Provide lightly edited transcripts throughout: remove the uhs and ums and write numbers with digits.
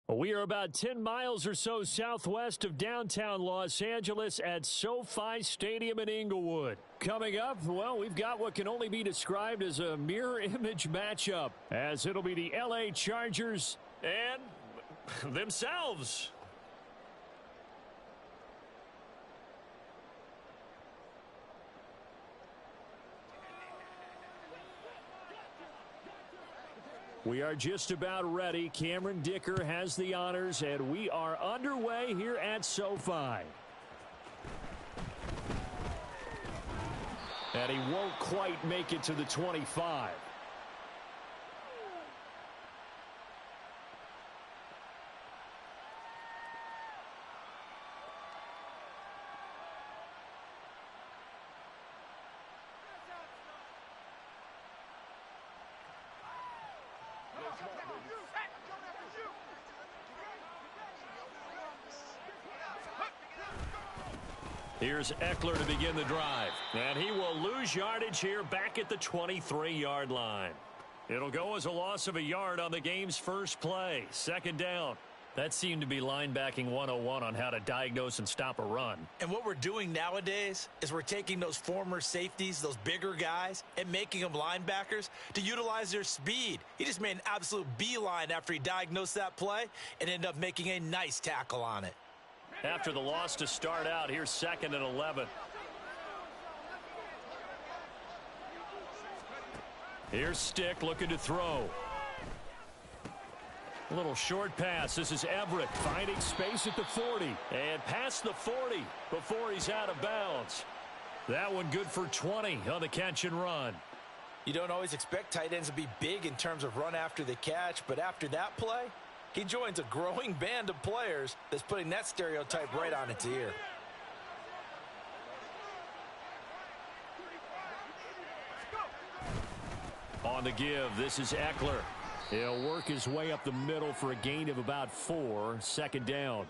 We are about 10 miles or so southwest of downtown Los Angeles at SoFi Stadium in Inglewood. Coming up, well, we've got what can only be described as a mirror image matchup, as it'll be the LA Chargers and themselves. We are just about ready. Cameron Dicker has the honors, and we are underway here at SoFi. And he won't quite make it to the 25. Here's Eckler to begin the drive. And he will lose yardage here back at the 23-yard line. It'll go as a loss of a yard on the game's first play. Second down. That seemed to be linebacking 101 on how to diagnose and stop a run. And what we're doing nowadays is we're taking those former safeties, those bigger guys, and making them linebackers to utilize their speed. He just made an absolute beeline after he diagnosed that play and ended up making a nice tackle on it. After the loss to start out, here's 2nd and 11. Here's Stick looking to throw. A little short pass. This is Everett finding space at the 40. And past the 40 before he's out of bounds. That one good for 20 on the catch and run. You don't always expect tight ends to be big in terms of run after the catch, but after that play, he joins a growing band of players that's putting that stereotype right on its ear. On the give, this is Eckler. He'll work his way up the middle for a gain of about 4. Second down.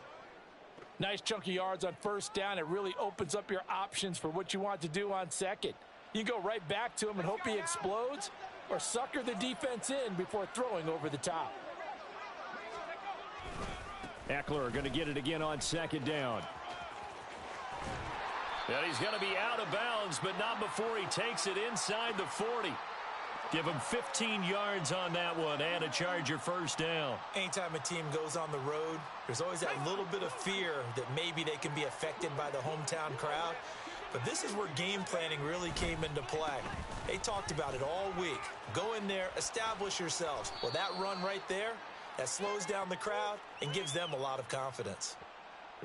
Nice chunk of yards on first down. It really opens up your options for what you want to do on second. You go right back to him and hope he explodes, or sucker the defense in before throwing over the top. Eckler going to get it again on second down. And he's going to be out of bounds, but not before he takes it inside the 40. Give him 15 yards on that one and a Charger first down. Anytime a team goes on the road, there's always that little bit of fear that maybe they can be affected by the hometown crowd. But this is where game planning really came into play. They talked about it all week. Go in there, establish yourselves. Well, that run right there, that slows down the crowd and gives them a lot of confidence.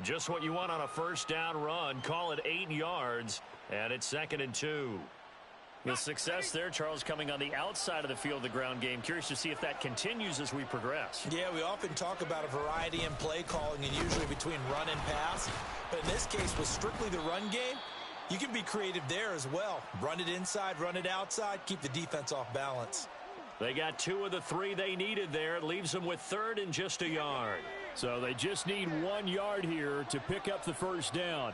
Just what you want on a first down run. Call it 8 yards, and it's 2nd and 2. The success there, Charles, coming on the outside of the field of the ground game. Curious to see if that continues as we progress. Yeah, we often talk about a variety in play calling and usually between run and pass. But in this case, with strictly the run game, you can be creative there as well. Run it inside, run it outside, keep the defense off balance. They got 2 of the 3 they needed there. It leaves them with 3rd and just a yard. So they just need 1 yard here to pick up the first down.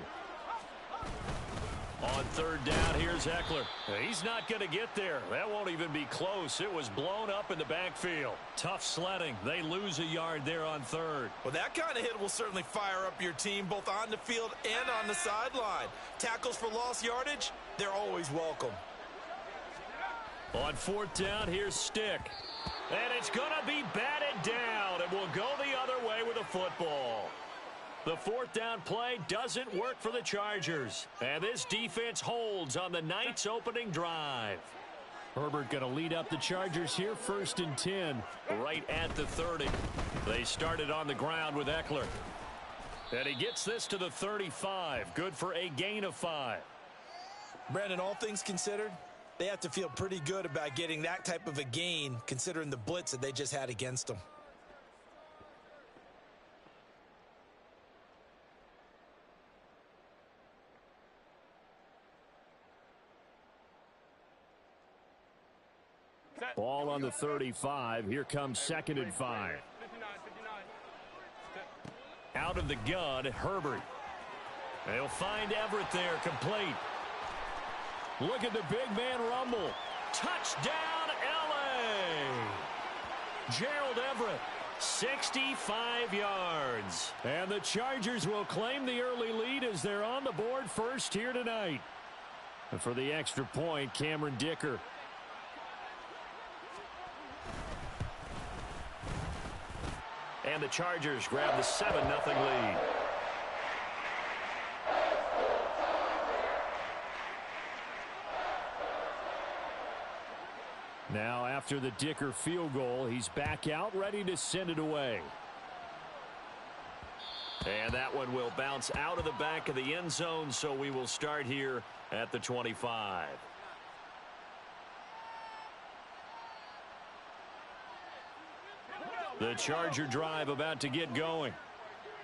On 3rd down, here's Eckler. He's not going to get there. That won't even be close. It was blown up in the backfield. Tough sledding. They lose a yard there on 3rd. Well, that kind of hit will certainly fire up your team both on the field and on the sideline. Tackles for lost yardage, they're always welcome. On 4th down, here's Stick. And it's going to be batted down, and we'll go the other way with a football. The 4th down play doesn't work for the Chargers. And this defense holds on the night's opening drive. Herbert going to lead up the Chargers here, 1st and 10, right at the 30. They started on the ground with Eckler. And he gets this to the 35. Good for a gain of 5. Brandon, all things considered, they have to feel pretty good about getting that type of a gain considering the blitz that they just had against them. Ball on the 35. Here comes 2nd and 5. Out of the gun, Herbert. They'll find Everett there, complete. Look at the big man rumble. Touchdown, L.A. Gerald Everett 65 yards. And the Chargers will claim the early lead as they're on the board first here tonight. And for the extra point, Cameron Dicker. And the Chargers grab the 7-0 lead. Now, after the Dicker field goal, he's back out, ready to send it away. And that one will bounce out of the back of the end zone, so we will start here at the 25. The Charger drive about to get going.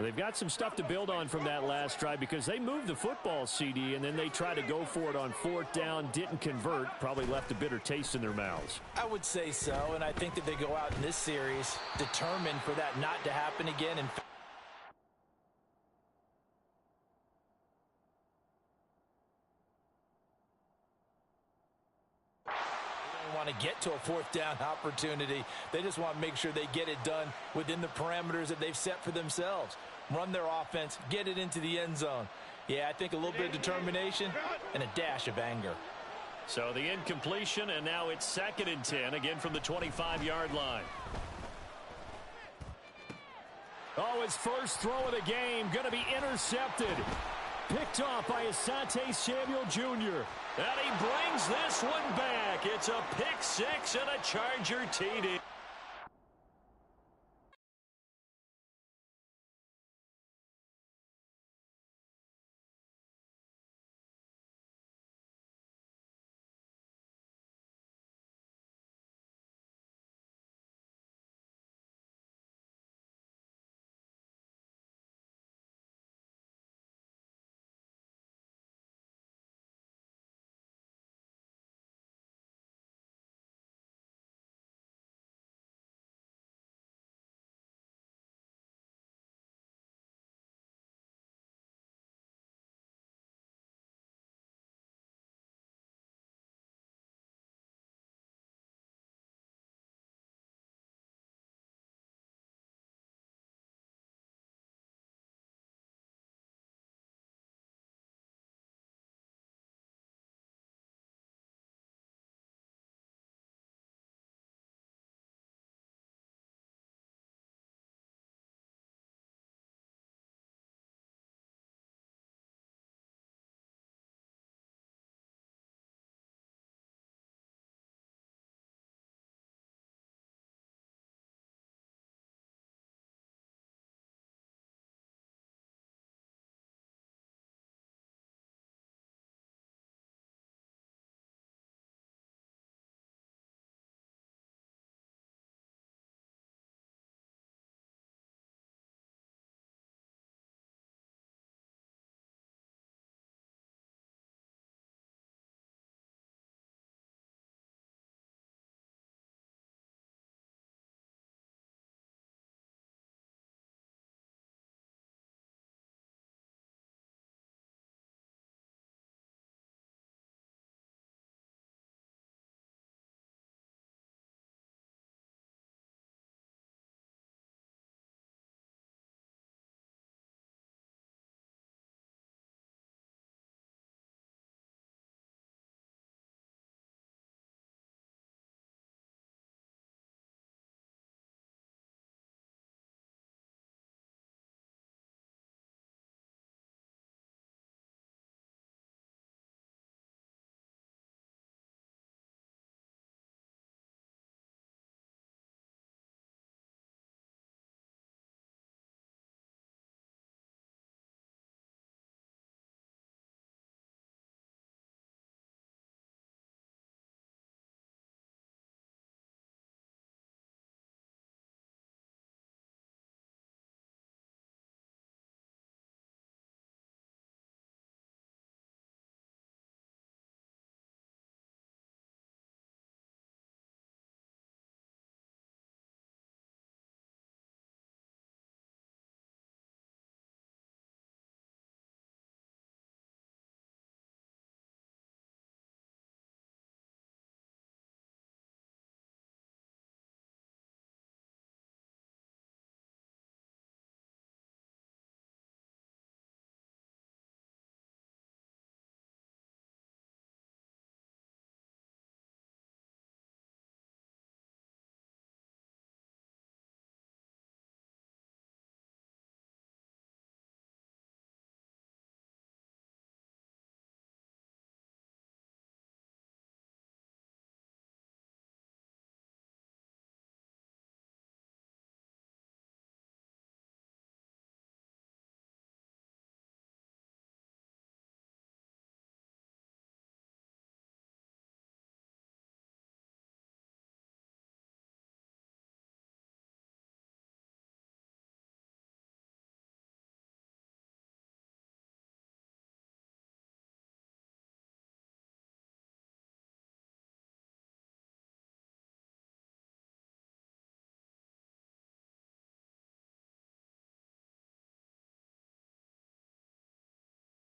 They've got some stuff to build on from that last drive because they moved the football, CD, and then they tried to go for it on 4th down, didn't convert, probably left a bitter taste in their mouths. I would say so, and I think that they go out in this series determined for that not to happen again. And want to get to a 4th down opportunity. They just want to make sure they get it done within the parameters that they've set for themselves. Run their offense, get it into the end zone. Yeah, I think a little bit of determination and a dash of anger. So the incompletion, and now it's 2nd and 10, again from the 25-yard line. Oh, his first throw of the game going to be intercepted. Picked off by Asante Samuel Jr. And he brings this one back. It's a pick 6 and a Charger TD.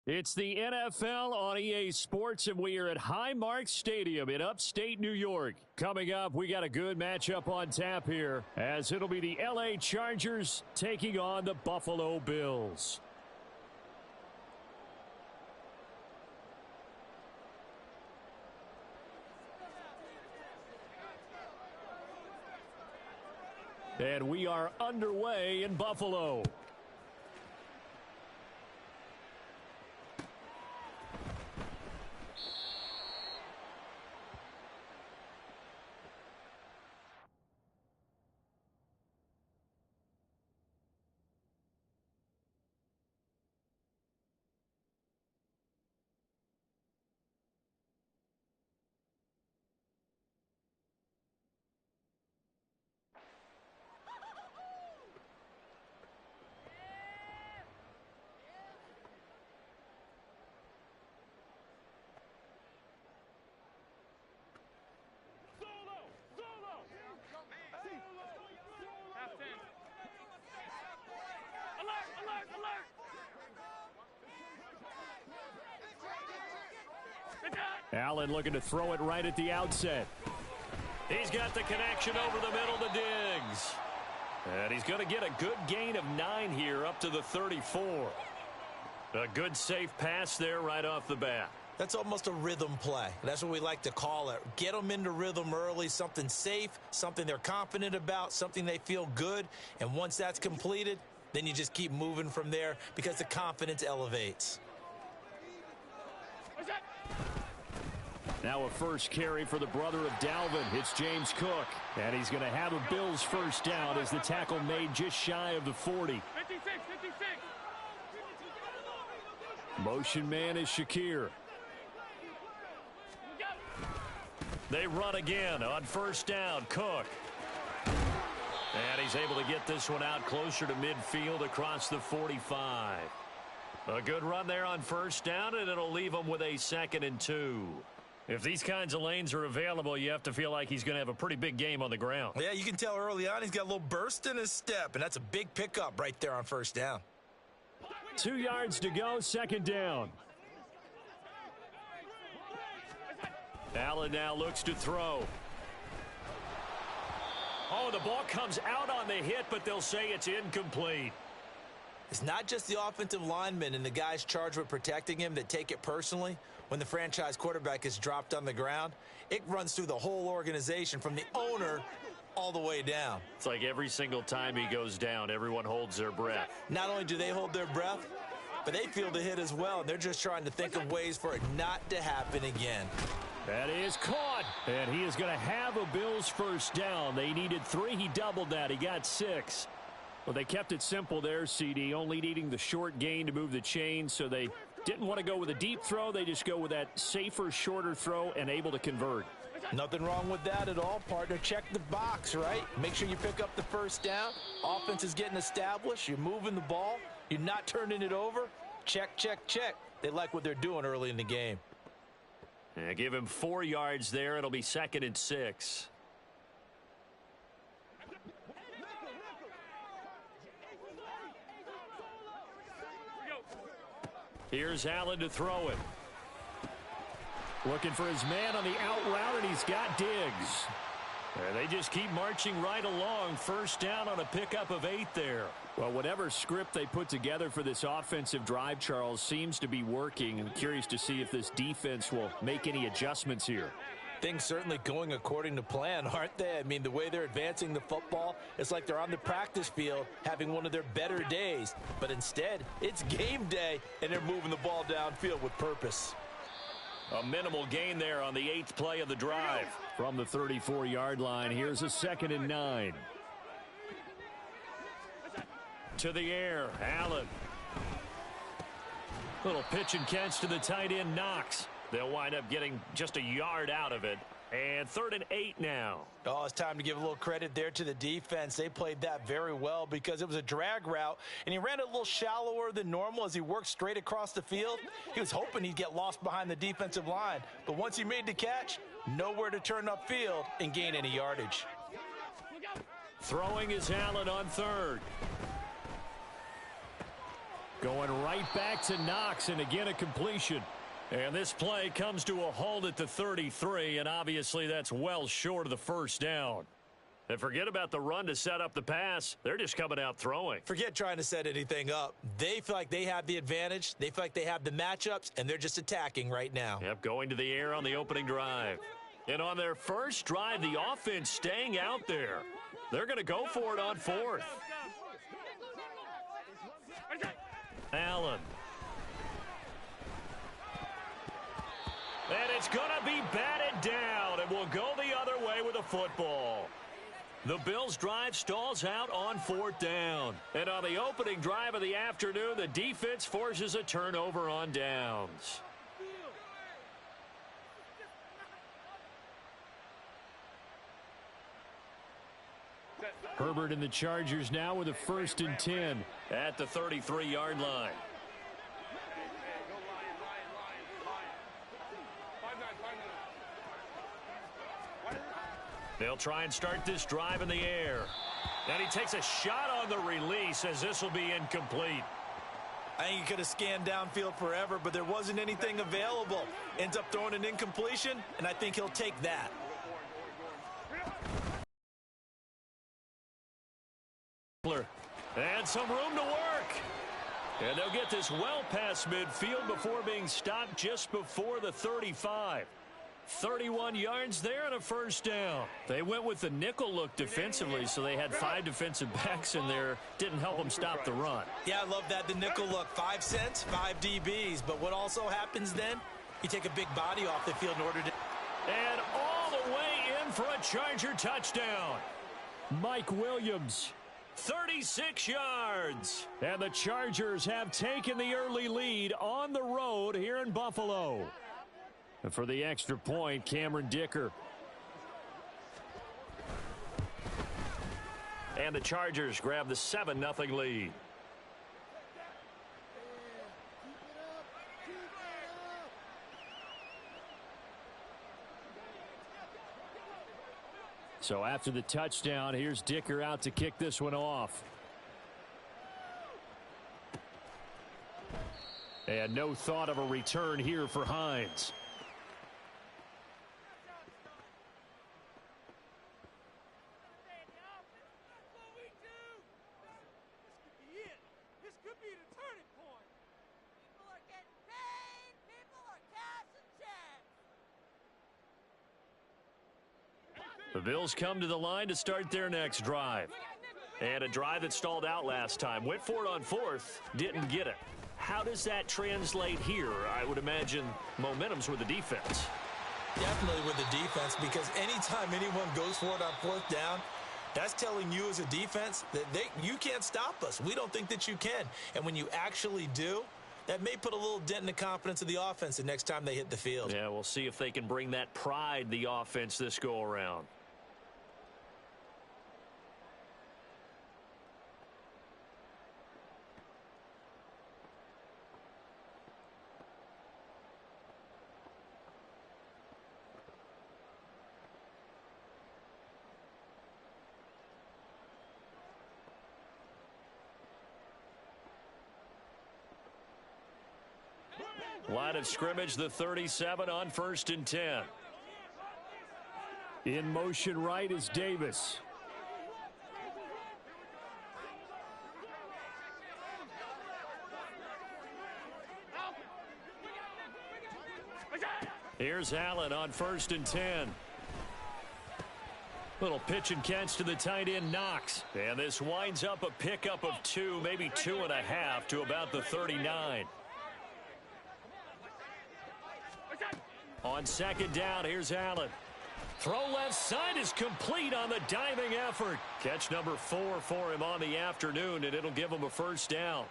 It's the NFL on EA Sports, and we are at Highmark Stadium in upstate New York. Coming up, we got a good matchup on tap here, as it'll be the LA Chargers taking on the Buffalo Bills. And we are underway in Buffalo. Allen looking to throw it right at the outset. He's got the connection over the middle to Diggs. And he's going to get a good gain of 9 here up to the 34. A good safe pass there right off the bat. That's almost a rhythm play. That's what we like to call it. Get them into rhythm early, something safe, something they're confident about, something they feel good. And once that's completed, then you just keep moving from there because the confidence elevates. Now a first carry for the brother of Dalvin. It's James Cook. And he's going to have a Bills first down as the tackle made just shy of the 40. 56. Motion man is Shakir. They run again on first down. Cook. And he's able to get this one out closer to midfield across the 45. A good run there on first down, and it'll leave him with a 2nd and 2. If these kinds of lanes are available, you have to feel like he's going to have a pretty big game on the ground. Yeah, you can tell early on he's got a little burst in his step, and that's a big pickup right there on first down. 2 yards to go, 2nd down. Allen now looks to throw. Oh, the ball comes out on the hit, but they'll say it's incomplete. It's not just the offensive linemen and the guys charged with protecting him that take it personally. When the franchise quarterback is dropped on the ground, it runs through the whole organization from the owner all the way down. It's like every single time he goes down, everyone holds their breath. Not only do they hold their breath, but they feel the hit as well, and they're just trying to think of ways for it not to happen again. That is caught, and he is going to have a Bills first down. They needed 3. He doubled that. He got 6. Well, they kept it simple there, CD, only needing the short gain to move the chain, so they didn't want to go with a deep throw. They just go with that safer, shorter throw and able to convert. Nothing wrong with that at all, partner. Check the box, right? Make sure you pick up the first down. Offense is getting established. You're moving the ball. You're not turning it over. Check, check, check. They like what they're doing early in the game. Yeah, give him 4 yards there. It'll be 2nd and 6. Here's Allen to throw it. Looking for his man on the out route, and he's got Diggs. And they just keep marching right along. First down on a pickup of 8 there. Well, whatever script they put together for this offensive drive, Charles, seems to be working. I'm curious to see if this defense will make any adjustments here. Things certainly going according to plan, aren't they? I mean, the way they're advancing the football, it's like they're on the practice field having one of their better days. But instead, it's game day, and they're moving the ball downfield with purpose. A minimal gain there on the 8th play of the drive. From the 34-yard line, here's a 2nd and 9. To the air, Allen. Little pitch and catch to the tight end, Knox. They'll wind up getting just a yard out of it. And 3rd and 8 now. Oh, it's time to give a little credit there to the defense. They played that very well because it was a drag route, and he ran it a little shallower than normal as he worked straight across the field. He was hoping he'd get lost behind the defensive line, but once he made the catch, nowhere to turn upfield and gain any yardage. Throwing is Allen on 3rd. Going right back to Knox, and again a completion. And this play comes to a halt at the 33, and obviously that's well short of the first down. And forget about the run to set up the pass. They're just coming out throwing. Forget trying to set anything up. They feel like they have the advantage. They feel like they have the matchups, and they're just attacking right now. Yep, going to the air on the opening drive. And on their first drive, the offense staying out there. They're going to go for it on fourth. Allen. And it's going to be batted down, and we'll go the other way with the football. The Bills' drive stalls out on fourth down. And on the opening drive of the afternoon, the defense forces a turnover on downs. Herbert and the Chargers now with a 1st and 10 at the 33-yard line. They'll try and start this drive in the air. And he takes a shot on the release as this will be incomplete. I think he could have scanned downfield forever, but there wasn't anything available. Ends up throwing an incompletion, and I think he'll take that. And some room to work. And they'll get this well past midfield before being stopped just before the 35. 31 yards there and a first down. They went with the nickel look defensively, so they had 5 defensive backs in there. Didn't help them stop the run. Yeah, I love that, the nickel look. 5 cents, 5 DBs. But what also happens then, you take a big body off the field in order to... And all the way in for a Charger touchdown. Mike Williams, 36 yards. And the Chargers have taken the early lead on the road here in Buffalo. And for the extra point, Cameron Dicker. And the Chargers grab the 7-0 lead. So after the touchdown, here's Dicker out to kick this one off. And no thought of a return here for Hines. The Bills come to the line to start their next drive. And a drive that stalled out last time. Went for it on fourth, didn't get it. How does that translate here? I would imagine momentum's with the defense. Definitely with the defense, because anytime anyone goes for it on fourth down, that's telling you as a defense that you can't stop us. We don't think that you can. And when you actually do, that may put a little dent in the confidence of the offense the next time they hit the field. Yeah, we'll see if they can bring that pride, the offense, this go around. Line of scrimmage, the 37 on 1st and 10. In motion right is Davis. Here's Allen on 1st and 10. Little pitch and catch to the tight end Knox. And this winds up a pickup of 2, maybe 2.5 to about the 39. On 2nd down, here's Allen. Throw left side is complete on the diving effort. Catch number 4 for him on the afternoon, and it'll give him a first down.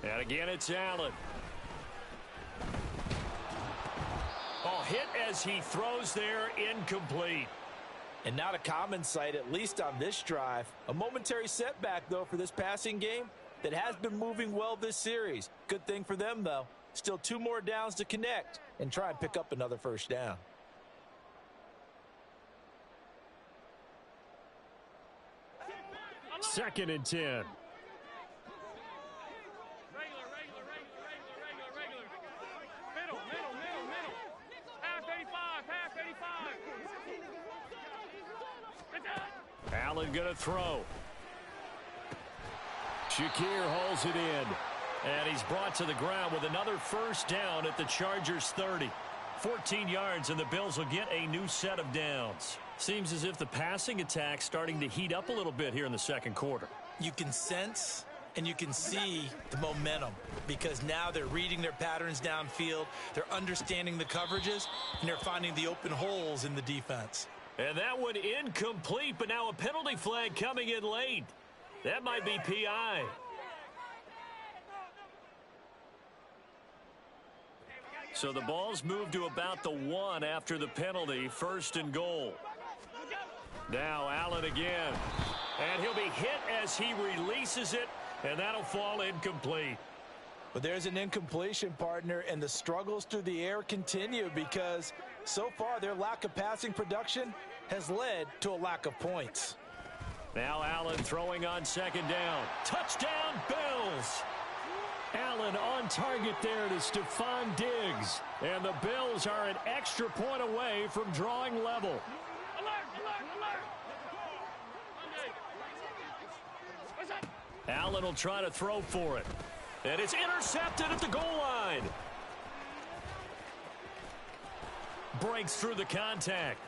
And again, it's Allen. Oh, hit as he throws there, incomplete. And not a common sight, at least on this drive. A momentary setback, though, for this passing game that has been moving well this series. Good thing for them, though. Still 2 more downs to connect and try and pick up another first down. Second and 10. Regular. Middle. Half 85. Allen going to throw. Shakir hauls it in. And he's brought to the ground with another first down at the Chargers' 30. 14 yards, and the Bills will get a new set of downs. Seems as if the passing attack's starting to heat up a little bit here in the second quarter. You can sense and you can see the momentum because now they're reading their patterns downfield, they're understanding the coverages, and they're finding the open holes in the defense. And that one incomplete, but now a penalty flag coming in late. That might be PI. So the ball's moved to about the 1 after the penalty, first and goal. Now Allen again. And he'll be hit as he releases it, and that'll fall incomplete. But there's an incompletion, partner, and the struggles through the air continue because so far their lack of passing production has led to a lack of points. Now Allen throwing on second down. Touchdown, Bills! Allen on target there to Stephon Diggs. And the Bills are an extra point away from drawing level. Allen will try to throw for it. And it's intercepted at the goal line. Breaks through the contact.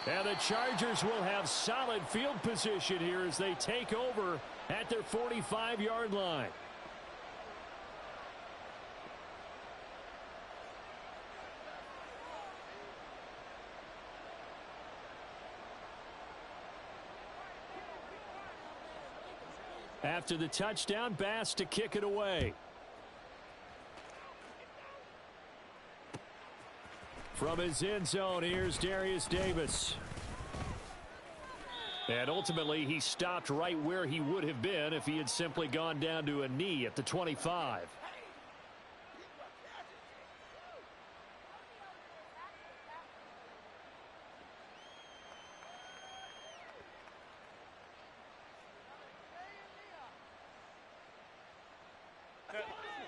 And the Chargers will have solid field position here as they take over at their 45-yard line. After the touchdown, Bass to kick it away. From his end zone, here's Darius Davis. And ultimately, he stopped right where he would have been if he had simply gone down to a knee at the 25.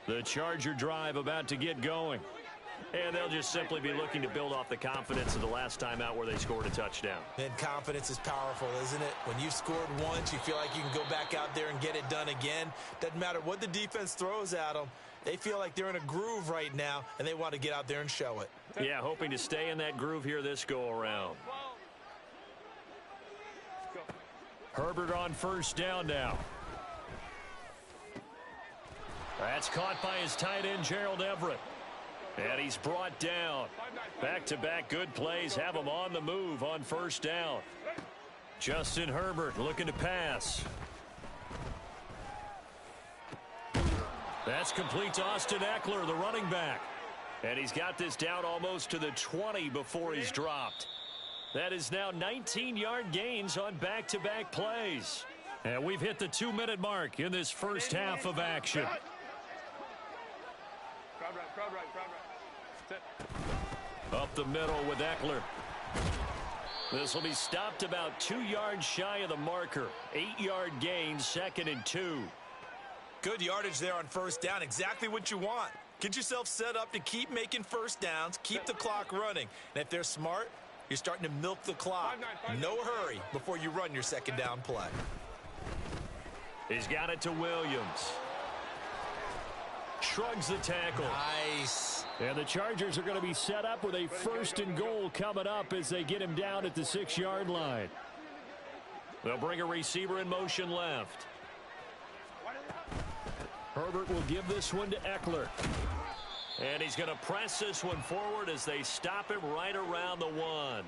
The Charger drive about to get going. And they'll just simply be looking to build off the confidence of the last time out where they scored a touchdown. And confidence is powerful, isn't it? When you've scored once, you feel like you can go back out there and get it done again. Doesn't matter what the defense throws at them. They feel like they're in a groove right now, and they want to get out there and show it. Yeah, hoping to stay in that groove here this go-around. Herbert on first down now. That's caught by his tight end, Gerald Everett. And he's brought down. Back-to-back good plays have him on the move on first down. Justin Herbert looking to pass. That's complete to Austin Eckler, the running back. And he's got this down almost to the 20 before he's dropped. That is now 19-yard gains on back-to-back plays. And we've hit the 2-minute mark in this first half of action. Up the middle with Eckler. This will be stopped about 2 yards shy of the marker. 8-yard gain, 2nd and 2. Good yardage there on first down. Exactly what you want. Get yourself set up to keep making first downs, keep the clock running. And if they're smart, you're starting to milk the clock. No hurry before you run your second down play. He's got it to Williams. Shrugs the tackle. Nice. And the Chargers are going to be set up with a first and goal coming up as they get him down at the 6-yard line. They'll bring a receiver in motion left. Herbert will give this one to Eckler. And he's going to press this one forward as they stop him right around the 1.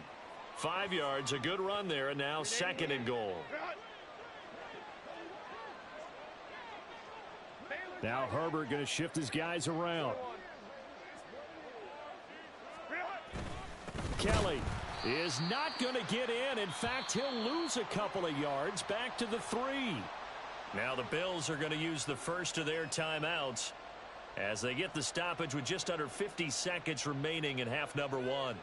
5 yards, a good run there, and now 2nd and goal. Now Herbert going to shift his guys around. Kelly is not going to get in. In fact, he'll lose a couple of yards back to the 3. Now the Bills are going to use the first of their timeouts as they get the stoppage with just under 50 seconds remaining in half number 1.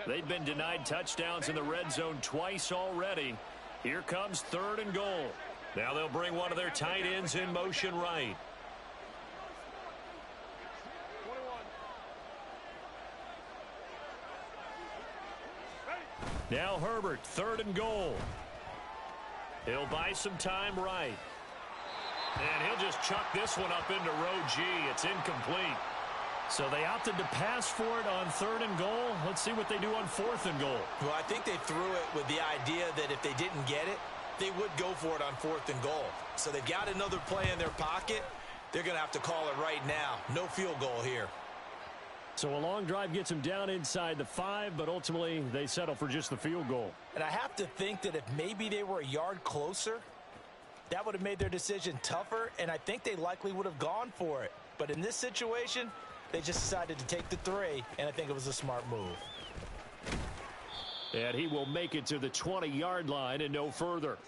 They've been denied touchdowns in the red zone twice already. Here comes 3rd and goal. Now they'll bring one of their tight ends in motion right. Now Herbert, 3rd and goal. He'll buy some time right. And he'll just chuck this one up into row G. It's incomplete. So they opted to pass for it on 3rd and goal. Let's see what they do on 4th and goal. Well, I think they threw it with the idea that if they didn't get it, they would go for it on 4th and goal. So they've got another play in their pocket. They're going to have to call it right now. No field goal here. So a long drive gets them down inside the 5, but ultimately they settle for just the field goal. And I have to think that if maybe they were a yard closer, that would have made their decision tougher, and I think they likely would have gone for it. But in this situation, they just decided to take the 3, and I think it was a smart move. And he will make it to the 20-yard line and no further.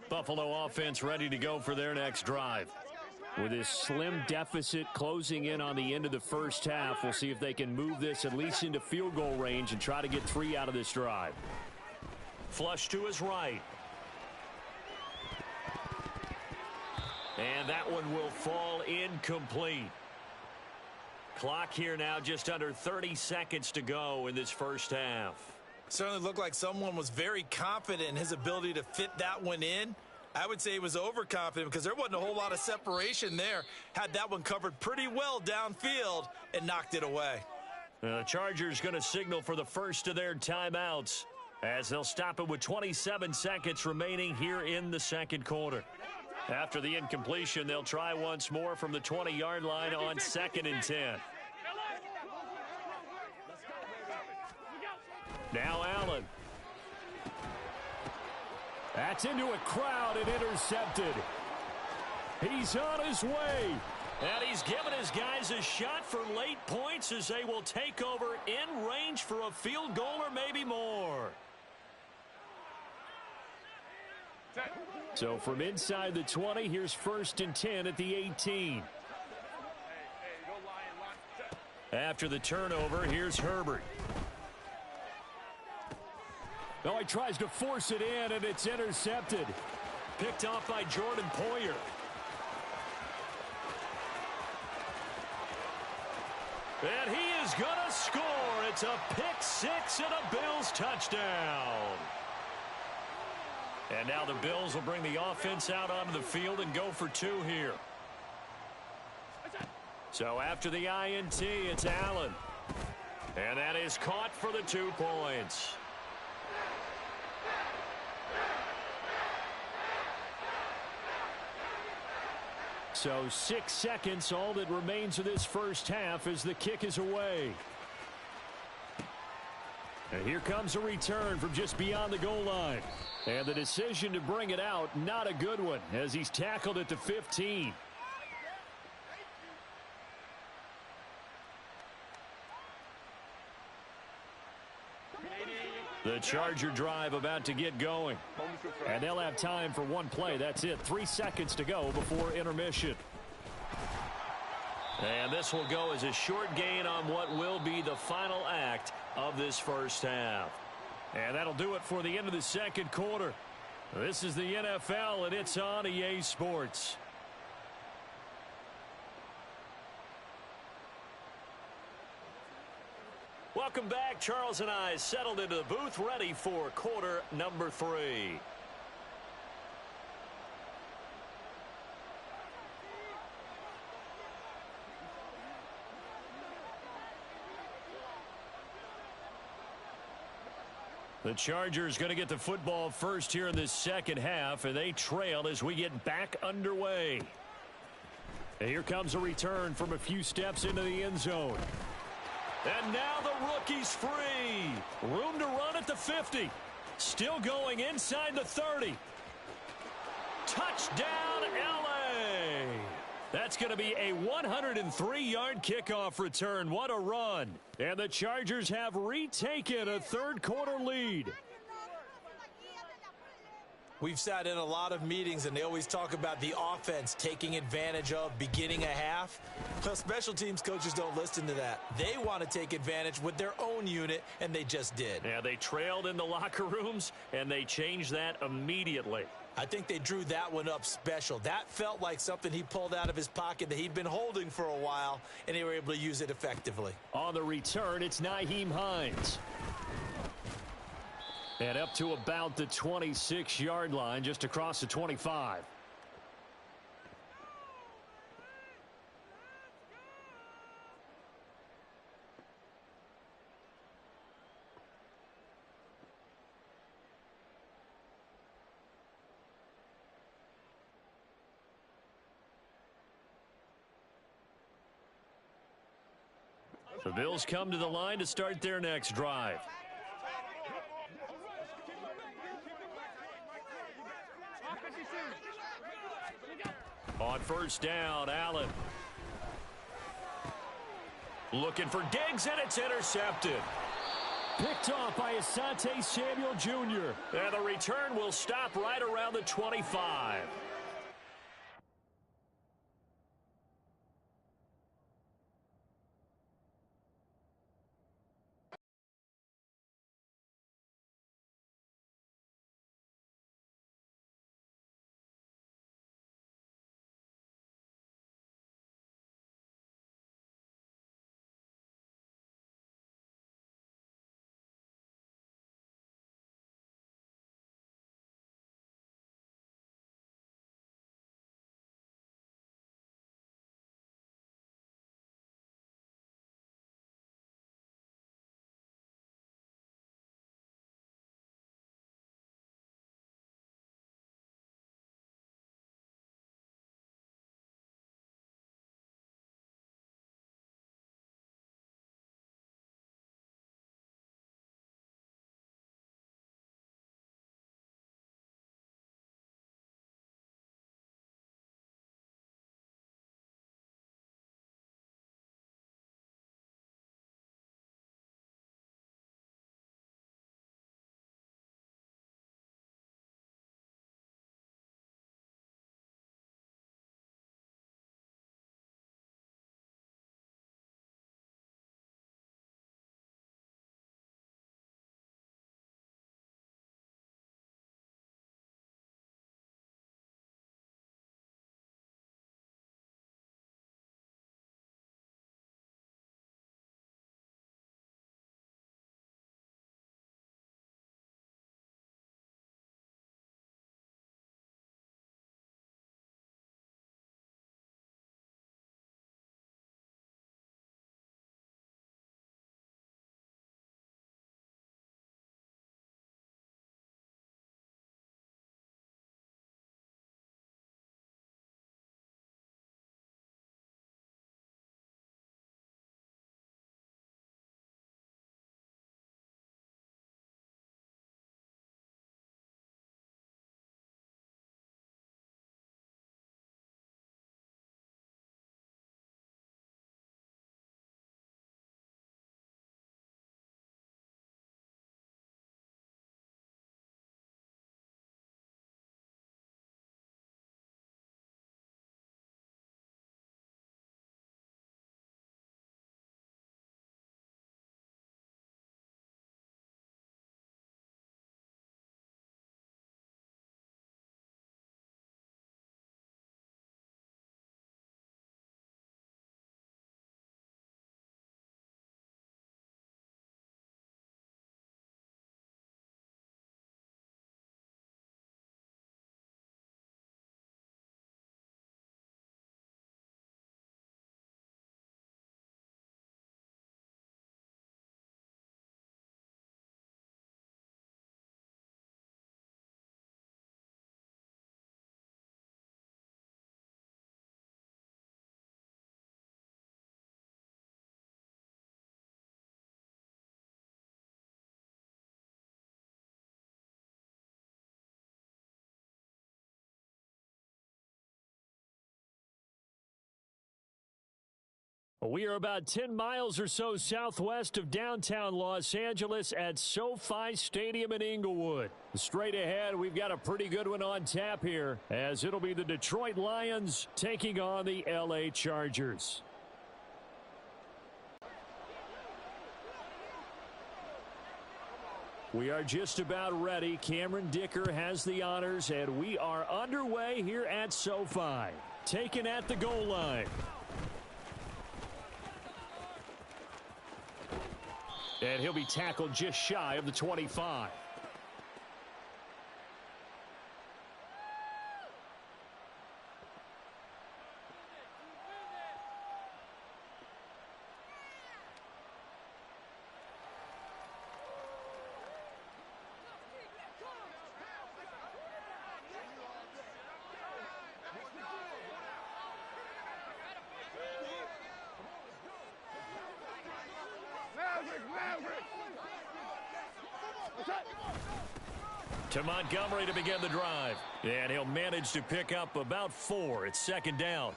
Buffalo offense ready to go for their next drive. With this slim deficit closing in on the end of the first half, we'll see if they can move this at least into field goal range and try to get 3 out of this drive. Flush to his right. And that one will fall incomplete. Clock here now just under 30 seconds to go in this first half. Certainly looked like someone was very confident in his ability to fit that one in. I would say he was overconfident because there wasn't a whole lot of separation there. Had that one covered pretty well downfield and knocked it away. The Chargers going to signal for the first of their timeouts as they'll stop it with 27 seconds remaining here in the second quarter. After the incompletion, they'll try once more from the 20-yard line on 2nd and 10. Now Allen. That's into a crowd and intercepted. He's on his way. And he's given his guys a shot for late points as they will take over in range for a field goal or maybe more. So from inside the 20, here's 1st and 10 at the 18. After the turnover, here's Herbert. Oh, he tries to force it in, and it's intercepted. Picked off by Jordan Poyer. And he is going to score. It's a pick 6 and a Bills touchdown. And now the Bills will bring the offense out onto the field and go for 2 here. So after the INT, it's Allen. And that is caught for the 2 points. So 6 seconds, all that remains of this first half as the kick is away. And here comes a return from just beyond the goal line. And the decision to bring it out, not a good one, as he's tackled at the 15. The Charger drive about to get going. And they'll have time for 1 play. That's it. 3 seconds to go before intermission. And this will go as a short gain on what will be the final act of this first half. And that'll do it for the end of the second quarter. This is the NFL, and it's on EA Sports. Welcome back. Charles and I settled into the booth, ready for quarter number 3. The Chargers going to get the football first here in this second half, and they trail as we get back underway. And here comes a return from a few steps into the end zone. And now the rookie's free. Room to run at the 50. Still going inside the 30. Touchdown, L.A. That's going to be a 103-yard kickoff return. What a run. And the Chargers have retaken a third-quarter lead. We've sat in a lot of meetings, and they always talk about the offense taking advantage of beginning a half. Well, special teams coaches don't listen to that. They want to take advantage with their own unit, and they just did. Yeah, they trailed in the locker rooms, and they changed that immediately. I think they drew that one up special. That felt like something he pulled out of his pocket that he'd been holding for a while, and they were able to use it effectively. On the return, it's Nyheim Hines. And up to about the 26-yard line, just across the 25. The Bills come to the line to start their next drive. On first down, Allen. Looking for Diggs, and it's intercepted. Picked off by Asante Samuel Jr. And the return will stop right around the 25. We are about 10 miles or so southwest of downtown Los Angeles at SoFi Stadium in Inglewood. Straight ahead, we've got a pretty good one on tap here, as it'll be the Detroit Lions taking on the LA Chargers. We are just about ready. Cameron Dicker has the honors, and we are underway here at SoFi. Taken at the goal line. And he'll be tackled just shy of the 25. To Montgomery to begin the drive. And he'll manage to pick up about 4. It's second down.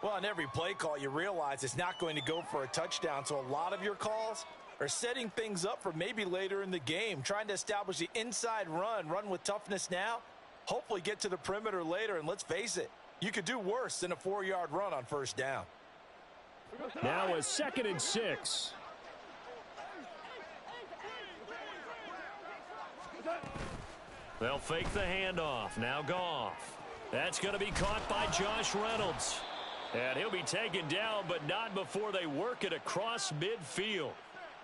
Well, on every play call, you realize it's not going to go for a touchdown. So a lot of your calls are setting things up for maybe later in the game, trying to establish the inside run with toughness now, hopefully get to the perimeter later. And let's face it, you could do worse than a 4-yard run on first down. Now a 2nd and 6. They'll fake the handoff. Now Goff. That's going to be caught by Josh Reynolds. And he'll be taken down, but not before they work it across midfield.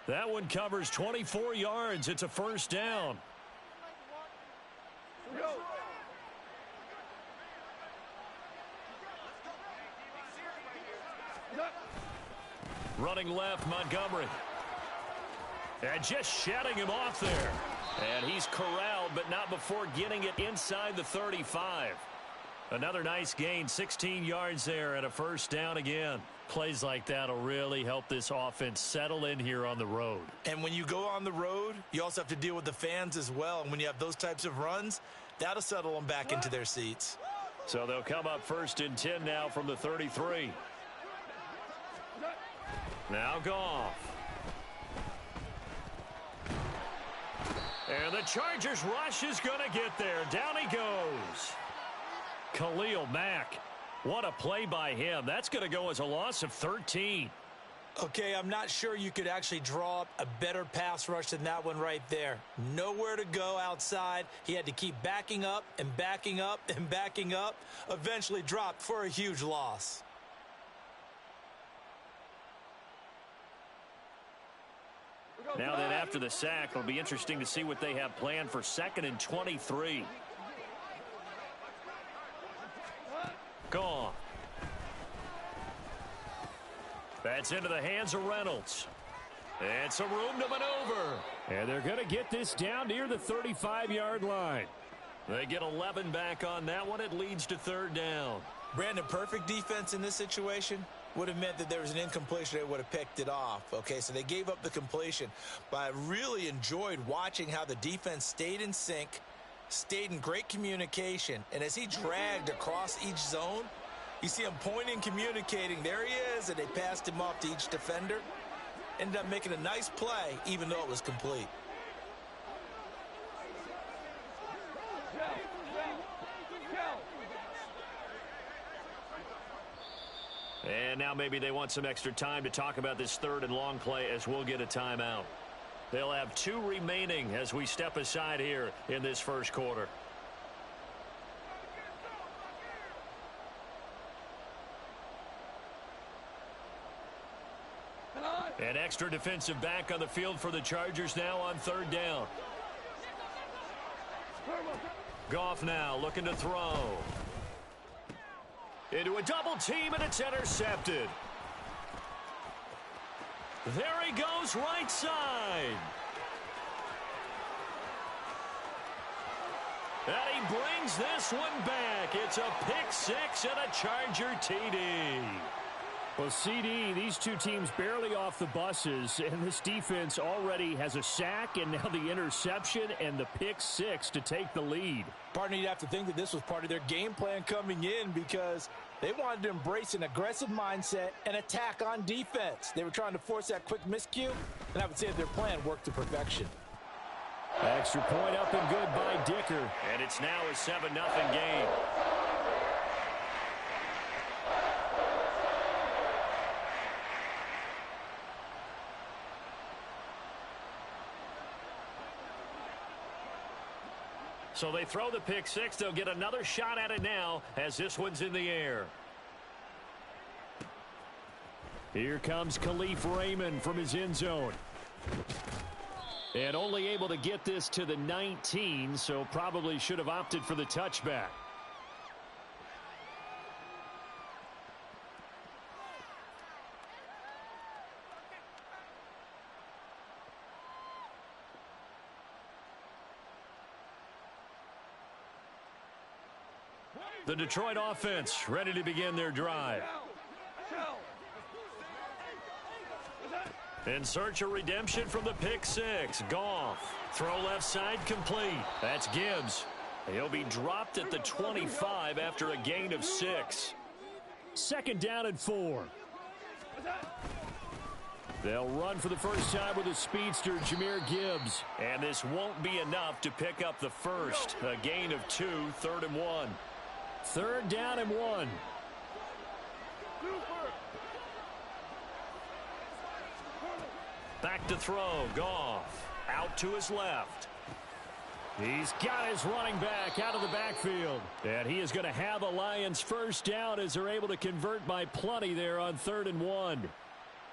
That one covers 24 yards. It's a first down. Running left, Montgomery. And just shutting him off there. And he's corralled, but not before getting it inside the 35. Another nice gain, 16 yards there, and a first down again. Plays like that will really help this offense settle in here on the road. And when you go on the road, you also have to deal with the fans as well. And when you have those types of runs, that'll settle them back into their seats. So they'll come up 1st and 10 now from the 33. Now Goff. And the Chargers rush is going to get there. Down he goes. Khalil Mack. What a play by him. That's going to go as a loss of 13. Okay, I'm not sure you could actually draw up a better pass rush than that one right there. Nowhere to go outside. He had to keep backing up and backing up and backing up. Eventually dropped for a huge loss. Now then, after the sack, it'll be interesting to see what they have planned for 2nd and 23. Gone. That's into the hands of Reynolds. And some room to maneuver. And they're going to get this down near the 35-yard line. They get 11 back on that one. It leads to 3rd down. Brandon, perfect defense in this situation would have meant that there was an incompletion. They would have picked it off. Okay, so they gave up the completion. But I really enjoyed watching how the defense stayed in sync, stayed in great communication. And as he dragged across each zone, you see him pointing, communicating. There he is, and they passed him off to each defender. Ended up making a nice play, even though it was complete. And now maybe they want some extra time to talk about this 3rd and long play, as we'll get a timeout. They'll have 2 remaining as we step aside here in this first quarter. An extra defensive back on the field for the Chargers now on 3rd down. Goff now looking to throw. Into a double team, and it's intercepted. There he goes, right side. And he brings this one back. It's a pick 6 and a Charger TD. Well, CD, these two teams barely off the buses, and this defense already has a sack and now the interception and the pick 6 to take the lead. Partner, you'd have to think that this was part of their game plan coming in, because They wanted to embrace an aggressive mindset and attack on defense. They were trying to force that quick miscue, and I would say their plan worked to perfection. Extra point up and good by Dicker. And it's now a 7-0 game. So they throw the pick six. They'll get another shot at it now as this one's in the air. Here comes Khalif Raymond from his end zone. And only able to get this to the 19, so probably should have opted for the touchback. The Detroit offense ready to begin their drive. In search of redemption from the pick six. Goff. Throw left side complete. That's Gibbs. He'll be dropped at the 25 after a gain of 6. 2nd down and 4. They'll run for the first time with a speedster, Jahmyr Gibbs. And this won't be enough to pick up the first. A gain of 2, 3rd and 1. 3rd down and 1. Back to throw. Goff. Out to his left. He's got his running back out of the backfield. And he is going to have a Lions first down as they're able to convert by plenty there on 3rd and 1.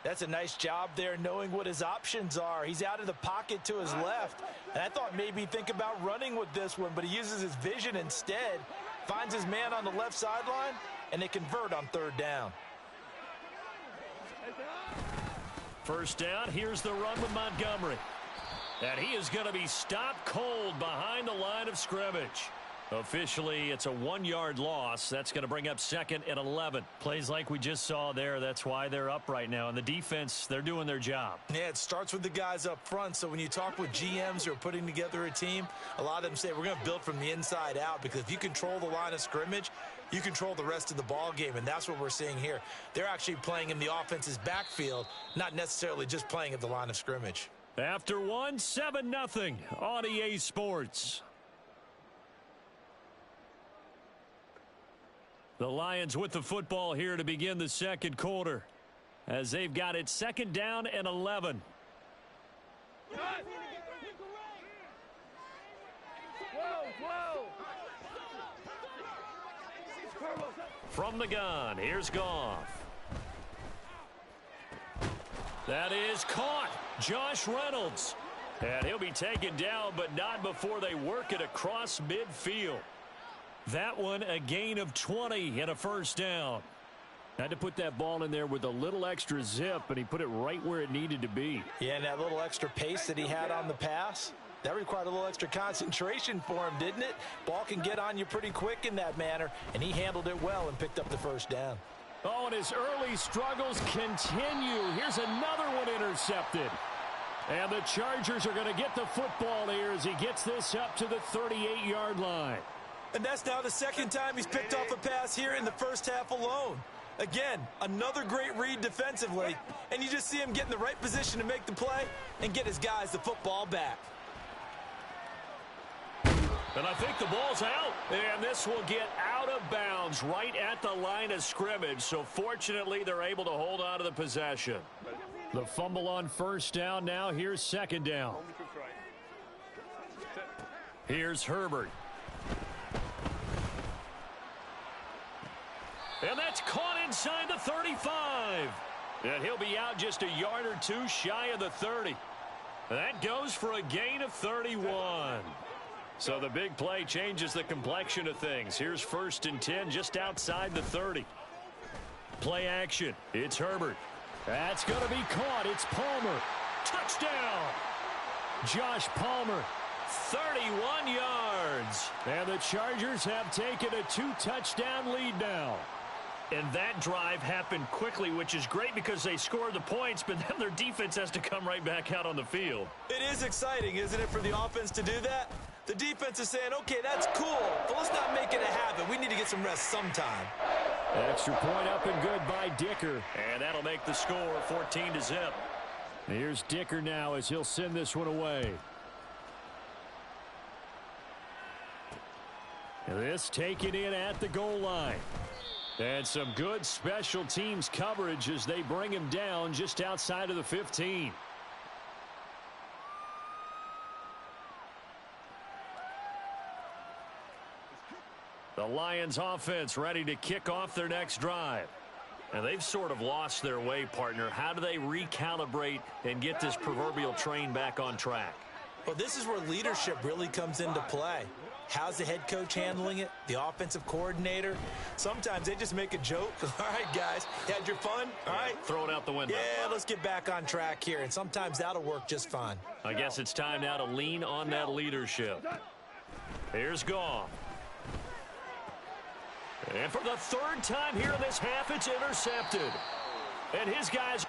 That's a nice job there knowing what his options are. He's out of the pocket to his left. And I thought maybe he'd think about running with this one, but he uses his vision instead. Finds his man on the left sideline, and they convert on 3rd down. First down, here's the run with Montgomery. And he is going to be stopped cold behind the line of scrimmage. Officially, it's a 1-yard loss. That's going to bring up 2nd and 11. Plays like we just saw there. That's why they're up right now. And the defense, they're doing their job. Yeah, it starts with the guys up front. So when you talk with GMs who are putting together a team, a lot of them say we're going to build from the inside out, because if you control the line of scrimmage, you control the rest of the ball game, and that's what we're seeing here. They're actually playing in the offense's backfield, not necessarily just playing at the line of scrimmage. After 1, 7-0 on EA Sports. The Lions with the football here to begin the 2nd quarter, as they've got it 2nd down and 11. From the gun, here's Goff. That is caught. Josh Reynolds. And he'll be taken down, but not before they work it across midfield. That one a gain of 20 and a first down. Had to put that ball in there with a little extra zip, and he put it right where it needed to be. Yeah, and that little extra pace that he had on the pass, that required a little extra concentration for him, didn't it? Ball can get on you pretty quick in that manner, and he handled it well and picked up the first down. Oh, and his early struggles continue. Here's another one intercepted. And the Chargers are going to get the football here as he gets this up to the 38-yard line. And that's now the 2nd time he's picked off a pass here in the first half alone. Again, another great read defensively, and you just see him get in the right position to make the play and get his guys the football back. And I think the ball's out, and this will get out of bounds right at the line of scrimmage, so fortunately they're able to hold on to the possession. The fumble on first down now. Here's 2nd down. Here's Herbert. And that's caught inside the 35. And he'll be out just a yard or two shy of the 30. That goes for a gain of 31. So the big play changes the complexion of things. Here's 1st and 10 just outside the 30. Play action. It's Herbert. That's going to be caught. It's Palmer. Touchdown. Josh Palmer. 31 yards. And the Chargers have taken a 2-touchdown lead now. And that drive happened quickly, which is great because they scored the points, but then their defense has to come right back out on the field. It is exciting, isn't it, for the offense to do that? The defense is saying, okay, that's cool, but let's not make it a habit. We need to get some rest sometime. Extra point up and good by Dicker. And that'll make the score 14-0. Here's Dicker now as he'll send this one away. This taken in at the goal line. And some good special teams coverage as they bring him down just outside of the 15. The Lions offense ready to kick off their next drive. And they've sort of lost their way, partner. How do they recalibrate and get this proverbial train back on track? Well, this is where leadership really comes into play. How's the head coach handling it? The offensive coordinator? Sometimes they just make a joke. All right, guys, had your fun? All right. Throw it out the window. Yeah, let's get back on track here. And sometimes that'll work just fine. I guess it's time now to lean on that leadership. Here's Goff. And for the third time here in this half, it's intercepted. And his guys...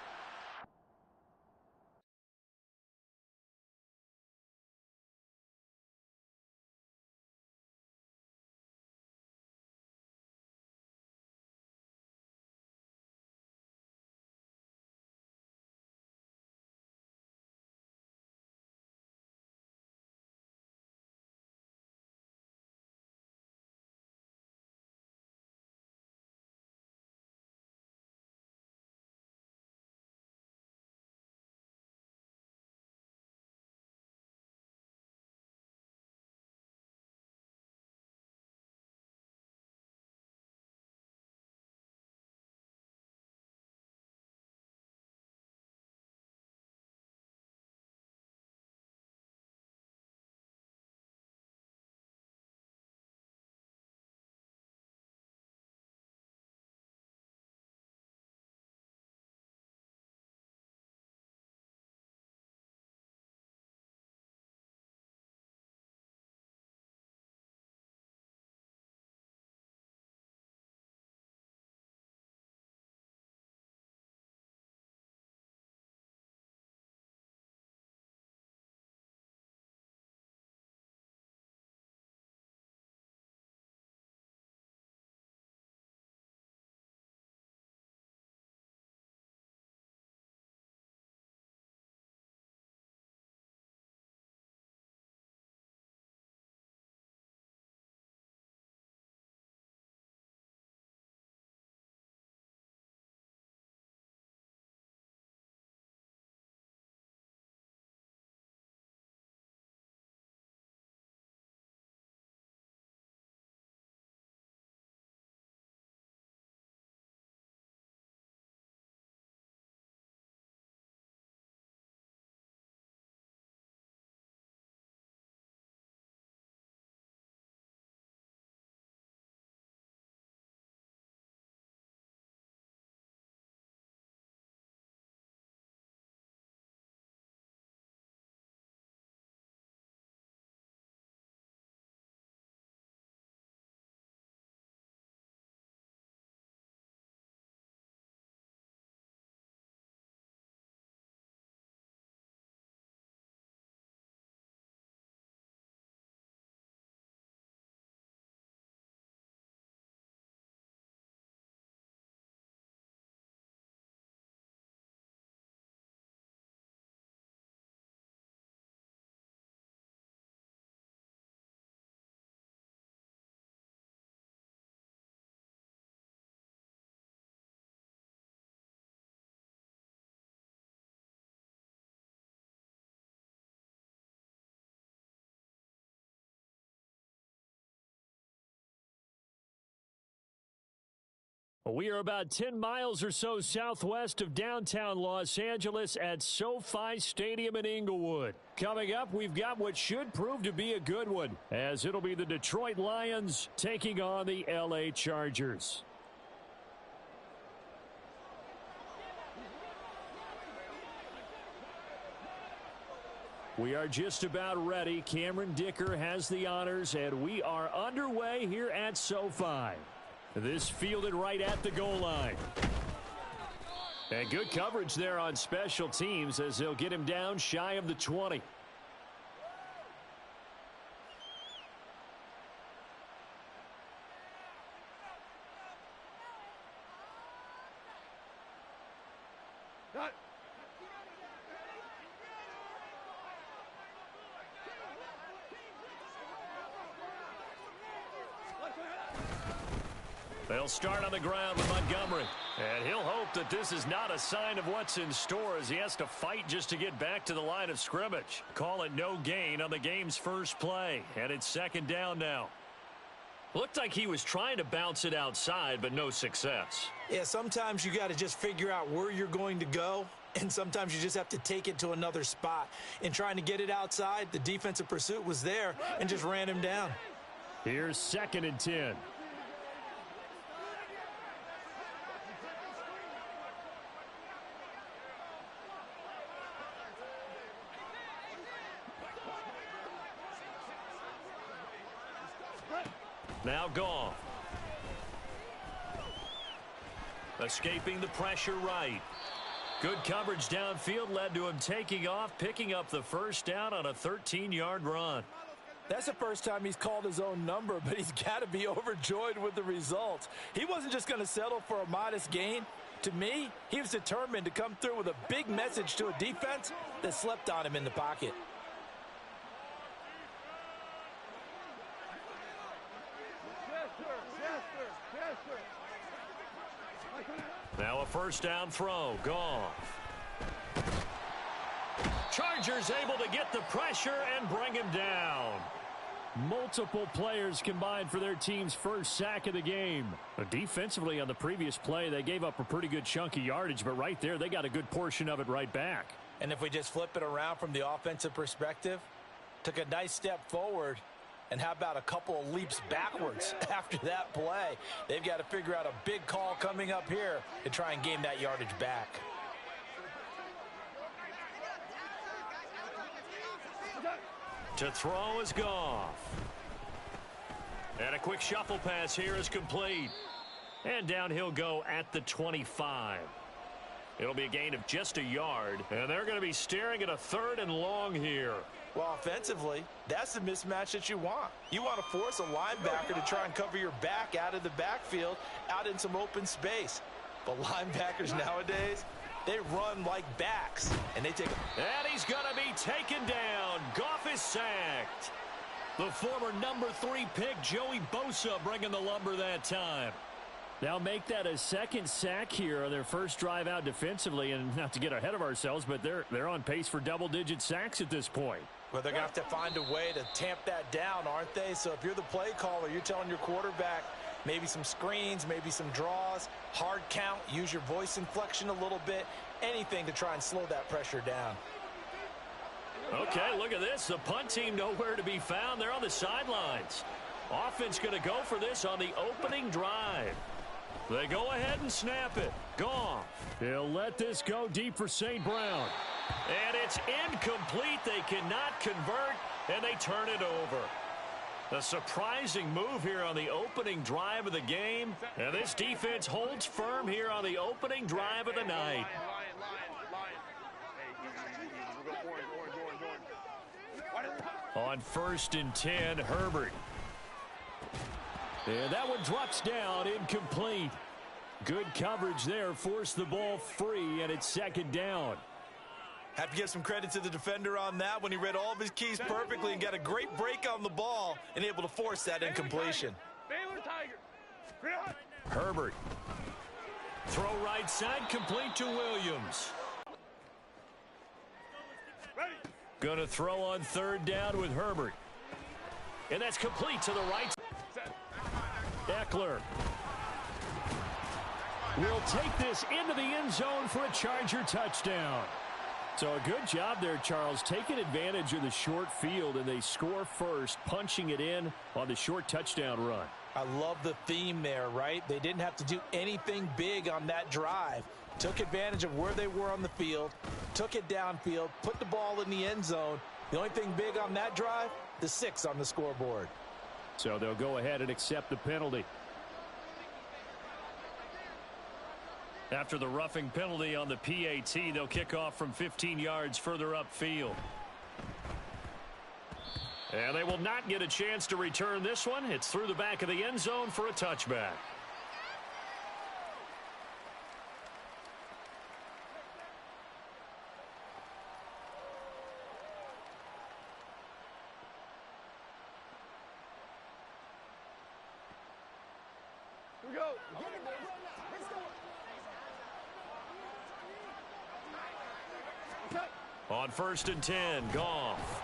We are about 10 miles or so southwest of downtown Los Angeles at SoFi Stadium in Inglewood. Coming up, we've got what should prove to be a good one, as it'll be the Detroit Lions taking on the LA Chargers. We are just about ready. Cameron Dicker has the honors, and we are underway here at SoFi. This fielded right at the goal line. And good coverage there on special teams as they'll get him down shy of the 20. They'll start on the ground with Montgomery. And he'll hope that this is not a sign of what's in store as he has to fight just to get back to the line of scrimmage. Call it no gain on the game's first play. And it's second down now. Looked like he was trying to bounce it outside, but no success. Yeah, sometimes you got to just figure out where you're going to go, and sometimes you just have to take it to another spot. In trying to get it outside, the defensive pursuit was there and just ran him down. Here's 2nd and 10. Now Goff. Escaping the pressure right. Good coverage downfield led to him taking off, picking up the first down on a 13-yard run. That's the first time he's called his own number, but he's got to be overjoyed with the results. He wasn't just going to settle for a modest gain. To me, he was determined to come through with a big message to a defense that slept on him in the pocket. Now a first down throw. Goff. Chargers able to get the pressure and bring him down. Multiple players combined for their team's first sack of the game. Defensively on the previous play, they gave up a pretty good chunk of yardage, but right there, they got a good portion of it right back. And if we just flip it around from the offensive perspective, took a nice step forward, and how about a couple of leaps backwards after that play? They've got to figure out a big call coming up here to try and gain that yardage back. To throw is Goff. And a quick shuffle pass here is complete. And down he'll go at the 25. It'll be a gain of just a yard. And they're going to be staring at a 3rd and long here. Well, offensively, that's the mismatch that you want. You want to force a linebacker to try and cover your back out of the backfield, out in some open space. But linebackers nowadays, they run like backs, and they take it. And he's going to be taken down. Goff is sacked. The former number 3 pick, Joey Bosa, bringing the lumber that time. They'll make that a 2nd sack here on their first drive out defensively, and not to get ahead of ourselves, but they're on pace for double-digit sacks at this point. Well, they're going to have to find a way to tamp that down, aren't they? So if you're the play caller, you're telling your quarterback maybe some screens, maybe some draws, hard count, use your voice inflection a little bit, anything to try and slow that pressure down. Okay, look at this. The punt team nowhere to be found. They're on the sidelines. Offense going to go for this on the opening drive. They go ahead and snap it. Goff. He'll let this go deep for St. Brown. And it's incomplete. They cannot convert, and they turn it over. A surprising move here on the opening drive of the game. And this defense holds firm here on the opening drive of the night. On 1st and 10, Herbert. And that one drops down, incomplete. Good coverage there, forced the ball free, and it's 2nd down. Have to give some credit to the defender on that when he read all of his keys perfectly and got a great break on the ball and able to force that incompletion. Baylor Tiger. Herbert. Throw right side, complete to Williams. Going to throw on 3rd down with Herbert. And that's complete to the right. Eckler will take this into the end zone for a Charger touchdown. So a good job there, Charles, taking advantage of the short field, and they score first, punching it in on the short touchdown run. I love the theme there, right? They didn't have to do anything big on that drive. Took advantage of where they were on the field, took it downfield, put the ball in the end zone. The only thing big on that drive, the 6 on the scoreboard. So they'll go ahead and accept the penalty. After the roughing penalty on the PAT, they'll kick off from 15 yards further upfield. And they will not get a chance to return this one. It's through the back of the end zone for a touchback. Here we go. On 1st and 10, Goff.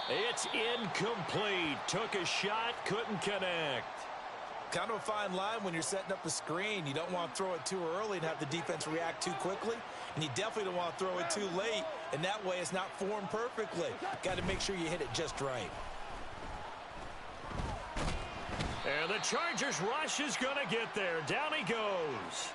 It's incomplete. Took a shot, couldn't connect. Kind of a fine line when you're setting up a screen. You don't want to throw it too early and have the defense react too quickly. And you definitely don't want to throw it too late. And that way it's not formed perfectly. Got to make sure you hit it just right. And the Chargers rush is going to get there. Down he goes.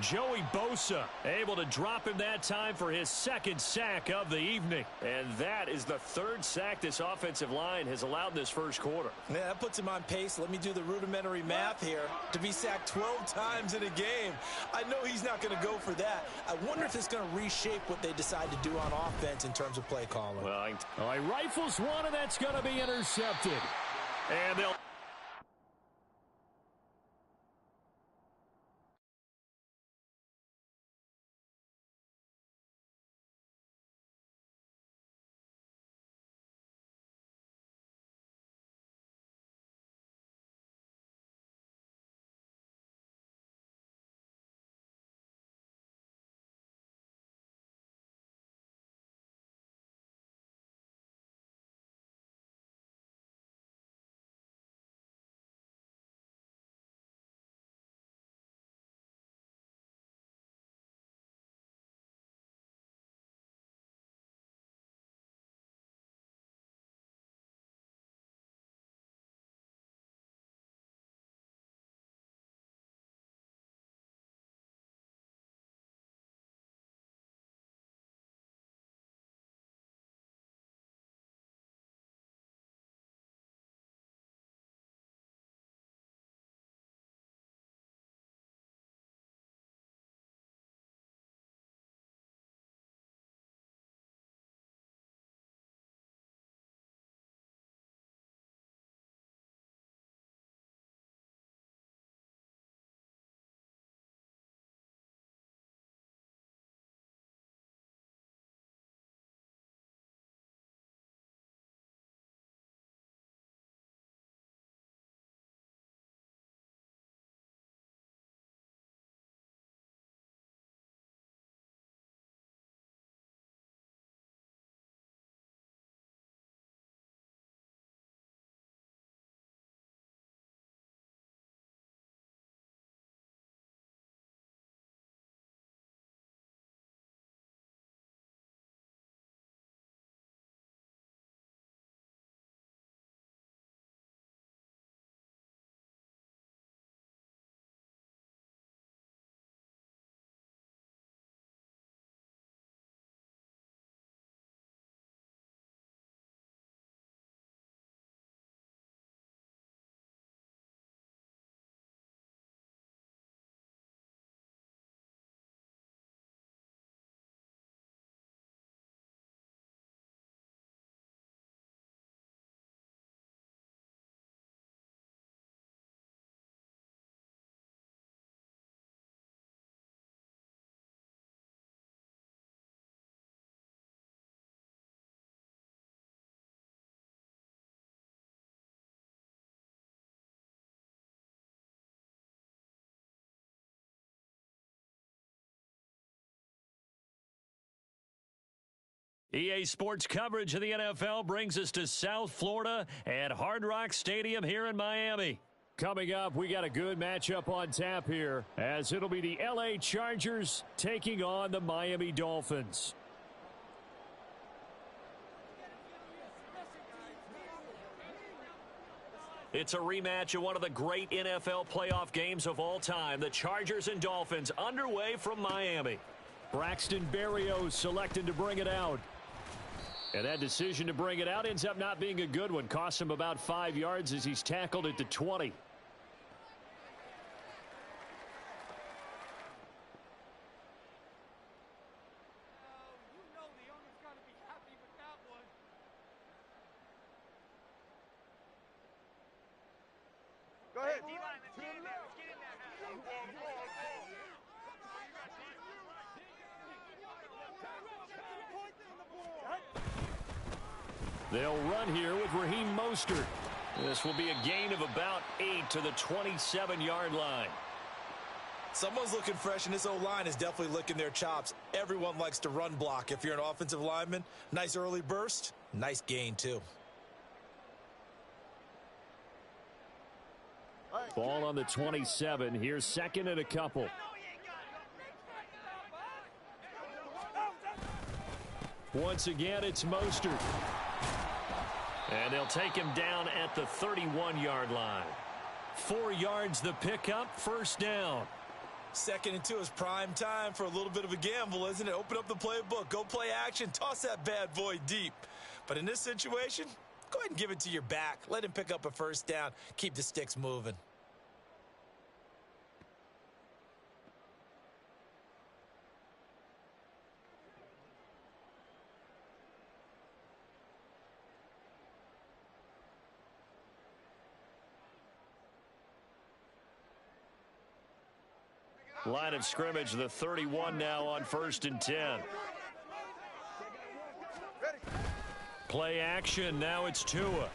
Joey Bosa able to drop him that time for his 2nd sack of the evening. And that is the 3rd sack this offensive line has allowed in this first quarter. Yeah, that puts him on pace. Let me do the rudimentary math here. To be sacked 12 times in a game. I know he's not going to go for that. I wonder if it's going to reshape what they decide to do on offense in terms of play calling. Well, he rifles one, and that's going to be intercepted. And they'll... EA Sports coverage of the NFL brings us to South Florida at Hard Rock Stadium here in Miami. Coming up, we got a good matchup on tap here, as it'll be the LA Chargers taking on the Miami Dolphins. It's a rematch of one of the great NFL playoff games of all time. The Chargers and Dolphins underway from Miami. Braxton Berrios selected to bring it out. And that decision to bring it out ends up not being a good one. Costs him about 5 yards as he's tackled at the 20. Go ahead. D-line, let's get in there. Let's get in there now. They'll run here with Raheem Mostert. This will be a gain of about 8 to the 27-yard line. Someone's looking fresh, and this O-line is definitely licking their chops. Everyone likes to run block. If you're an offensive lineman, nice early burst, nice gain too. Ball on the 27. Here's second and a couple. Once again, it's Mostert. And they'll take him down at the 31-yard line. 4 yards the pickup, first down. 2nd and 2 is prime time for a little bit of a gamble, isn't it? Open up the playbook, go play action, toss that bad boy deep. But in this situation, go ahead and give it to your back. Let him pick up a first down. Keep the sticks moving. Line of scrimmage, the 31 now on 1st and 10. Play action, now it's Tua.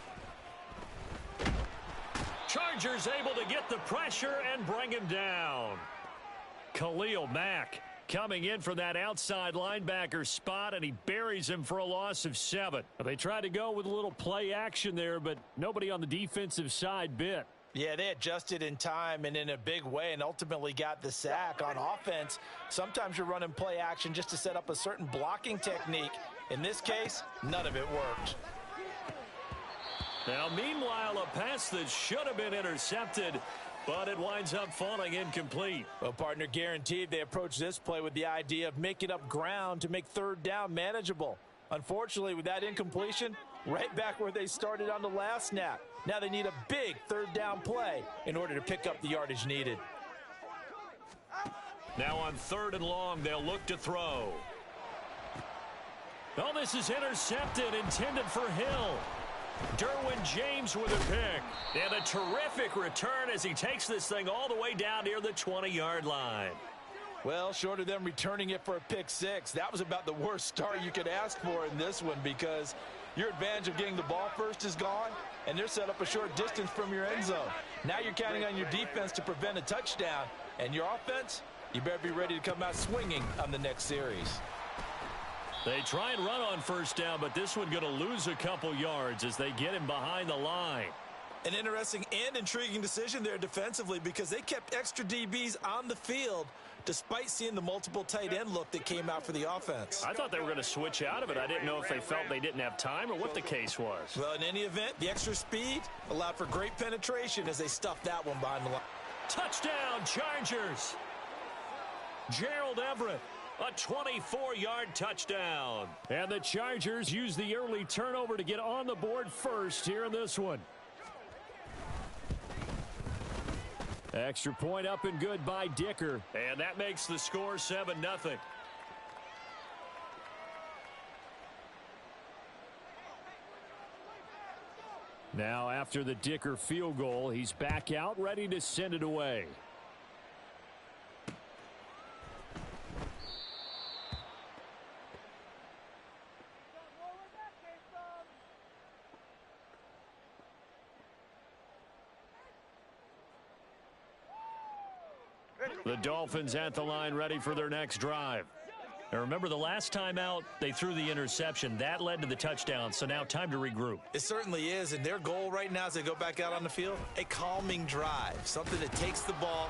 Chargers able to get the pressure and bring him down. Khalil Mack coming in for that outside linebacker spot, and he buries him for a loss of 7. They tried to go with a little play action there, but nobody on the defensive side bit. Yeah, they adjusted in time and in a big way and ultimately got the sack. On offense, sometimes you're running play action just to set up a certain blocking technique. In this case, none of it worked. Now, meanwhile, a pass that should have been intercepted, but it winds up falling incomplete. Well, partner, guaranteed they approach this play with the idea of making up ground to make 3rd down manageable. Unfortunately, with that incompletion, right back where they started on the last snap. Now they need a big 3rd down play in order to pick up the yardage needed. Now on 3rd and long, they'll look to throw. Oh, this is intercepted, intended for Hill. Derwin James with a pick. And a terrific return as he takes this thing all the way down near the 20-yard line. Well, short of them returning it for a pick 6, that was about the worst start you could ask for in this one, because your advantage of getting the ball first is gone, and they're set up a short distance from your end zone. Now you're counting on your defense to prevent a touchdown, and your offense, you better be ready to come out swinging on the next series. They try and run on 1st down, but this one going to lose a couple yards as they get him behind the line. An interesting and intriguing decision there defensively, because they kept extra DBs on the field despite seeing the multiple tight end look that came out for the offense. I thought they were going to switch out of it. I didn't know if they felt they didn't have time or what the case was. Well, in any event, the extra speed allowed for great penetration as they stuffed that one behind the line. Touchdown, Chargers. Gerald Everett, a 24-yard touchdown. And the Chargers use the early turnover to get on the board first here in this one. Extra point up and good by Dicker. And that makes the score 7-0. Now after the Dicker field goal, he's back out ready to send it away. The Dolphins at the line ready for their next drive. Now remember, the last time out, they threw the interception. That led to the touchdown, so now time to regroup. It certainly is, and their goal right now as they go back out on the field, a calming drive. Something that takes the ball,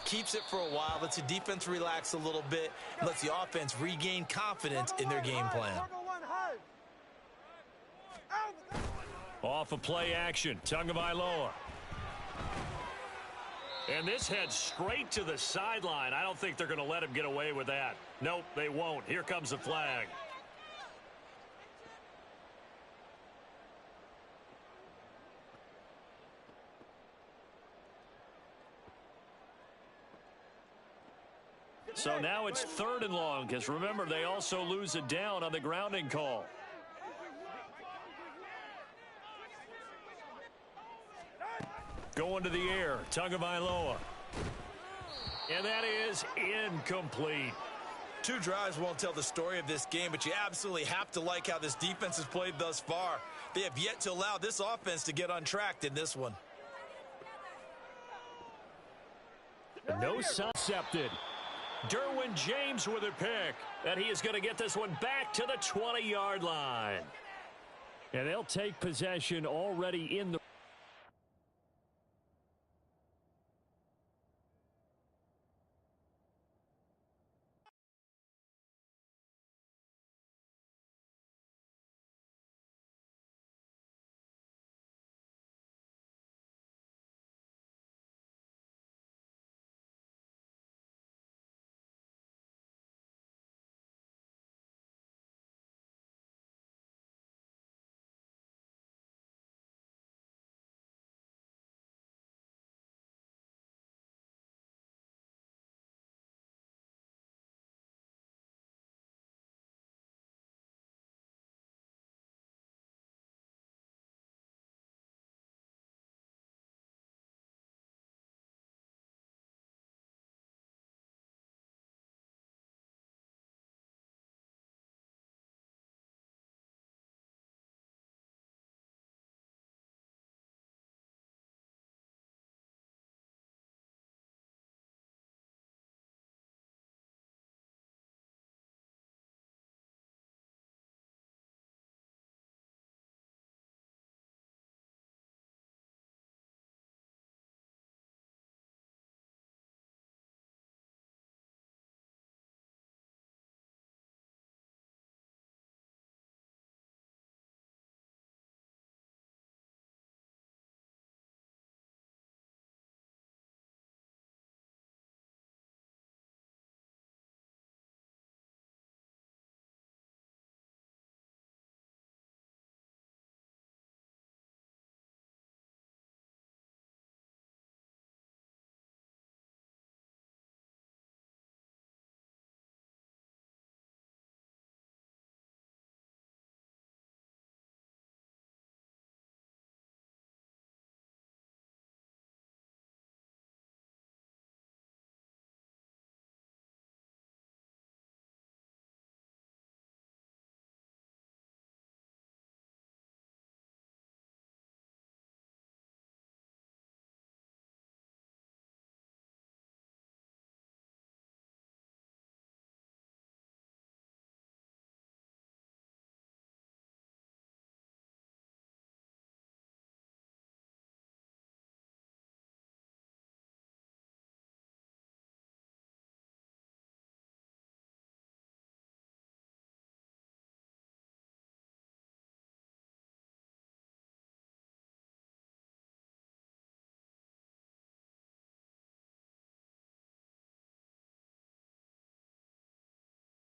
keeps it for a while, lets the defense relax a little bit, and lets the offense regain confidence in their game plan. Off of play action, Tagovailoa. And this heads straight to the sideline. I don't think they're going to let him get away with that. Nope, they won't. Here comes the flag. So now it's 3rd and long, because remember, they also lose a down on the grounding call. Going to the air, Tagovailoa. And that is incomplete. 2 drives won't tell the story of this game, but you absolutely have to like how this defense has played thus far. They have yet to allow this offense to get untracked in this one. No intercepted. Derwin James with a pick. And he is going to get this one back to the 20-yard line. And they'll take possession already in the...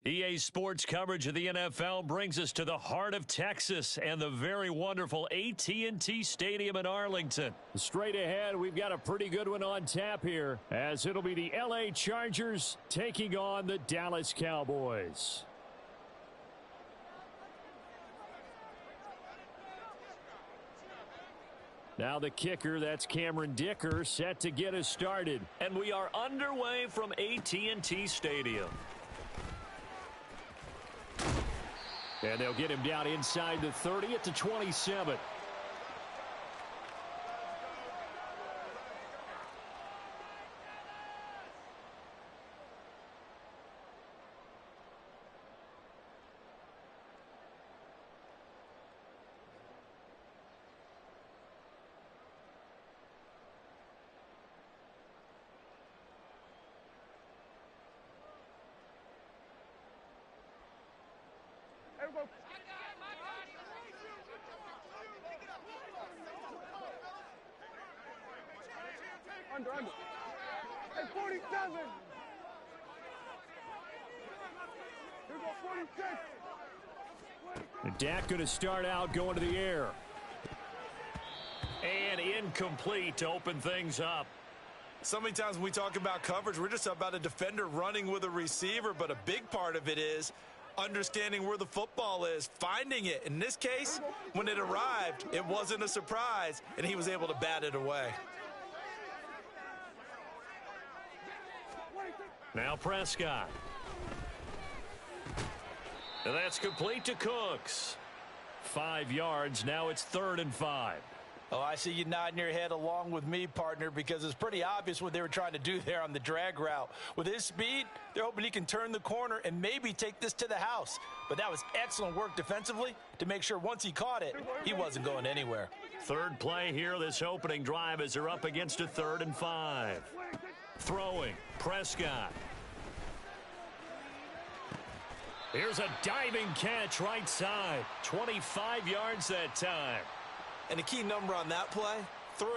EA Sports coverage of the NFL brings us to the heart of Texas and the very wonderful AT&T Stadium in Arlington. Straight ahead, we've got a pretty good one on tap here, as it'll be the LA Chargers taking on the Dallas Cowboys. Now the kicker, that's Cameron Dicker, set to get us started. And we are underway from AT&T Stadium. And they'll get him down inside the 30 at the 27. Under. Hey, 47. Here go 46. Dak going to start out going to the air. And incomplete to open things up. So many times when we talk about coverage, we're just about a defender running with a receiver, but a big part of it is understanding where the football is, finding it. In this case, when it arrived, it wasn't a surprise, and he was able to bat it away. Now Prescott. And that's complete to Cooks. 5 yards. Now it's 3rd and 5. Oh, I see you nodding your head along with me, partner, because it's pretty obvious what they were trying to do there on the drag route. With his speed, they're hoping he can turn the corner and maybe take this to the house. But that was excellent work defensively to make sure once he caught it, he wasn't going anywhere. 3rd play here this opening drive as they're up against a 3rd and 5. Throwing, Prescott. Here's a diving catch right side. 25 yards that time. And the key number on that play, 3.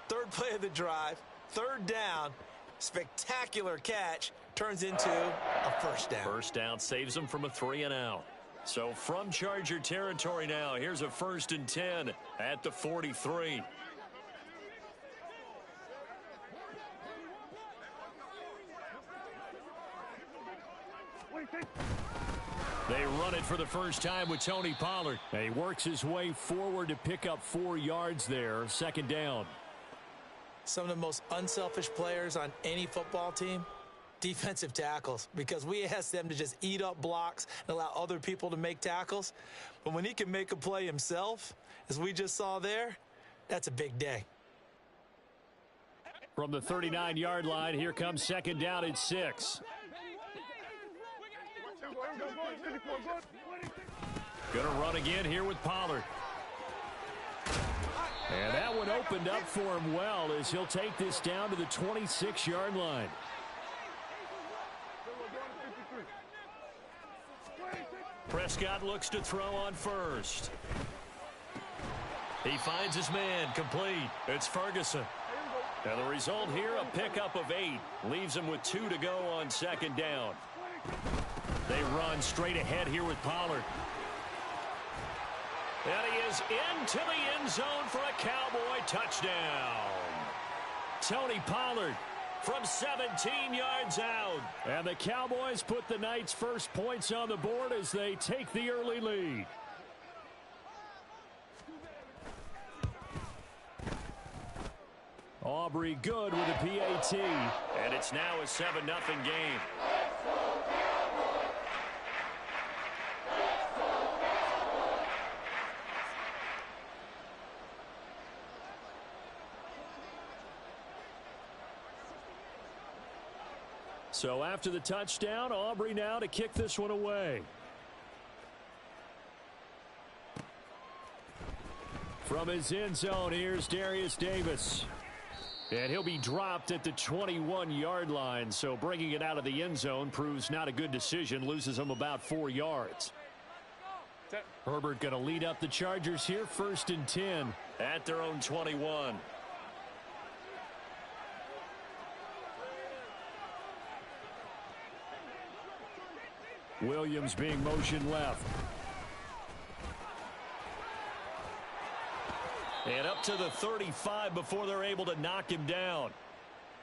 3rd play of the drive, 3rd down, spectacular catch, turns into a 1st down. 1st down saves them from a 3 and out. So from Charger territory now, here's a 1st and 10 at the 43. They run it for the first time with Tony Pollard. He works his way forward to pick up 4 yards there. 2nd down. Some of the most unselfish players on any football team, defensive tackles, because we ask them to just eat up blocks and allow other people to make tackles. But when he can make a play himself, as we just saw there, that's a big day. From the 39-yard line, here comes 2nd down and 6. Going to run again here with Pollard. And that one opened up for him well as he'll take this down to the 26-yard line. Prescott looks to throw on 1st. He finds his man, complete. It's Ferguson. And the result here, a pickup of 8. Leaves him with 2 to go on 2nd down. They run straight ahead here with Pollard. And he is into the end zone for a Cowboy touchdown. Tony Pollard from 17 yards out. And the Cowboys put the Knights' first points on the board as they take the early lead. Aubrey good with a PAT. And it's now a 7-0 game. So after the touchdown, Aubrey now to kick this one away. From his end zone, here's Darius Davis. And he'll be dropped at the 21-yard line, so bringing it out of the end zone proves not a good decision, loses him about 4 yards. Herbert going to lead up the Chargers here, 1st and 10 at their own 21. Williams being motioned left. And up to the 35 before they're able to knock him down.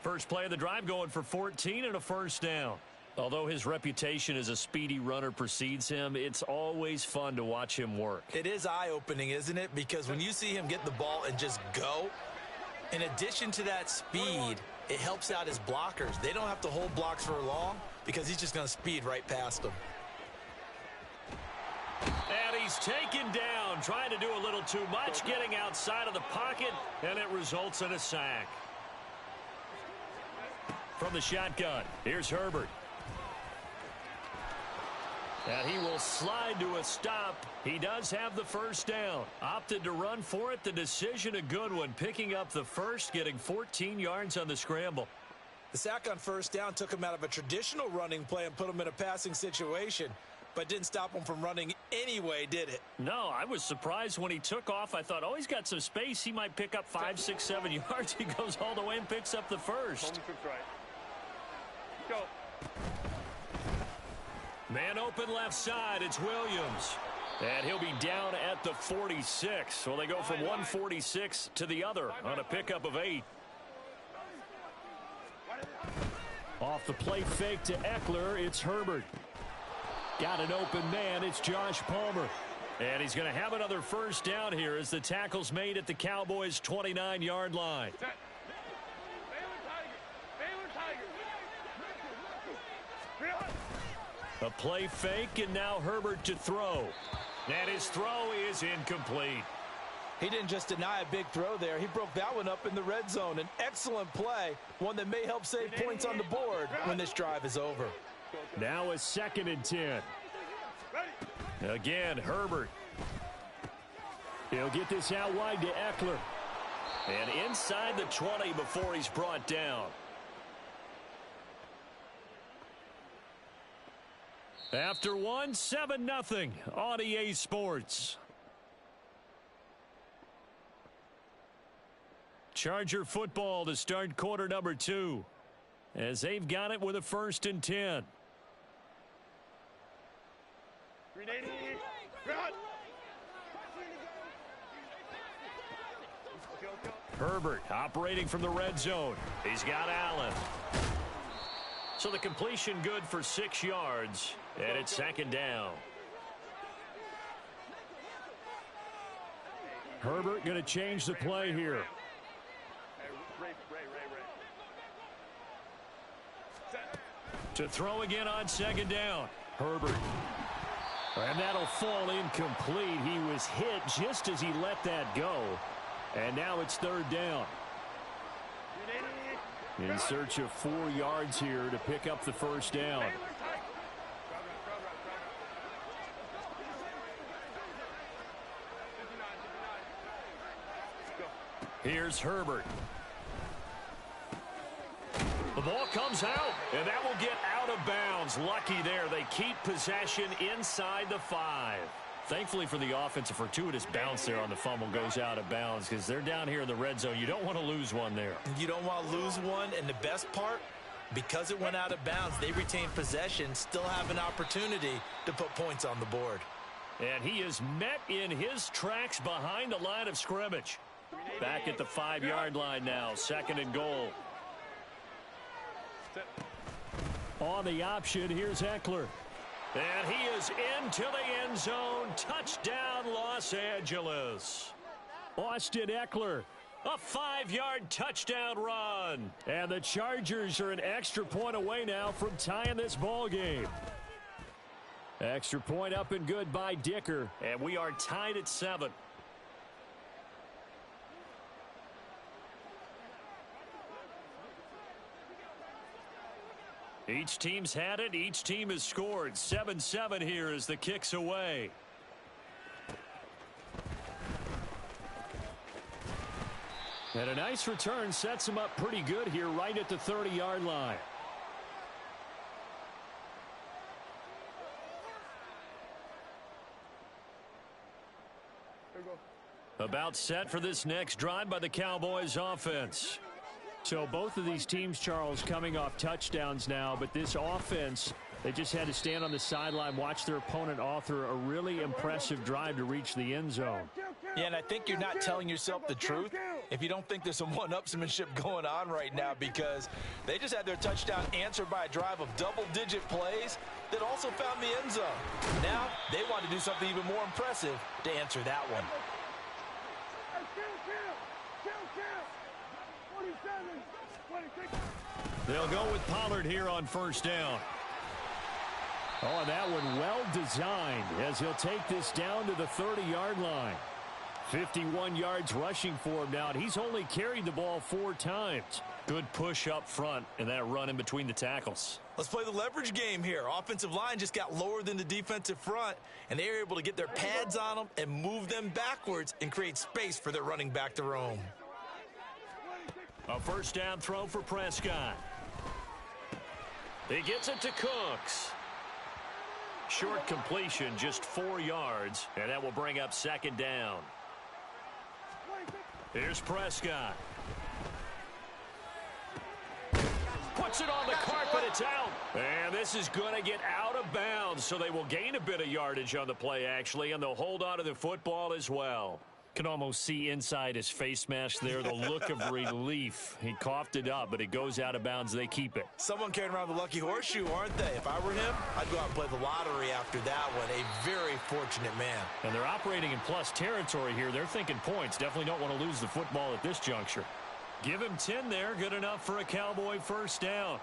First play of the drive going for 14 and a 1st down. Although his reputation as a speedy runner precedes him, it's always fun to watch him work. It is eye-opening, isn't it? Because when you see him get the ball and just go, in addition to that speed, it helps out his blockers. They don't have to hold blocks for long because he's just going to speed right past them. And he's taken down, trying to do a little too much, getting outside of the pocket, and it results in a sack. From the shotgun, here's Herbert. And he will slide to a stop. He does have the 1st down. Opted to run for it. The decision a good one. Picking up the 1st, getting 14 yards on the scramble. The sack on 1st down took him out of a traditional running play and put him in a passing situation, but didn't stop him from running anyway, did it? No, I was surprised when he took off. I thought, oh, he's got some space. He might pick up 5, 6, 7 yards. He goes all the way and picks up the 1st. Go. Man open left side. It's Williams. And he'll be down at the 46. So they go from 146 to the other on a pickup of 8. Off the play fake to Eckler, it's Herbert. Got an open man, it's Josh Palmer. And he's going to have another 1st down here as the tackle's made at the Cowboys' 29-yard line. A play fake, and now Herbert to throw. And his throw is incomplete. He didn't just deny a big throw there. He broke that one up in the red zone. An excellent play, one that may help save points on the board when this drive is over. Now a 2nd and 10. Again, Herbert. He'll get this out wide to Eckler. And inside the 20 before he's brought down. After one, 7-0 on EA Sports. Charger football to start quarter number 2. As they've got it with a 1st and 10. Herbert operating from the red zone. He's got Allen. So the completion good for 6 yards. And it's 2nd down. Herbert going to change the play here. To throw again on 2nd down. Herbert. And that'll fall incomplete. He was hit just as he let that go. And now it's 3rd down. In search of 4 yards here to pick up the 1st down. Here's Herbert. The ball comes out, and that will get out of bounds. Lucky there. They keep possession inside the 5. Thankfully for the offense, a fortuitous bounce there on the fumble goes out of bounds because they're down here in the red zone. You don't want to lose one there. You don't want to lose one, and the best part, because it went out of bounds, they retain possession, still have an opportunity to put points on the board. And he is met in his tracks behind the line of scrimmage. Back at the 5-yard line now, 2nd and goal. On the option, here's Eckler. And he is into the end zone. Touchdown, Los Angeles. Austin Eckler, a 5-yard touchdown run. And the Chargers are an extra point away now from tying this ball game. Extra point up and good by Dicker. And we are tied at 7. Each team's had it. Each team has scored. 7-7 here as the kick's away. And a nice return sets him up pretty good here right at the 30-yard line. About set for this next drive by the Cowboys offense. So both of these teams, Charles, coming off touchdowns now, but this offense, they just had to stand on the sideline, watch their opponent author a really impressive drive to reach the end zone. Yeah, and I think you're not telling yourself the truth if you don't think there's some one-upsmanship going on right now, because they just had their touchdown answered by a drive of double-digit plays that also found the end zone. Now they want to do something even more impressive to answer that one. They'll go with Pollard here on 1st down. Oh, and that one well designed as he'll take this down to the 30-yard line. 51 yards rushing for him now, and he's only carried the ball 4 times. Good push up front and that run in between the tackles. Let's play the leverage game here. Offensive line just got lower than the defensive front, and they were able to get their pads on them and move them backwards and create space for their running back to roam. A 1st down throw for Prescott. He gets it to Cooks. Short completion, just 4 yards, and that will bring up 2nd down. Here's Prescott. Puts it on the carpet, it's out. And this is going to get out of bounds, so they will gain a bit of yardage on the play, actually, and they'll hold on to the football as well. Can almost see inside his face mask there the look of relief. He coughed it up, but it goes out of bounds. They keep it. Someone carrying around the lucky horseshoe, aren't they? If I were him, I'd go out and play the lottery after that one. A very fortunate man. And they're operating in plus territory here. They're thinking points. Definitely don't want to lose the football at this juncture. Give him 10 there. Good enough for a Cowboy 1st down.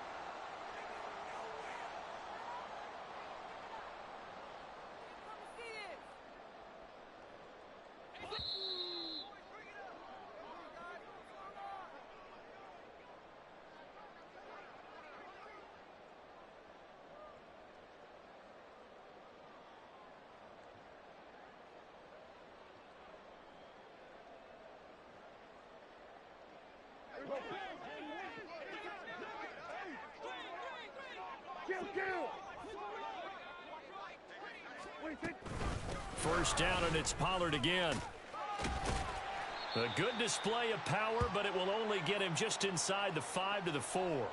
First down, and it's Pollard again. A good display of power, but it will only get him just inside the 5 to the 4.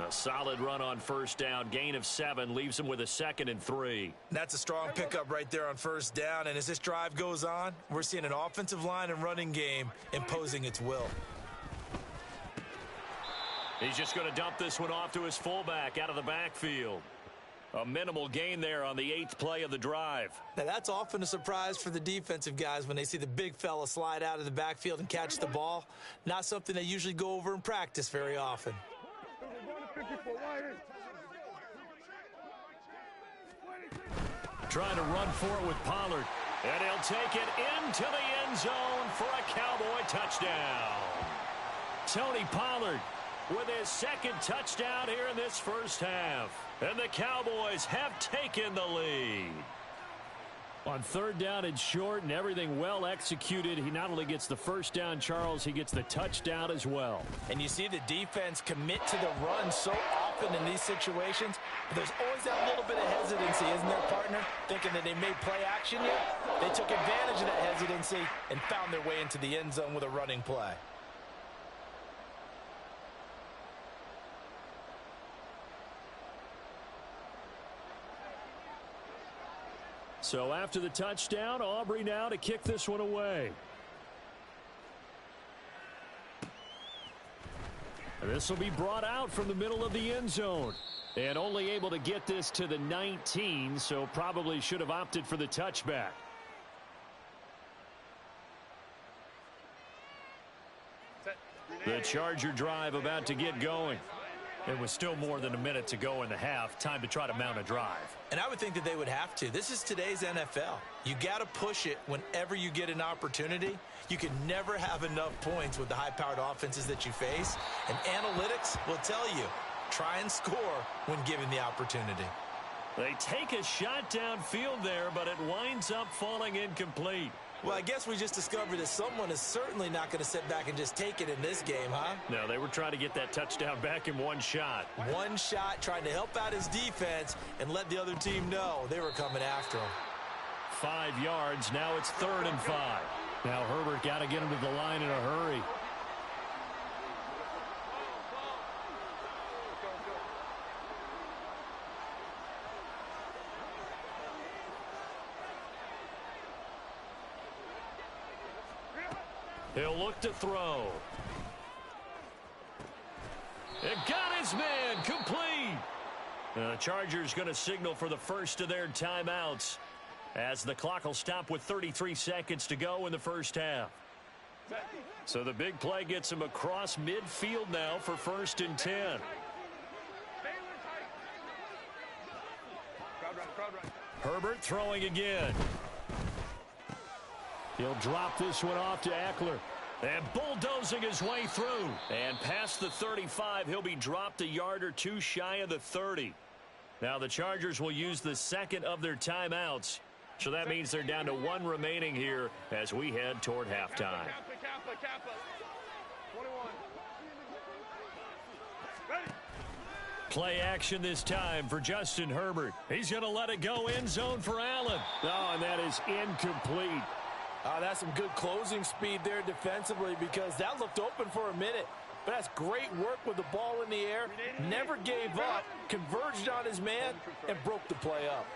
A solid run on first down. Gain of 7 leaves him with a 2nd and 3. That's a strong pickup right there on first down. And as this drive goes on, we're seeing an offensive line and running game imposing its will. He's just going to dump this one off to his fullback out of the backfield. A minimal gain there on the 8th play of the drive. Now, that's often a surprise for the defensive guys when they see the big fella slide out of the backfield and catch the ball. Not something they usually go over in practice very often. Trying to run for it with Pollard. And he'll take it into the end zone for a Cowboy touchdown. Tony Pollard with his 2nd touchdown here in this first half. And the Cowboys have taken the lead. On 3rd down and short and everything well executed, he not only gets the first down, Charles, he gets the touchdown as well. And you see the defense commit to the run so often in these situations, but there's always that little bit of hesitancy, isn't there, partner? Thinking that they may play action yet. They took advantage of that hesitancy and found their way into the end zone with a running play. So after the touchdown, Aubrey now to kick this one away. This will be brought out from the middle of the end zone. And only able to get this to the 19, so probably should have opted for the touchback. The Charger drive about to get going. It was still more than a minute to go in the half. Time to try to mount a drive. And I would think that they would have to. This is today's NFL. You got to push it whenever you get an opportunity. You can never have enough points with the high-powered offenses that you face. And analytics will tell you, try and score when given the opportunity. They take a shot downfield there, but it winds up falling incomplete. Well, I guess we just discovered that someone is certainly not going to sit back and just take it in this game, huh? No, they were trying to get that touchdown back in one shot. One shot, trying to help out his defense and let the other team know they were coming after him. 5 yards. Now it's 3rd and 5. Now Herbert got to get him to the line in a hurry. He'll look to throw. It got his man complete. The Chargers going to signal for the first of their timeouts as the clock will stop with 33 seconds to go in the first half. So the big play gets him across midfield now for 1st and 10. Herbert throwing again. He'll drop this one off to Eckler. And bulldozing his way through. And past the 35, he'll be dropped a yard or two shy of the 30. Now the Chargers will use the 2nd of their timeouts. So that means they're down to 1 remaining here as we head toward halftime. Play action this time for Justin Herbert. He's going to let it go end zone for Allen. Oh, and that is incomplete. That's some good closing speed there defensively because that looked open for a minute. But that's great work with the ball in the air. Never gave up, converged on his man, and broke the play up.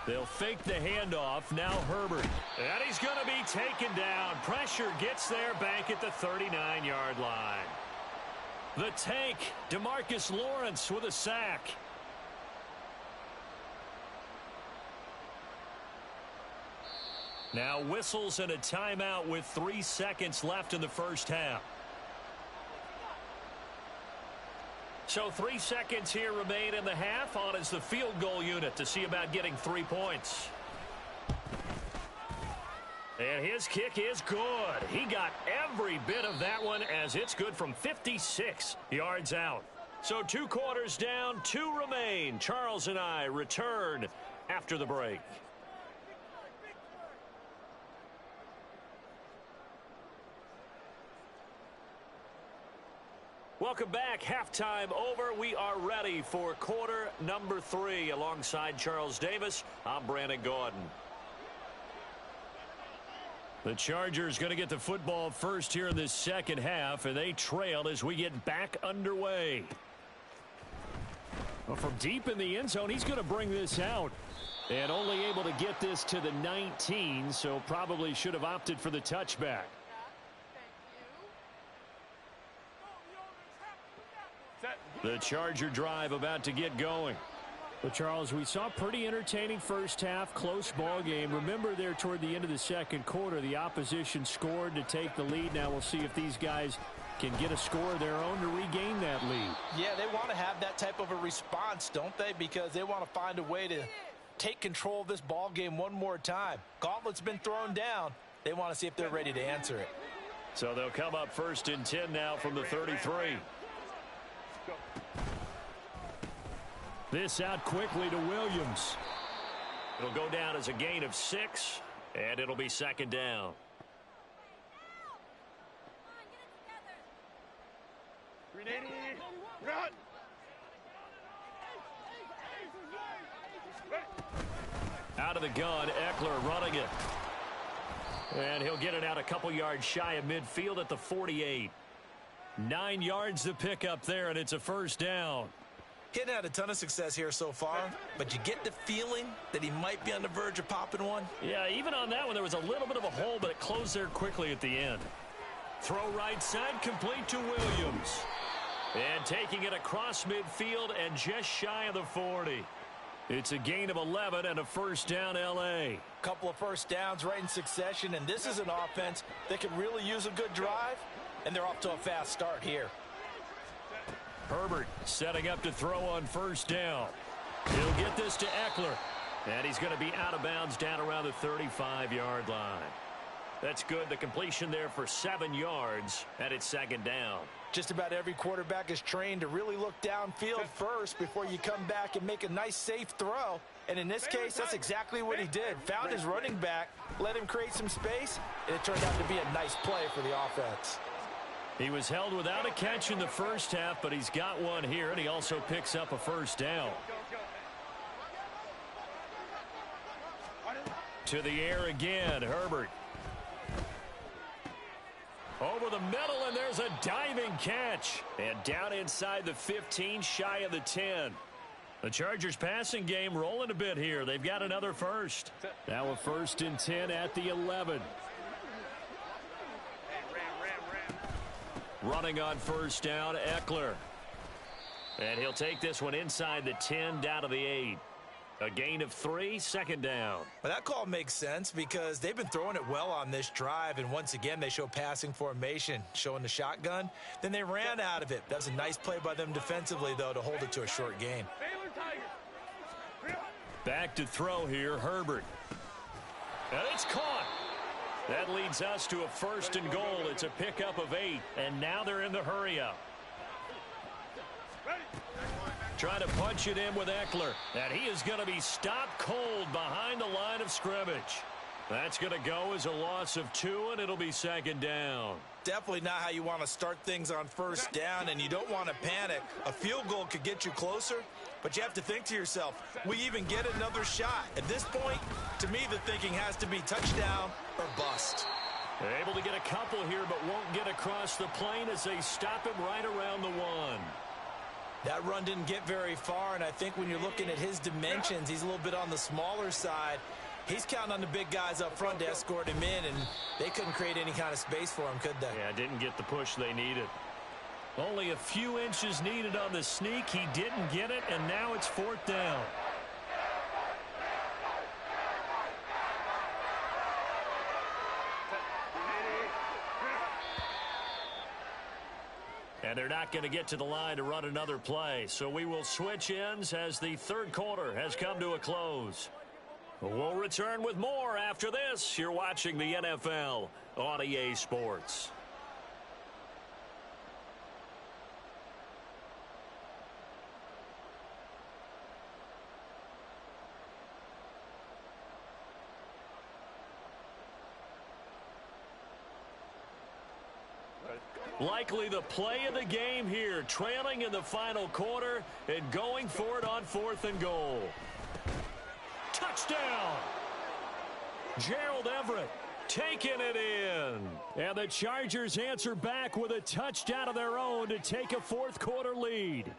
They'll fake the handoff. Now Herbert. And he's going to be taken down. Pressure gets there back at the 39-yard line. The tank, DeMarcus Lawrence with a sack. Now whistles and a timeout with 3 seconds left in the first half. So 3 seconds here remain in the half. On is the field goal unit to see about getting 3 points. And his kick is good. He got every bit of that one as it's good from 56 yards out. So 2 quarters down, 2 remain. Charles and I return after the break. Welcome back. Halftime over. We are ready for quarter number 3. Alongside Charles Davis, I'm Brandon Gordon. The Chargers going to get the football first here in this second half, and they trail as we get back underway. Well, from deep in the end zone, he's going to bring this out. And only able to get this to the 19, so probably should have opted for the touchback. The Charger drive about to get going. Well, Charles, we saw pretty entertaining first half, close ball game. Remember there toward the end of the second quarter, the opposition scored to take the lead. Now we'll see if these guys can get a score of their own to regain that lead. Yeah, they want to have that type of a response, don't they? Because they want to find a way to take control of this ball game one more time. Gauntlet's been thrown down. They want to see if they're ready to answer it. So they'll come up 1st and 10 now from the 33. This out quickly to Williams. It'll go down as a gain of 6, and it'll be 2nd down. Out of the gun, Eckler running it. And he'll get it out a couple yards shy of midfield at the 48. 9 yards to pick up there, and it's a 1st down. He hadn't had a ton of success here so far, but you get the feeling that he might be on the verge of popping one. Yeah, even on that one, there was a little bit of a hole, but it closed there quickly at the end. Throw right side, complete to Williams. And taking it across midfield and just shy of the 40. It's a gain of 11 and a 1st down, L.A. Couple of 1st downs right in succession, and this is an offense that can really use a good drive, and they're off to a fast start here. Herbert setting up to throw on 1st down. He'll get this to Eckler. And he's going to be out of bounds down around the 35-yard line. That's good. The completion there for 7 yards, and it's 2nd down. Just about every quarterback is trained to really look downfield first before you come back and make a nice, safe throw. And in this case, that's exactly what he did. Found his running back, let him create some space, and it turned out to be a nice play for the offense. He was held without a catch in the first half, but he's got one here, and he also picks up a 1st down. To the air again, Herbert. Over the middle, and there's a diving catch. And down inside the 15, shy of the 10. The Chargers passing game rolling a bit here. They've got another 1st. Now a 1st and 10 at the 11. Running on 1st down, Eckler. And he'll take this one inside the 10, down to the 8. A gain of 3, 2nd down. Well, that call makes sense because they've been throwing it well on this drive, and once again they show passing formation, showing the shotgun. Then they ran out of it. That was a nice play by them defensively, though, to hold it to a short gain. Back to throw here, Herbert. And it's caught. That leads us to a 1st and goal. It's a pickup of 8, and now they're in the hurry-up. Trying to punch it in with Eckler, and he is going to be stopped cold behind the line of scrimmage. That's going to go as a loss of 2, and it'll be 2nd down. Definitely not how you want to start things on 1st down, and you don't want to panic. A field goal could get you closer, but you have to think to yourself, we even get another shot. At this point, to me, the thinking has to be touchdown or bust. They're able to get a couple here, but won't get across the plane as they stop him right around the 1. That run didn't get very far, and I think when you're looking at his dimensions, he's a little bit on the smaller side. He's counting on the big guys up front to escort him in, and they couldn't create any kind of space for him, could they? Yeah, didn't get the push they needed. Only a few inches needed on the sneak. He didn't get it, and now it's 4th down. And they're not going to get to the line to run another play. So we will switch ends as the 3rd quarter has come to a close. We'll return with more after this. You're watching the NFL on EA Sports. Likely the play of the game here, trailing in the final quarter and going for it on 4th and goal. Touchdown! Gerald Everett taking it in. And the Chargers answer back with a touchdown of their own to take a 4th quarter lead.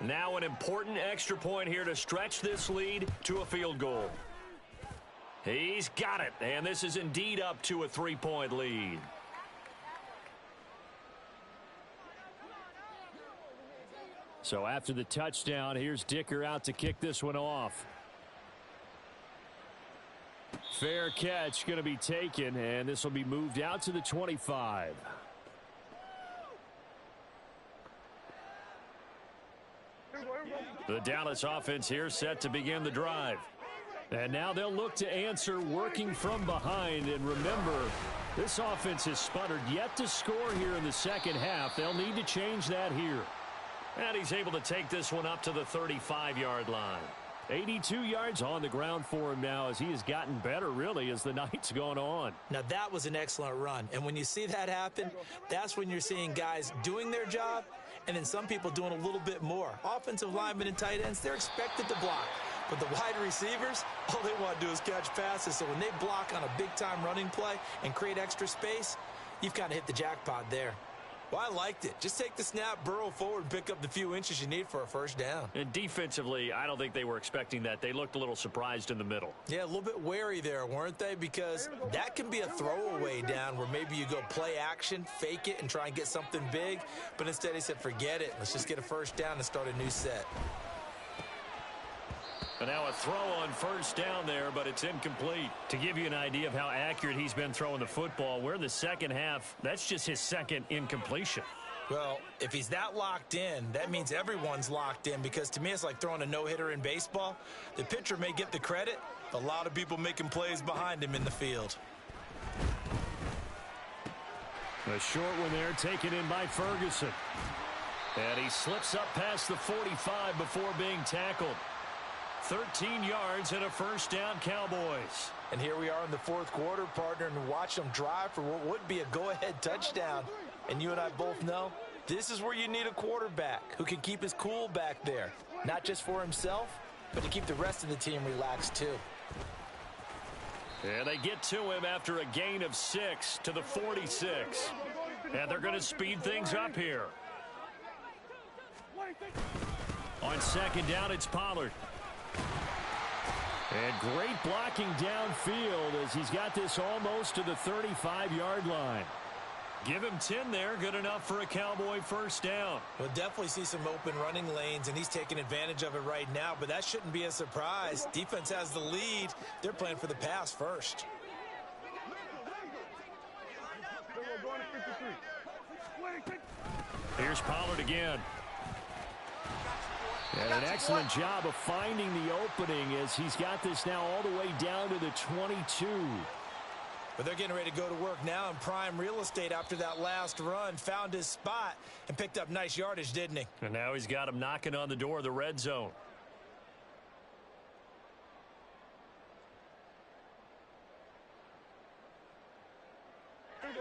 Now an important extra point here to stretch this lead to a field goal. He's got it, and this is indeed up to a 3-point lead. So after the touchdown, here's Dicker out to kick this one off. Fair catch going to be taken, and this will be moved out to the 25. The Dallas offense here set to begin the drive. And now they'll look to answer working from behind. And remember, this offense has sputtered yet to score here in the second half. They'll need to change that here. And he's able to take this one up to the 35-yard line. 82 yards on the ground for him now as he has gotten better, really, as the night's gone on. Now, that was an excellent run. And when you see that happen, that's when you're seeing guys doing their job and then some people doing a little bit more. Offensive linemen and tight ends, they're expected to block. But the wide receivers, all they want to do is catch passes. So when they block on a big-time running play and create extra space, you've kind of hit the jackpot there. Well, I liked it. Just take the snap, burrow forward, pick up the few inches you need for a first down. And defensively, I don't think they were expecting that. They looked a little surprised in the middle. Yeah, a little bit wary there, weren't they? Because that can be a throwaway down where maybe you go play action, fake it, and try and get something big. But instead, he said, forget it. Let's just get a first down and start a new set. And now a throw on first down there, but it's incomplete. To give you an idea of how accurate he's been throwing the football, we're in the second half. That's just his second incompletion. Well, if he's that locked in, that means everyone's locked in, because to me it's like throwing a no-hitter in baseball. The pitcher may get the credit, a lot of people making plays behind him in the field. A short one there, taken in by Ferguson. And he slips up past the 45 before being tackled. 13 yards and a first down, Cowboys. And here we are in the 4th quarter, partner, and watch them drive for what would be a go-ahead touchdown. And you and I both know this is where you need a quarterback who can keep his cool back there. Not just for himself, but to keep the rest of the team relaxed too. And they get to him after a gain of 6 to the 46. And they're going to speed things up here. On second down, it's Pollard. And great blocking downfield as he's got this almost to the 35-yard line. Give him 10 there, good enough for a Cowboy first down. We'll definitely see some open running lanes, and he's taking advantage of it right now, but that shouldn't be a surprise. Defense has the lead. They're playing for the pass first. Here's Pollard again. And an excellent job of finding the opening as he's got this now all the way down to the 22. But they're getting ready to go to work now in prime real estate after that last run. Found his spot and picked up nice yardage, didn't he? And now he's got him knocking on the door of the red zone.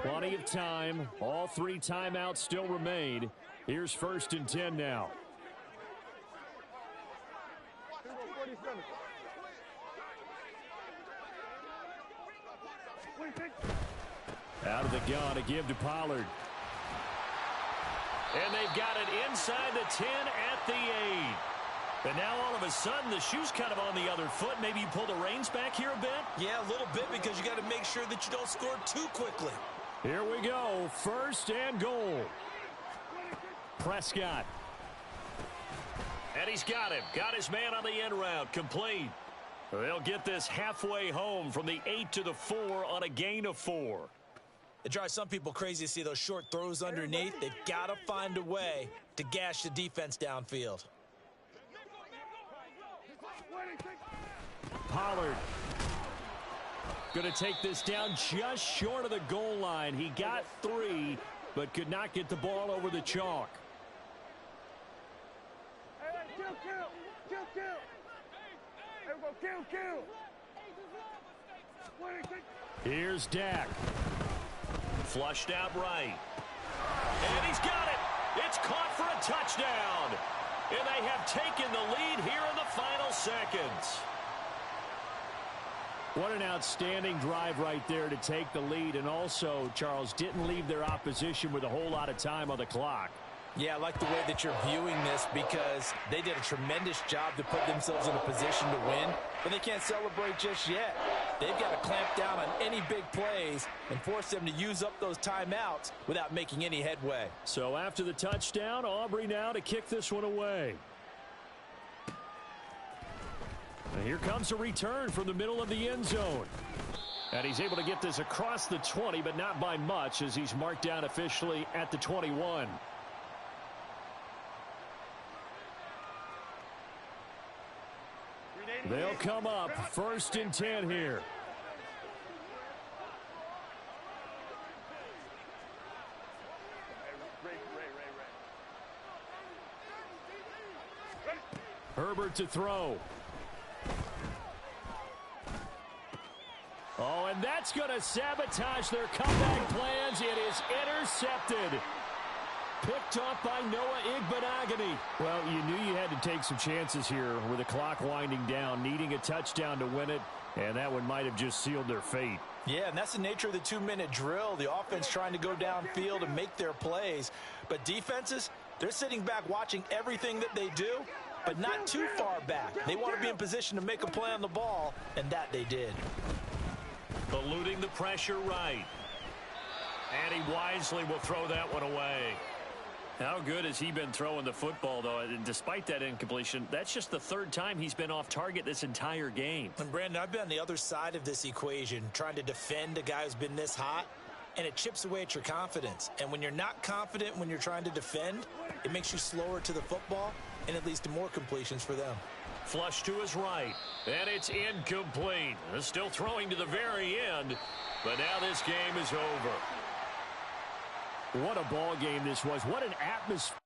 Plenty of time. All 3 timeouts still remain. Here's 1st and 10 now. Out of the gun, a give to Pollard. And they've got it inside the 10 at the 8. And now all of a sudden the shoe's kind of on the other foot. Maybe you pull the reins back here a bit? Yeah, a little bit, because you got to make sure that you don't score too quickly. Here we go. 1st and goal. Prescott. And he's got him. Got his man on the end route. Complete. They'll get this halfway home from the 8 to the 4 on a gain of 4. It drives some people crazy to see those short throws underneath. They've got to find a way to gash the defense downfield. Pollard going to take this down just short of the goal line. He got 3, but could not get the ball over the chalk. Here's Dak. Flushed out right. And he's got it. It's caught for a touchdown. And they have taken the lead here in the final seconds. What an outstanding drive right there to take the lead. And also, Charles, didn't leave their opposition with a whole lot of time on the clock. Yeah, I like the way that you're viewing this because they did a tremendous job to put themselves in a position to win, but they can't celebrate just yet. They've got to clamp down on any big plays and force them to use up those timeouts without making any headway. So after the touchdown, Aubrey now to kick this one away. And here comes a return from the middle of the end zone. And he's able to get this across the 20, but not by much as he's marked down officially at the 21. They'll come up 1st and 10 here. Herbert to throw. Oh, and that's going to sabotage their comeback plans. It is intercepted. Picked off by Noah Igbenogany. Well, you knew you had to take some chances here with the clock winding down, needing a touchdown to win it, and that one might have just sealed their fate. Yeah, and that's the nature of the 2-minute drill. The offense trying to go downfield and make their plays. But defenses, they're sitting back watching everything that they do, but not too far back. They want to be in position to make a play on the ball, and that they did. Eluding the pressure right. And he wisely will throw that one away. How good has he been throwing the football, though? And despite that incompletion, that's just the 3rd time he's been off target this entire game. And, Brandon, I've been on the other side of this equation, trying to defend a guy who's been this hot, and it chips away at your confidence. And when you're not confident when you're trying to defend, it makes you slower to the football, and it leads to more completions for them. Flush to his right, and it's incomplete. They're still throwing to the very end, but now this game is over. What a ball game this was. What an atmosphere.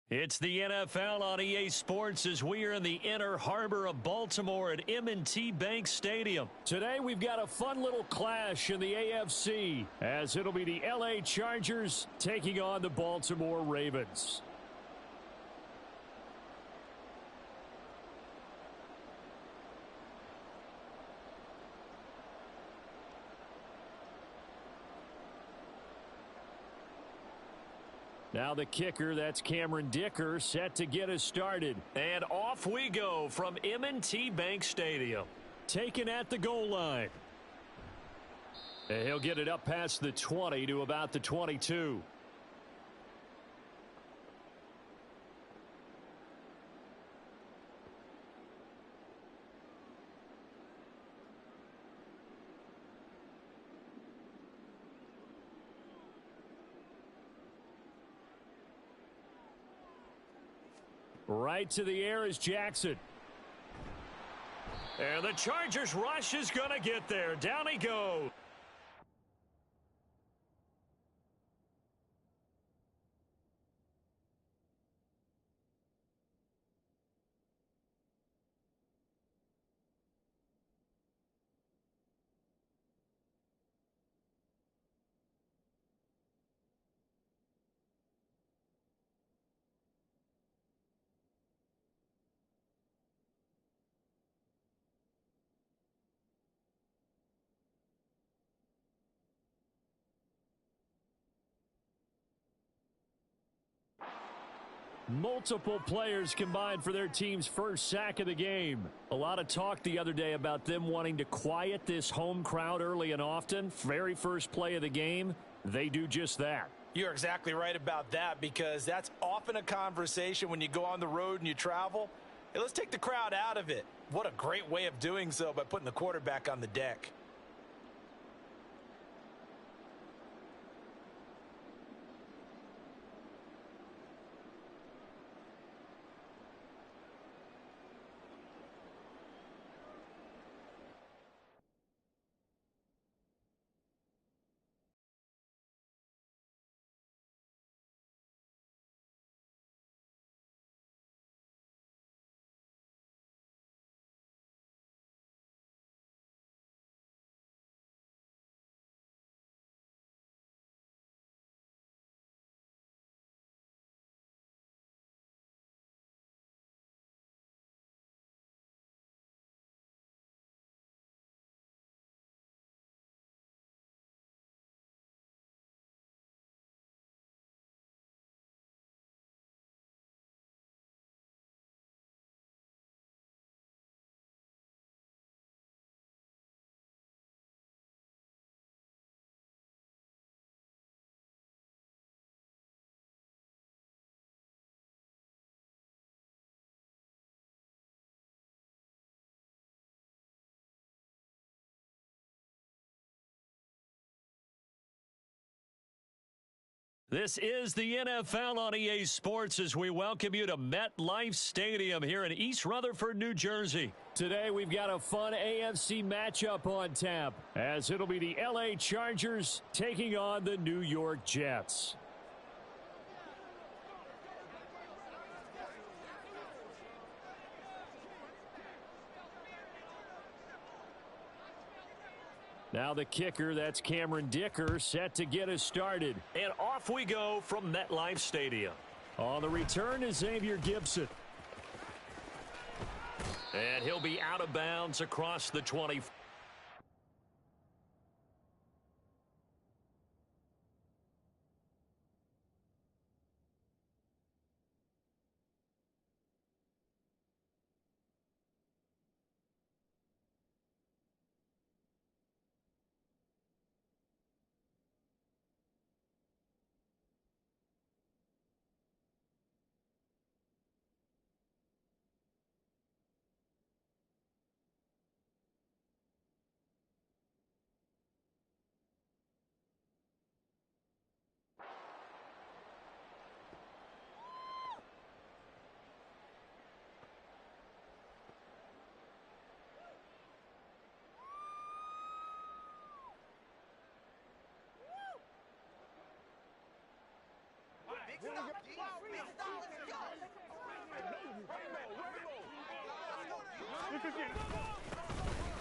It's the NFL on EA Sports as we are in the inner harbor of Baltimore at M&T Bank Stadium. Today we've got a fun little clash in the AFC as it'll be the LA Chargers taking on the Baltimore Ravens. Now the kicker, that's Cameron Dicker, set to get us started. And off we go from M&T Bank Stadium. Taken at the goal line. And he'll get it up past the 20 to about the 22. Right to the air is Jackson. And the Chargers rush is going to get there. Down he goes. Multiple players combined for their team's first sack of the game. A lot of talk the other day about them wanting to quiet this home crowd early and often. Very first play of the game, they do just that. You're exactly right about that, because that's often a conversation when you go on the road and you travel. Hey, let's take the crowd out of it. What a great way of doing so by putting the quarterback on the deck. This is the NFL on EA Sports as we welcome you to MetLife Stadium here in East Rutherford, New Jersey. Today we've got a fun AFC matchup on tap as it'll be the LA Chargers taking on the New York Jets. Now the kicker, that's Cameron Dicker, set to get us started. And off we go from MetLife Stadium. On the return is Xavier Gibson. And he'll be out of bounds across the 20.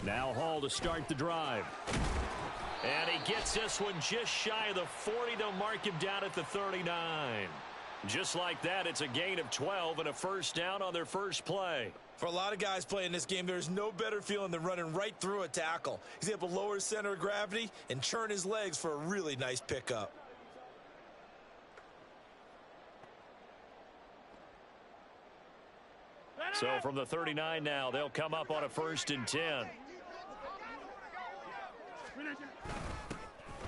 Now Hall to start the drive. And he gets this one just shy of the 40. They'll mark him down at the 39. Just like that, it's a gain of 12 and a first down on their first play. For a lot of guys playing this game, there's no better feeling than running right through a tackle. He's able to lower his center of gravity and churn his legs for a really nice pickup. So from the 39 now, they'll come up on a 1st and 10.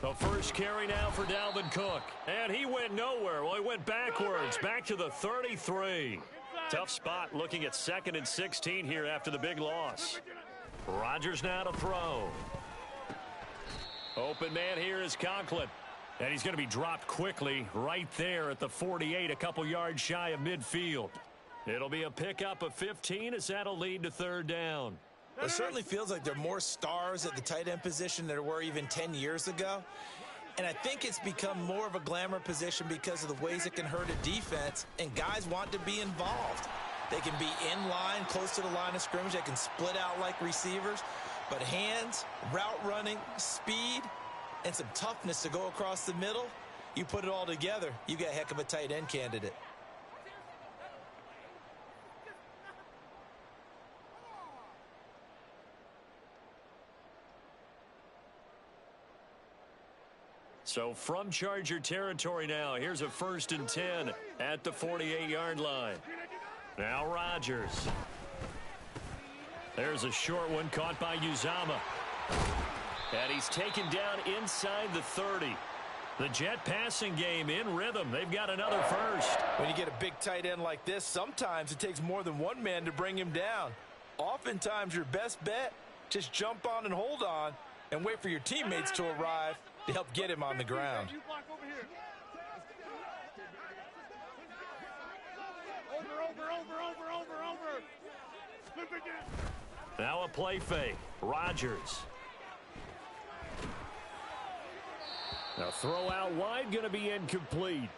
The first carry now for Dalvin Cook. And he went nowhere. Well, he went backwards, back to the 33. Tough spot looking at 2nd and 16 here after the big loss. Rodgers now to throw. Open man here is Conklin. And he's going to be dropped quickly right there at the 48, a couple yards shy of midfield. It'll be a pickup of 15 as that'll lead to 3rd down. It certainly feels like there are more stars at the tight end position than there were even 10 years ago. And I think it's become more of a glamour position because of the ways it can hurt a defense, and guys want to be involved. They can be in line, close to the line of scrimmage. They can split out like receivers. But hands, route running, speed, and some toughness to go across the middle, you put it all together, you get a heck of a tight end candidate. So from Charger territory now, here's a 1st and 10 at the 48-yard line. Now Rodgers. There's a short one caught by Uzama. And he's taken down inside the 30. The Jet passing game in rhythm. They've got another first. When you get a big tight end like this, sometimes it takes more than one man to bring him down. Oftentimes your best bet, just jump on and hold on and wait for your teammates to arrive to help get him on the ground. Now a play fake. Rodgers. Now throw out wide, going to be incomplete.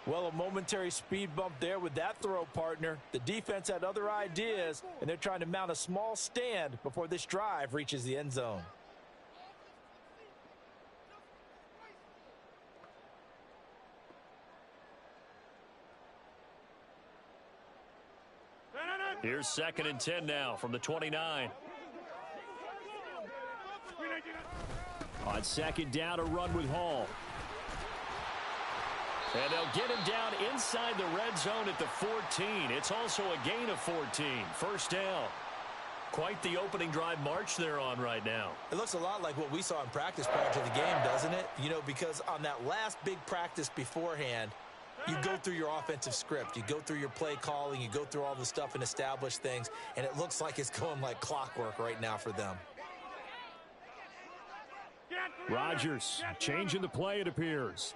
Well, a momentary speed bump there with that throw, partner. The defense had other ideas, and they're trying to mount a small stand before this drive reaches the end zone. Here's 2nd and 10 now from the 29. On 2nd down, a run with Hall. And they'll get him down inside the red zone at the 14. It's also a gain of 14. First down. Quite the opening drive march they're on right now. It looks a lot like what we saw in practice prior to the game, doesn't it? You know, because on that last big practice beforehand, you go through your offensive script. You go through your play calling. You go through all the stuff and establish things. And it looks like it's going like clockwork right now for them. Rodgers changing the play, it appears.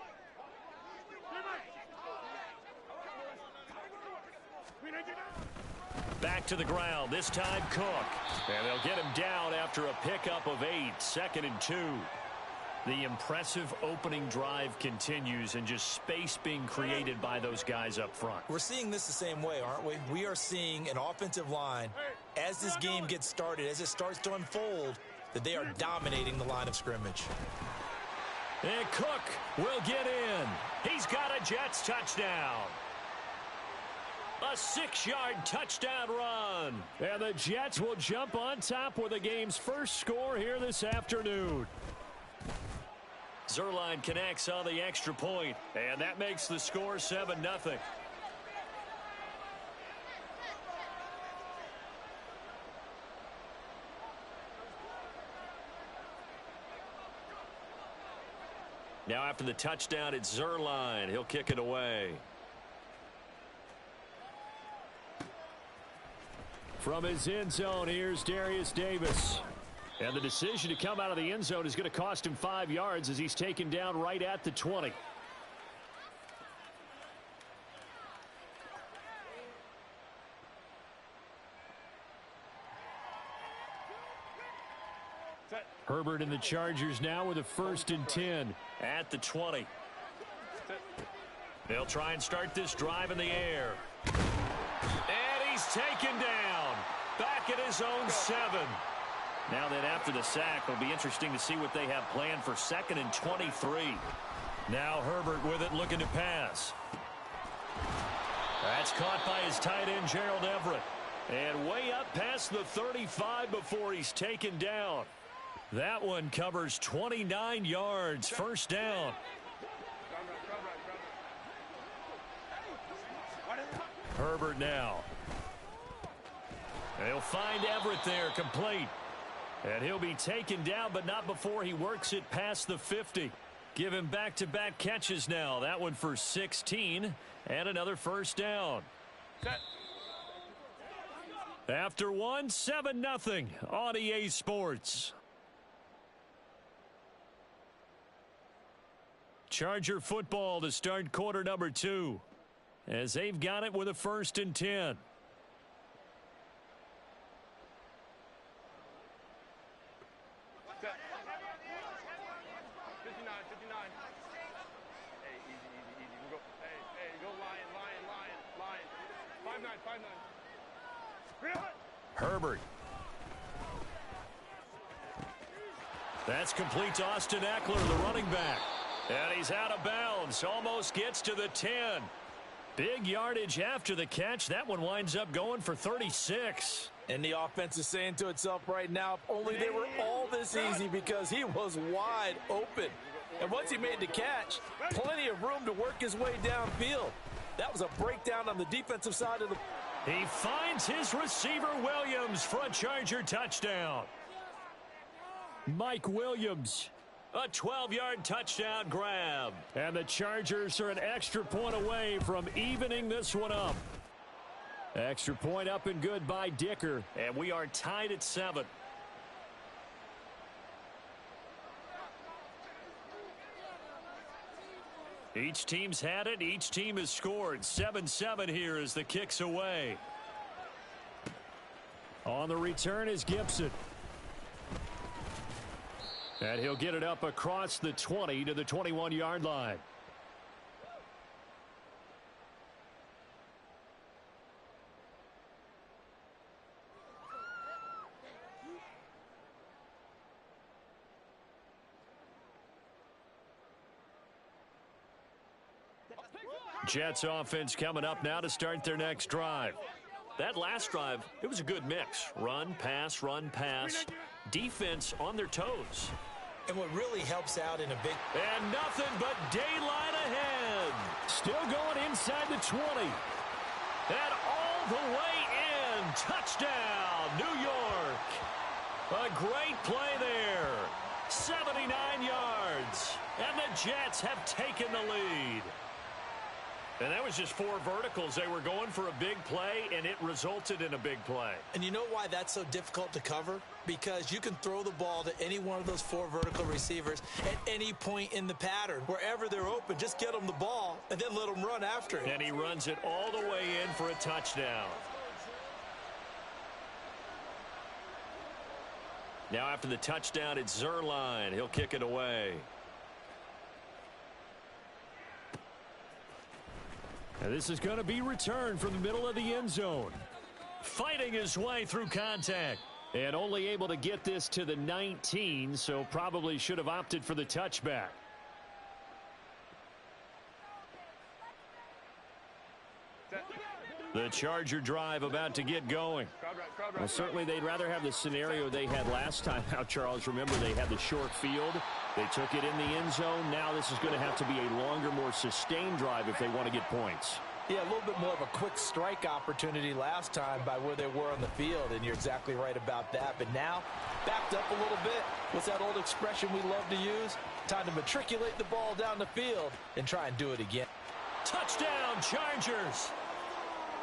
Back to the ground, this time Cook. And they'll get him down after a pickup of 8, 2nd and 2. The impressive opening drive continues and just space being created by those guys up front. We're seeing this the same way, aren't we? We are seeing an offensive line, as this game gets started, as it starts to unfold, that they are dominating the line of scrimmage. And Cook will get in. He's got a Jets touchdown. A 6-yard touchdown run. And the Jets will jump on top with the game's first score here this afternoon. Zerline connects on the extra point, and that makes the score 7-0. Now after the touchdown, it's Zerline. He'll kick it away. From his end zone, here's Darius Davis. And the decision to come out of the end zone is going to cost him 5 yards as he's taken down right at the 20. Herbert and the Chargers now with a 1st and 10 at the 20. They'll try and start this drive in the air. And he's taken down. Back at his own 7. Now that after the sack, it'll be interesting to see what they have planned for 2nd and 23. Now Herbert with it, looking to pass. That's caught by his tight end, Gerald Everett. And way up past the 35 before he's taken down. That one covers 29 yards, first down. Herbert now. They'll find Everett there, complete. And he'll be taken down, but not before he works it past the 50. Give him back-to-back catches now. That one for 16 and another first down. Set. After one, 7-0 on EA Sports. Charger football to start quarter number 2. As they've got it with a 1st and 10. Set. 59. Hey, easy. We'll go. Hey, go Lion. 5-9. Herbert. That's complete to Austin Eckler, the running back. And he's out of bounds. Almost gets to the 10. Big yardage after the catch. That one winds up going for 36. And the offense is saying to itself right now, if only they were all this easy, because he was wide open. And once he made the catch, plenty of room to work his way downfield. That was a breakdown on the defensive side of the... He finds his receiver Williams for a Charger touchdown. Mike Williams. A 12-yard touchdown grab. And the Chargers are an extra point away from evening this one up. Extra point up and good by Dicker. And we are tied at 7. Each team's had it. Each team has scored. 7-7 here as the kick's away. On the return is Gibson. And he'll get it up across the 20 to the 21-yard line. Jets offense coming up now to start their next drive. That last drive, it was a good mix. Run, pass, defense on their toes. And what really helps out in a big... And nothing but daylight ahead. Still going inside the 20. And all the way in. Touchdown, New York. A great play there. 79 yards. And the Jets have taken the lead. And that was just 4 verticals. They were going for a big play, and it resulted in a big play. And you know why that's so difficult to cover? Because you can throw the ball to any one of those 4 vertical receivers at any point in the pattern. Wherever they're open, just get them the ball and then let them run after it. And he runs it all the way in for a touchdown. Now after the touchdown, it's Zerline. He'll kick it away. And this is going to be returned from the middle of the end zone. Fighting his way through contact. And only able to get this to the 19, so probably should have opted for the touchback. The Charger drive about to get going. Well, certainly they'd rather have the scenario they had last time out, Charles. Remember, they had the short field. They took it in the end zone. Now this is going to have to be a longer, more sustained drive if they want to get points. Yeah, a little bit more of a quick strike opportunity last time by where they were on the field, and you're exactly right about that. But now, backed up a little bit. What's that old expression we love to use? Time to matriculate the ball down the field and try and do it again. Touchdown, Chargers.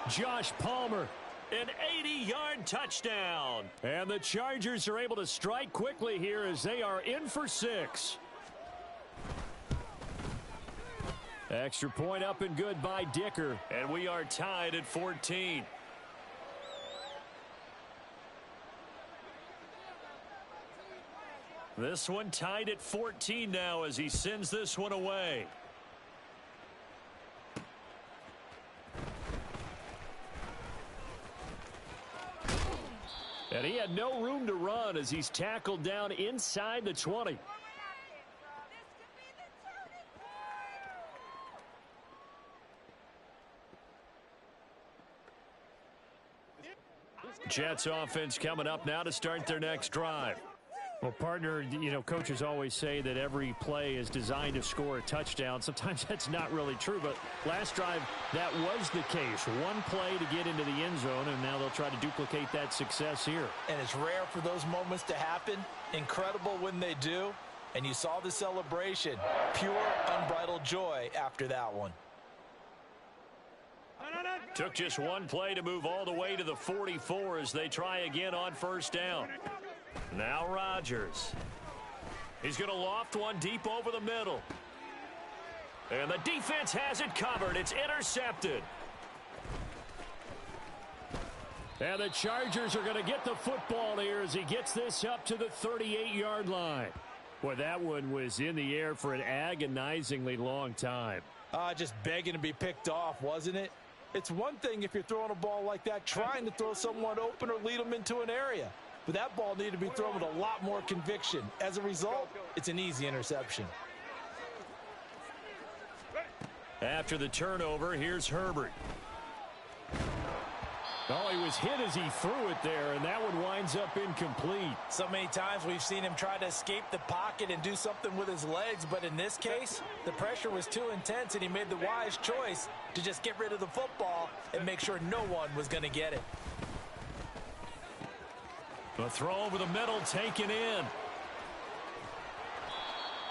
Josh Palmer, an 80-yard touchdown. And the Chargers are able to strike quickly here as they are in for 6. Extra point up and good by Dicker. And we are tied at 14. This one tied at 14 now as he sends this one away. had no room to run as he's tackled down inside the 20. Jets offense coming up now to start their next drive. Well, partner, coaches always say that every play is designed to score a touchdown. Sometimes that's not really true, but last drive, that was the case. One play to get into the end zone, and now they'll try to duplicate that success here. And it's rare for those moments to happen. Incredible when they do. And you saw the celebration. Pure, unbridled joy after that one. Took just one play to move all the way to the 44 as they try again on first down. Now Rodgers. He's going to loft one deep over the middle. And the defense has it covered. It's intercepted. And the Chargers are going to get the football here as he gets this up to the 38-yard line. Boy, that one was in the air for an agonizingly long time. Just begging to be picked off, wasn't it? It's one thing if you're throwing a ball like that, trying to throw someone open or lead them into an area. But that ball needed to be thrown with a lot more conviction. As a result, it's an easy interception. After the turnover, here's Herbert. Oh, he was hit as he threw it there, and that one winds up incomplete. So many times we've seen him try to escape the pocket and do something with his legs, but in this case, the pressure was too intense, and he made the wise choice to just get rid of the football and make sure no one was going to get it. A throw over the middle taken in.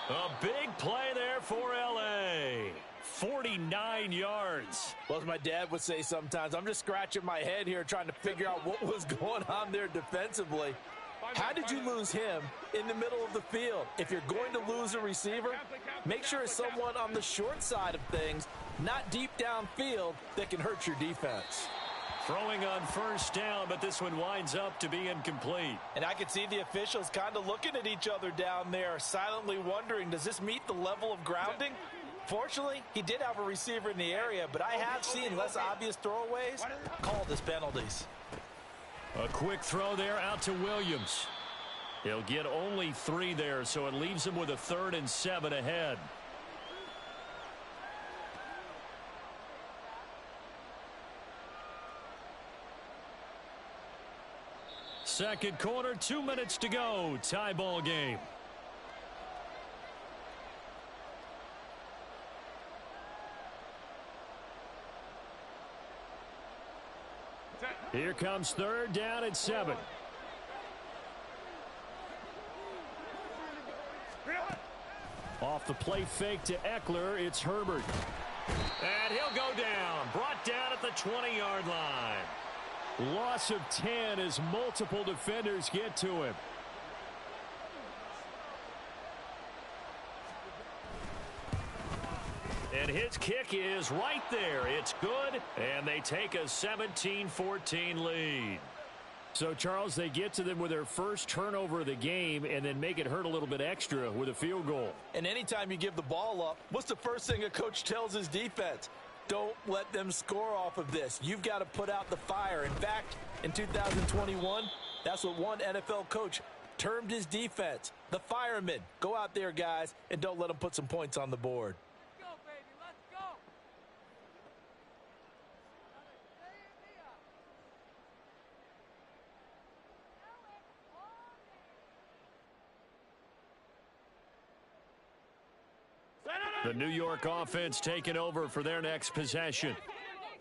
A big play there for L.A. 49 yards. Well, as my dad would say sometimes, I'm just scratching my head here trying to figure out what was going on there defensively. How did you lose him in the middle of the field? If you're going to lose a receiver, make sure it's someone on the short side of things, not deep downfield, that can hurt your defense. Throwing on first down, but this one winds up to be incomplete. And I could see the officials kind of looking at each other down there, silently wondering, does this meet the level of grounding? Fortunately, he did have a receiver in the area, but I have seen less obvious throwaways called as penalties. A quick throw there out to Williams. He'll get only 3 there, so it leaves him with a 3rd and 7 ahead. Second quarter, 2 minutes to go. Tie ball game. Here comes 3rd down and 7. Off the play fake to Eckler, it's Herbert. And he'll go down. Brought down at the 20-yard line. Loss of 10 as multiple defenders get to him. And his kick is right there. It's good, and they take a 17-14 lead. So, Charles, they get to them with their first turnover of the game and then make it hurt a little bit extra with a field goal. And anytime you give the ball up, what's the first thing a coach tells his defense? Don't let them score off of this. You've got to put out the fire. In fact, in 2021, that's what one NFL coach termed his defense. The firemen. Go out there, guys, and don't let them put some points on the board. The New York offense taking over for their next possession.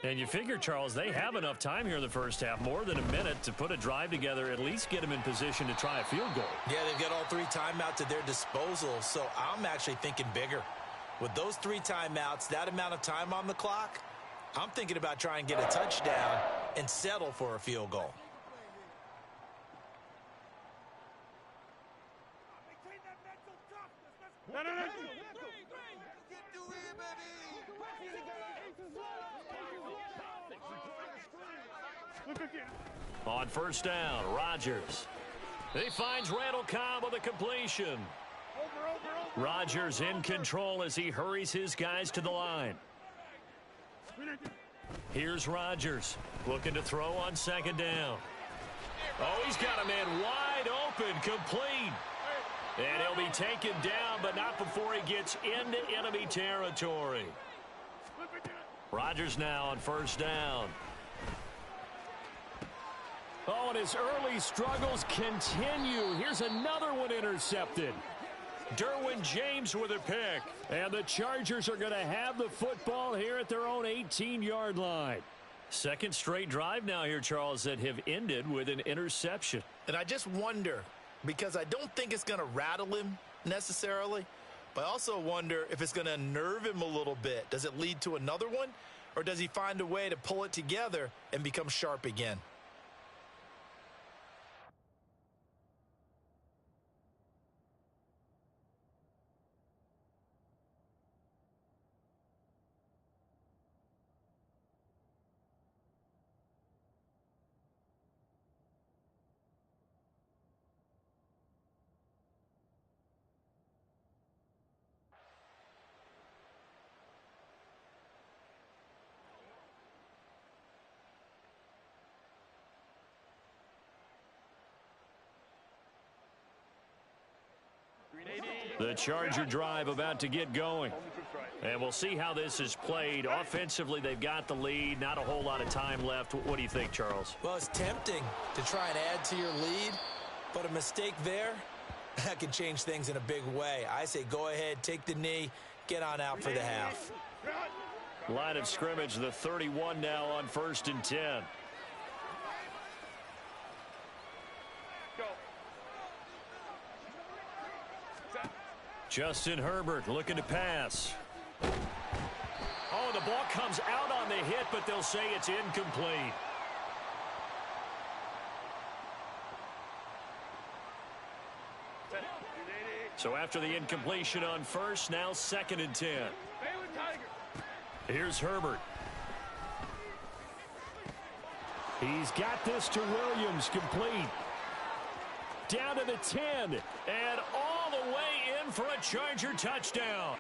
And you figure, Charles, they have enough time here in the first half, more than a minute, to put a drive together, at least get them in position to try a field goal. Yeah, they've got all 3 timeouts at their disposal, so I'm actually thinking bigger. With those 3 timeouts, that amount of time on the clock, I'm thinking about trying to get a touchdown and settle for a field goal. On first down, Rodgers. He finds Randall Cobb with a completion. Rodgers in control as he hurries his guys to the line. Here's Rodgers looking to throw on second down. Oh, he's got a man wide open, complete. And he'll be taken down, but not before he gets into enemy territory. Rodgers now on first down. Oh, and his early struggles continue. Here's another one intercepted. Derwin James with a pick. And the Chargers are going to have the football here at their own 18-yard line. Second straight drive now here, Charles, that have ended with an interception. And I just wonder, because I don't think it's going to rattle him necessarily, but I also wonder if it's going to unnerve him a little bit. Does it lead to another one, or does he find a way to pull it together and become sharp again? The Charger drive about to get going. And we'll see how this is played. Offensively, they've got the lead. Not a whole lot of time left. What do you think, Charles? Well, it's tempting to try and add to your lead, but a mistake there, that can change things in a big way. I say go ahead, take the knee, get on out for the half. Line of scrimmage, the 31 now on 1st and 10. Justin Herbert looking to pass. Oh, the ball comes out on the hit, but they'll say it's incomplete. So after the incompletion on first, now 2nd and 10. Here's Herbert. He's got this to Williams, complete. Down to the 10, and all the way in for a Charger touchdown.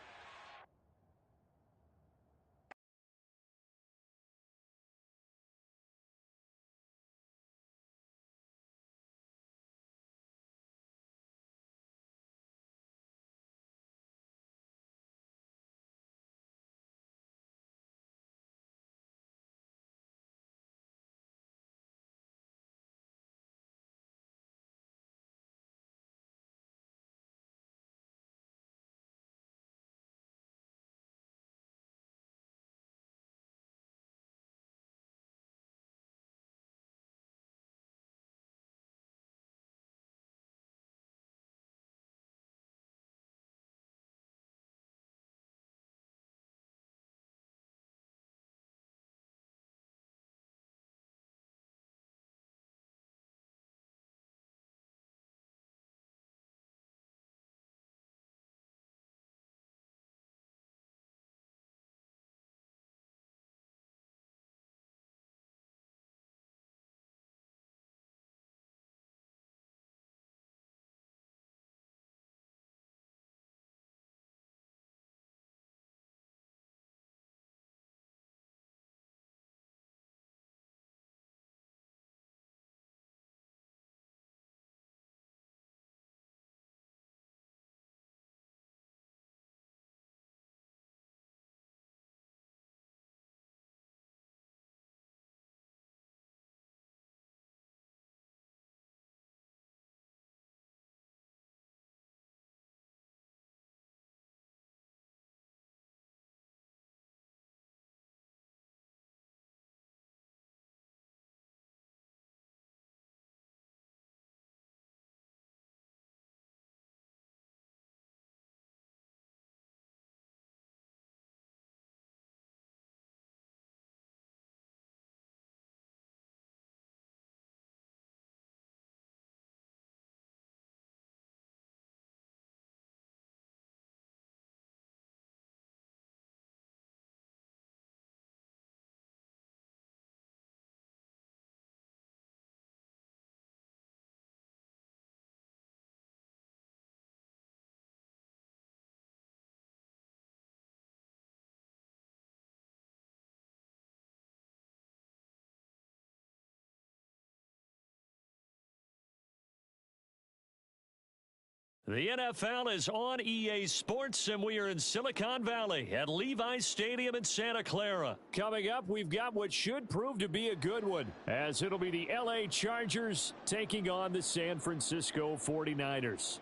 The NFL is on EA Sports, and we are in Silicon Valley at Levi's Stadium in Santa Clara. Coming up, we've got what should prove to be a good one, as it'll be the LA Chargers taking on the San Francisco 49ers.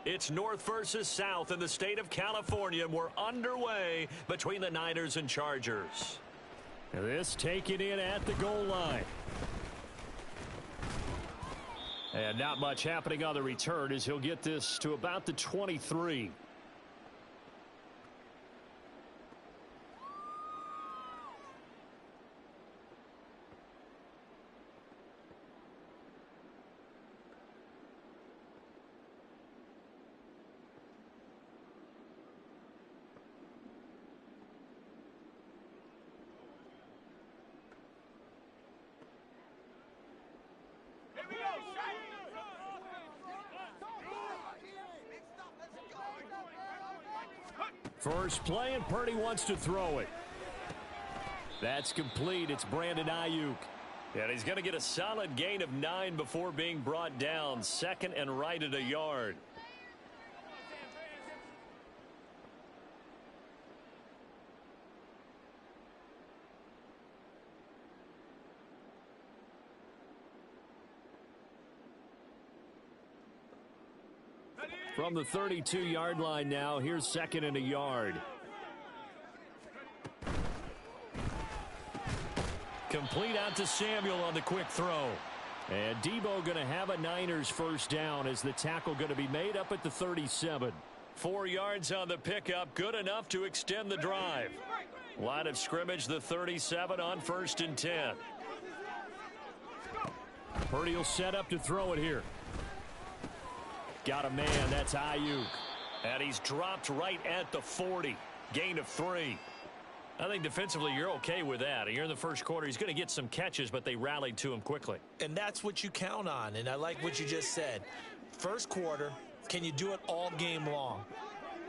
It's North versus South in the state of California, and we're underway between the Niners and Chargers. This taken in at the goal line. And not much happening on the return as he'll get this to about the 23. First play, and Purdy wants to throw it. That's complete. It's Brandon Ayuk. And he's going to get a solid gain of 9 before being brought down. Second and right at a yard. From the 32-yard line now, here's second and a yard. Complete out to Samuel on the quick throw. And Debo going to have a Niners first down as the tackle going to be made up at the 37. 4 yards on the pickup, good enough to extend the drive. Line of scrimmage, the 37 on 1st and 10. Purdy will set up to throw it here. Got a man, that's Ayuk. And he's dropped right at the 40. Gain of 3. I think defensively you're okay with that. You're in the first quarter. He's going to get some catches, but they rallied to him quickly. And that's what you count on, and I like what you just said. First quarter, can you do it all game long?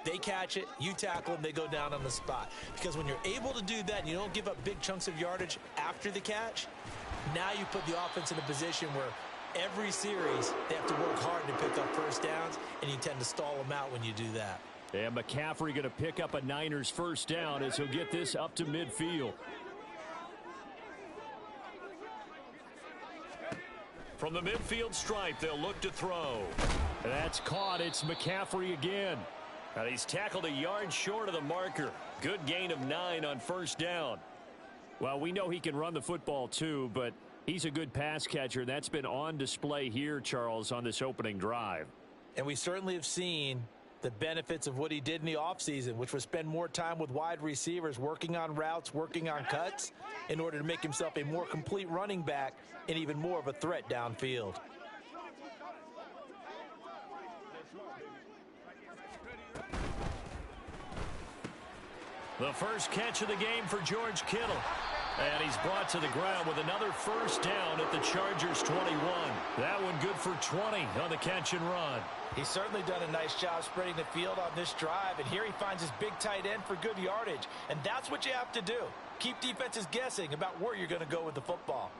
They catch it, you tackle them, they go down on the spot. Because when you're able to do that and you don't give up big chunks of yardage after the catch, now you put the offense in a position where every series, they have to work hard to pick up first downs, and you tend to stall them out when you do that. And McCaffrey going to pick up a Niners first down as he'll get this up to midfield. From the midfield stripe, they'll look to throw. That's caught. It's McCaffrey again. And he's tackled a yard short of the marker. Good gain of 9 on first down. Well, we know he can run the football too, but he's a good pass catcher. That's been on display here, Charles, on this opening drive. And we certainly have seen the benefits of what he did in the offseason, which was spend more time with wide receivers, working on routes, working on cuts, in order to make himself a more complete running back and even more of a threat downfield. The first catch of the game for George Kittle. And he's brought to the ground with another first down at the Chargers 21. That one good for 20 on the catch and run. He's certainly done a nice job spreading the field on this drive, and here he finds his big tight end for good yardage. And that's what you have to do. Keep defenses guessing about where you're going to go with the football.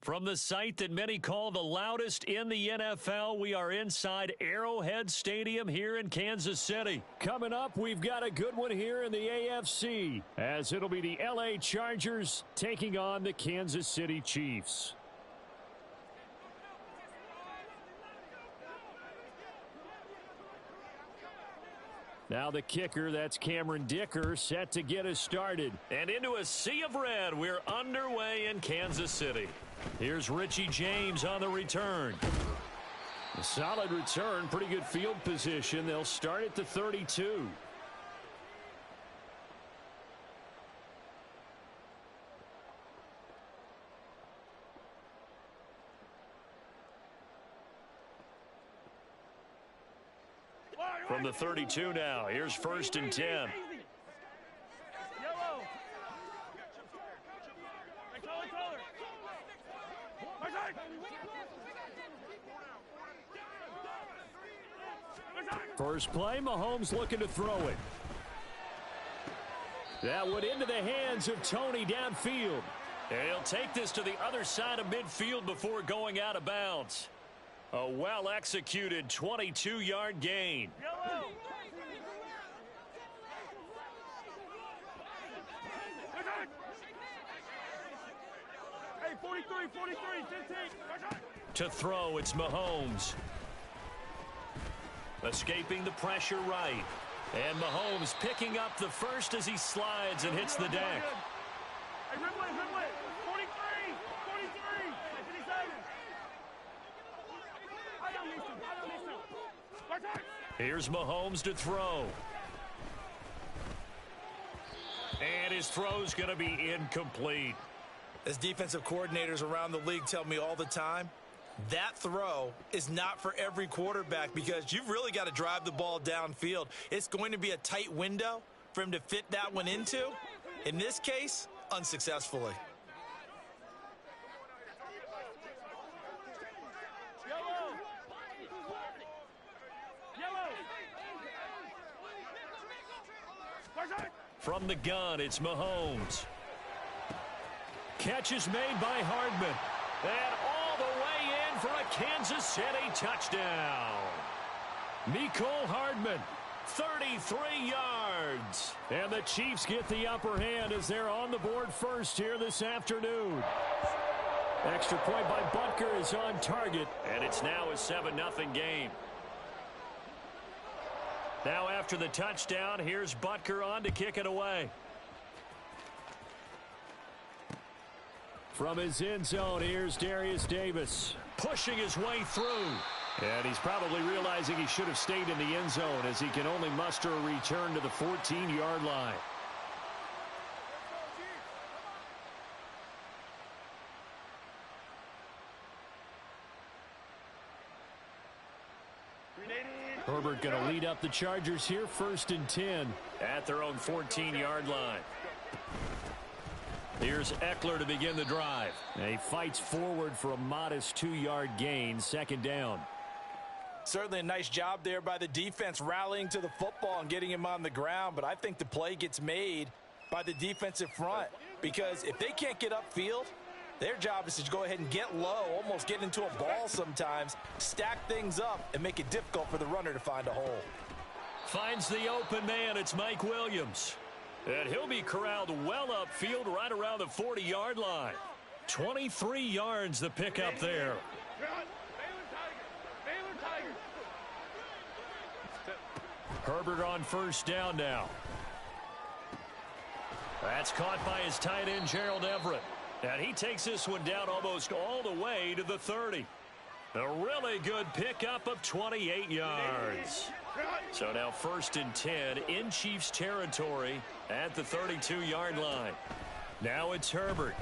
From the site that many call the loudest in the NFL, we are inside Arrowhead Stadium here in Kansas City. Coming up, we've got a good one here in the AFC, as it'll be the LA Chargers taking on the Kansas City Chiefs. Now the kicker, that's Cameron Dicker, set to get us started. And into a sea of red, we're underway in Kansas City. Here's Richie James on the return. A solid return, pretty good field position. They'll start at the 32. From the 32 now, here's 1st and 10. First play, Mahomes looking to throw it. That went into the hands of Tony downfield. And he'll take this to the other side of midfield before going out of bounds. A well-executed 22-yard gain. Hey, 43, 15. To throw, it's Mahomes. Escaping the pressure right. And Mahomes picking up the first as he slides and hits the deck. Hey, Ridley, 43, 57. I don't need to. Here's Mahomes to throw. And his throw's going to be incomplete. As defensive coordinators around the league tell me all the time, that throw is not for every quarterback because you've really got to drive the ball downfield. It's going to be a tight window for him to fit that one into. In this case, unsuccessfully. From the gun, it's Mahomes. Catch is made by Hardman. And all the way in for a Kansas City touchdown. Mecole Hardman, 33 yards. And the Chiefs get the upper hand as they're on the board first here this afternoon. Extra point by Butker is on target. And it's now a 7-0 game. Now after the touchdown, here's Butker on to kick it away. From his end zone, here's Darius Davis. Pushing his way through. And he's probably realizing he should have stayed in the end zone as he can only muster a return to the 14-yard line. Herbert going to lead up the Chargers here, 1st and 10. At their own 14-yard line. Here's Eckler to begin the drive. And he fights forward for a modest 2-yard gain, 2nd down. Certainly a nice job there by the defense rallying to the football and getting him on the ground. But I think the play gets made by the defensive front because if they can't get upfield, their job is to go ahead and get low, almost get into a ball sometimes, stack things up, and make it difficult for the runner to find a hole. Finds the open man. It's Mike Williams. And he'll be corralled well upfield right around the 40-yard line. 23 yards the pickup there. Herbert on 1st down now. That's caught by his tight end, Gerald Everett. And he takes this one down almost all the way to the 30. A really good pickup of 28 yards. So now 1st and 10 in Chiefs territory at the 32-yard line. Now it's Herbert.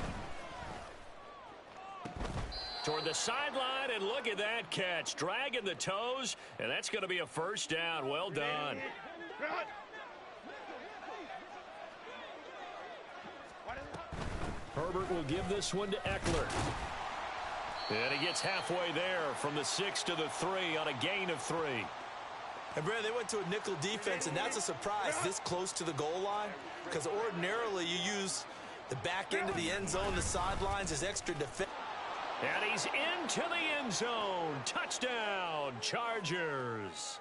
Toward the sideline, and look at that catch. Dragging the toes, and that's going to be a 1st down. Well done. Herbert will give this one to Eckler. And he gets halfway there from the 6 to the 3 on a gain of 3. And, Brad, they went to a nickel defense, and that's a surprise this close to the goal line because ordinarily you use the back end of the end zone, the sidelines as extra defense. And he's into the end zone. Touchdown, Chargers.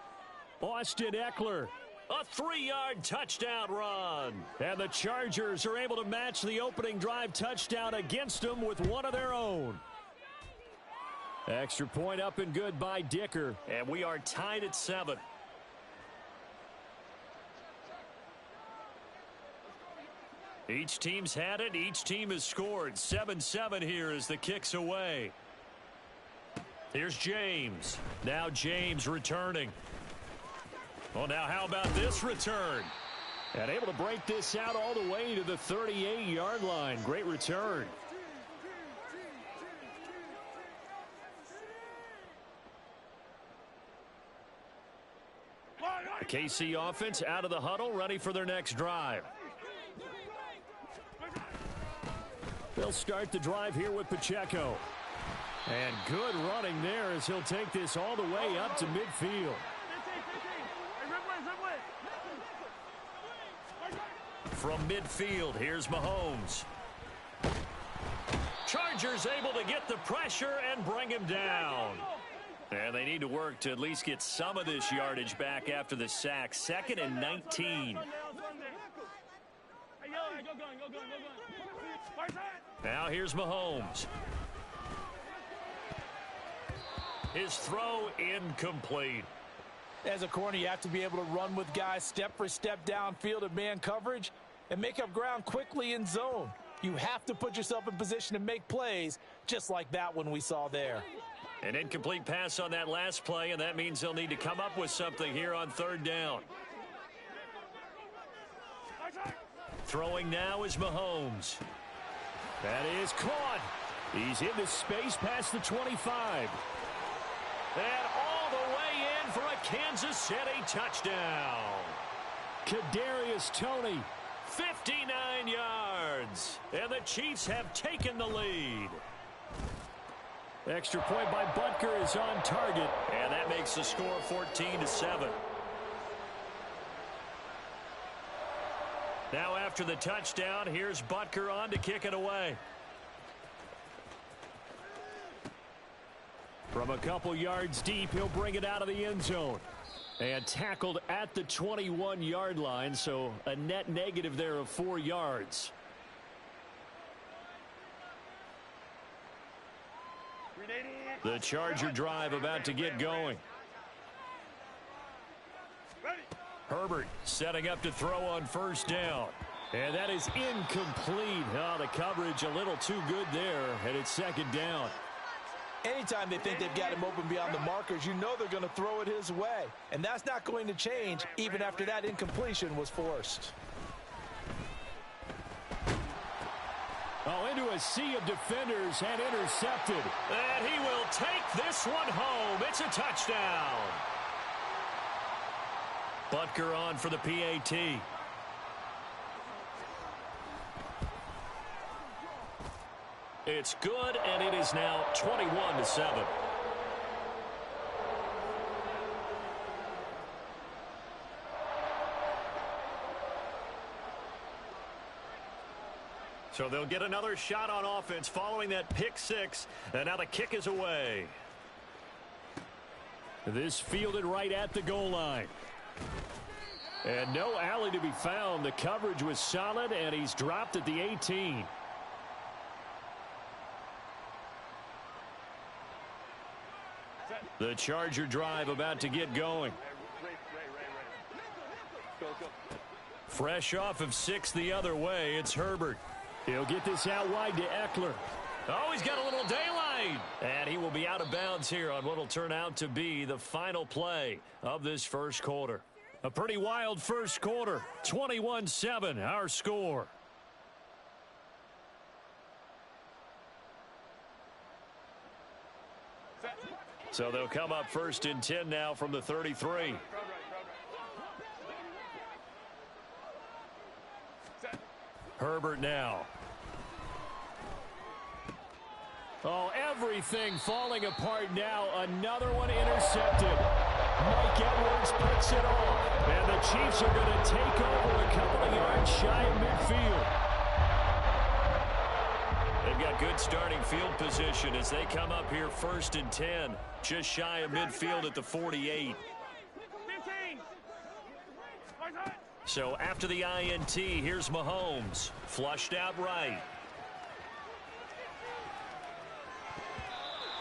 Austin Eckler. A 3-yard touchdown run. And the Chargers are able to match the opening drive touchdown against them with one of their own. Extra point up and good by Dicker. And we are tied at 7. Each team's had it. Each team has scored. 7-7 here as the kick's away. Here's James. Now James returning. Well, now how about this return? And able to break this out all the way to the 38-yard line. Great return. The KC offense out of the huddle, ready for their next drive. They'll start the drive here with Pacheco. And good running there as he'll take this all the way up to midfield. From midfield, here's Mahomes. Chargers able to get the pressure and bring him down. And they need to work to at least get some of this yardage back after the sack. 2nd and 19. Now here's Mahomes. His throw incomplete. As a corner, you have to be able to run with guys step for step downfield in man coverage and make up ground quickly in zone. You have to put yourself in position to make plays just like that one we saw there. An incomplete pass on that last play, and that means they'll need to come up with something here on 3rd down. Throwing now is Mahomes. That is caught. He's into space past the 25. And all the way in for a Kansas City touchdown. Kadarius Toney. 59 yards. And the Chiefs have taken the lead. Extra point by Butker is on target. And that makes the score 14-7. Now after the touchdown, here's Butker on to kick it away. From a couple yards deep, he'll bring it out of the end zone. And tackled at the 21-yard line, so a net negative there of 4 yards. The Charger drive about to get going. Herbert setting up to throw on 1st down. And that is incomplete. Oh, the coverage a little too good there, and it's 2nd down. Anytime they think they've got him open beyond the markers, you know they're going to throw it his way. And that's not going to change even after that incompletion was forced. Oh, into a sea of defenders and intercepted. And he will take this one home. It's a touchdown. Butker on for the PAT. It's good, and it is now 21-7. So they'll get another shot on offense following that pick 6, and now the kick is away. This fielded right at the goal line. And no alley to be found. The coverage was solid, and he's dropped at the 18. The Charger drive about to get going. Fresh off of 6 the other way, it's Herbert. He'll get this out wide to Eckler. Oh, he's got a little daylight. And he will be out of bounds here on what will turn out to be the final play of this first quarter. A pretty wild first quarter. 21-7, our score. So they'll come up 1st and 10 now from the 33. Herbert now. Oh, everything falling apart now. Another one intercepted. Mike Edwards puts it off. And the Chiefs are going to take over a couple of yards shy of midfield. And got good starting field position as they come up here 1st and 10. Just shy of midfield at the 48. 15. So after the INT, here's Mahomes. Flushed out right.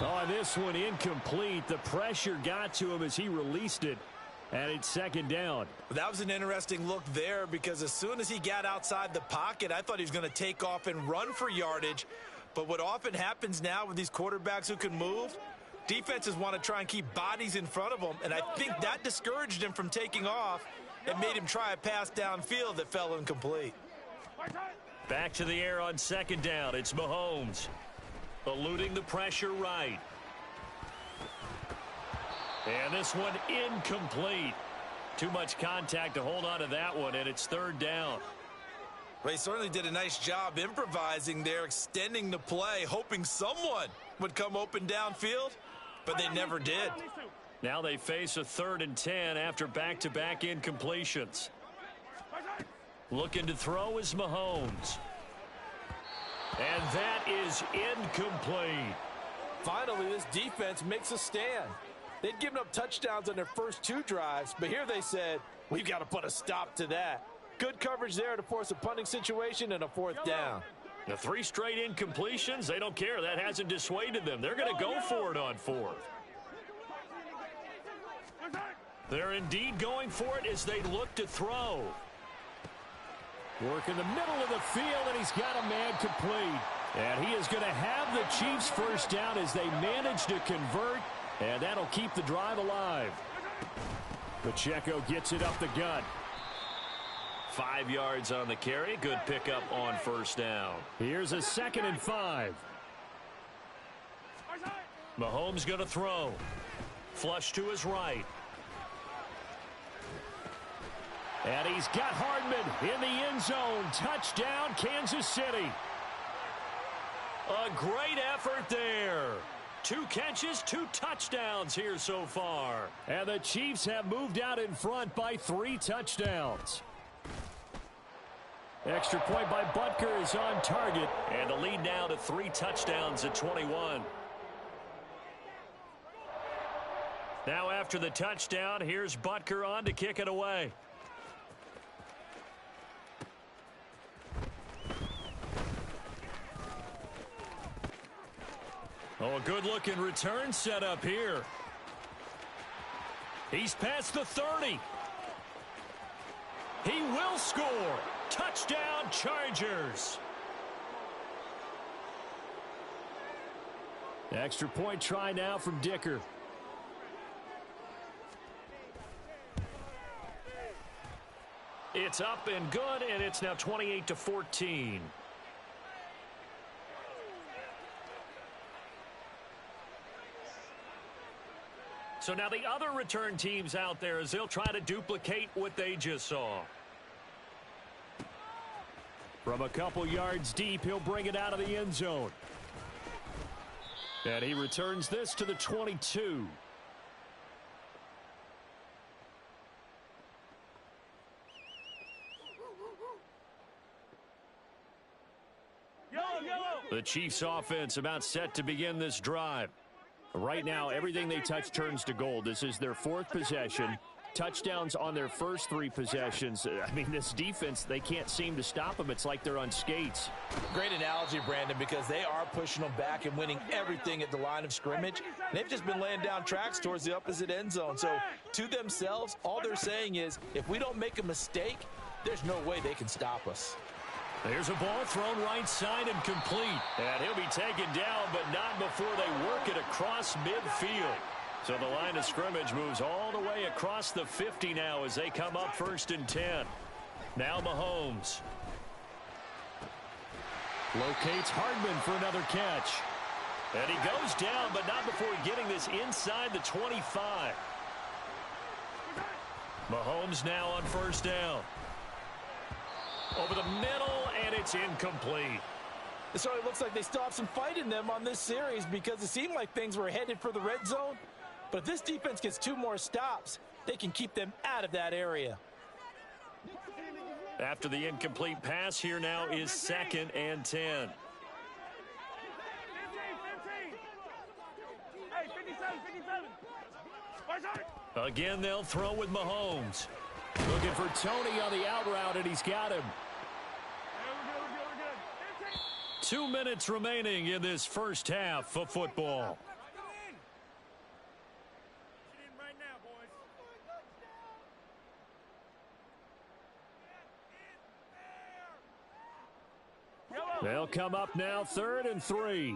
Oh, this one incomplete. The pressure got to him as he released it. And it's 2nd down. That was an interesting look there because as soon as he got outside the pocket, I thought he was going to take off and run for yardage. But what often happens now with these quarterbacks who can move, defenses want to try and keep bodies in front of them. And I think that discouraged him from taking off and made him try a pass downfield that fell incomplete. Back to the air on 2nd down. It's Mahomes. Eluding the pressure right. And this one incomplete. Too much contact to hold on to that one, and it's 3rd down. Well, he certainly did a nice job improvising there, extending the play, hoping someone would come open downfield, but they never did. Now they face a 3rd and 10 after back-to-back incompletions. Looking to throw is Mahomes. And that is incomplete. Finally, this defense makes a stand. They'd given up touchdowns on their first 2 drives, but here they said, we've got to put a stop to that. Good coverage there to force a punting situation and a 4th down. The 3 straight incompletions, they don't care. That hasn't dissuaded them. They're going to go for it on 4th. They're indeed going for it as they look to throw. Work in the middle of the field, and he's got a man complete. And he is going to have the Chiefs 1st down as they manage to convert. And that'll keep the drive alive. Pacheco gets it up the gut. 5 yards on the carry. Good pickup on 1st down. Here's a 2nd and 5. Mahomes going to throw. Flush to his right. And he's got Hardman in the end zone. Touchdown, Kansas City. A great effort there. 2 catches, 2 touchdowns here so far. And the Chiefs have moved out in front by 3 touchdowns. Extra point by Butker is on target. And the lead now to 3 touchdowns at 21. Now after the touchdown, here's Butker on to kick it away. Oh, a good-looking return set up here. He's past the 30. He will score. Touchdown, Chargers. Extra point try now from Dicker. It's up and good, and it's now 28-14. So now the other return teams out there as they'll try to duplicate what they just saw. From a couple yards deep, he'll bring it out of the end zone. And he returns this to the 22. The Chiefs offense about set to begin this drive. Right now, everything they touch turns to gold. This is their 4th possession. Touchdowns on their first 3 possessions. I mean, this defense, they can't seem to stop them. It's like they're on skates. Great analogy, Brandon, because they are pushing them back and winning everything at the line of scrimmage. They've just been laying down tracks towards the opposite end zone. So to themselves, all they're saying is, if we don't make a mistake, there's no way they can stop us. There's a ball thrown right side and complete. And he'll be taken down, but not before they work it across midfield. So the line of scrimmage moves all the way across the 50 now as they come up 1st and 10. Now Mahomes. Locates Hardman for another catch. And he goes down, but not before getting this inside the 25. Mahomes now on 1st down. Over the middle, and it's incomplete. So it looks like they still have some fight in them on this series because it seemed like things were headed for the red zone. But if this defense gets 2 more stops, they can keep them out of that area. After the incomplete pass, here now is 2nd and 10. Again, they'll throw with Mahomes. Looking for Tony on the out route, and he's got him. 2 minutes remaining in this first half of football. They'll come up now, 3rd and 3.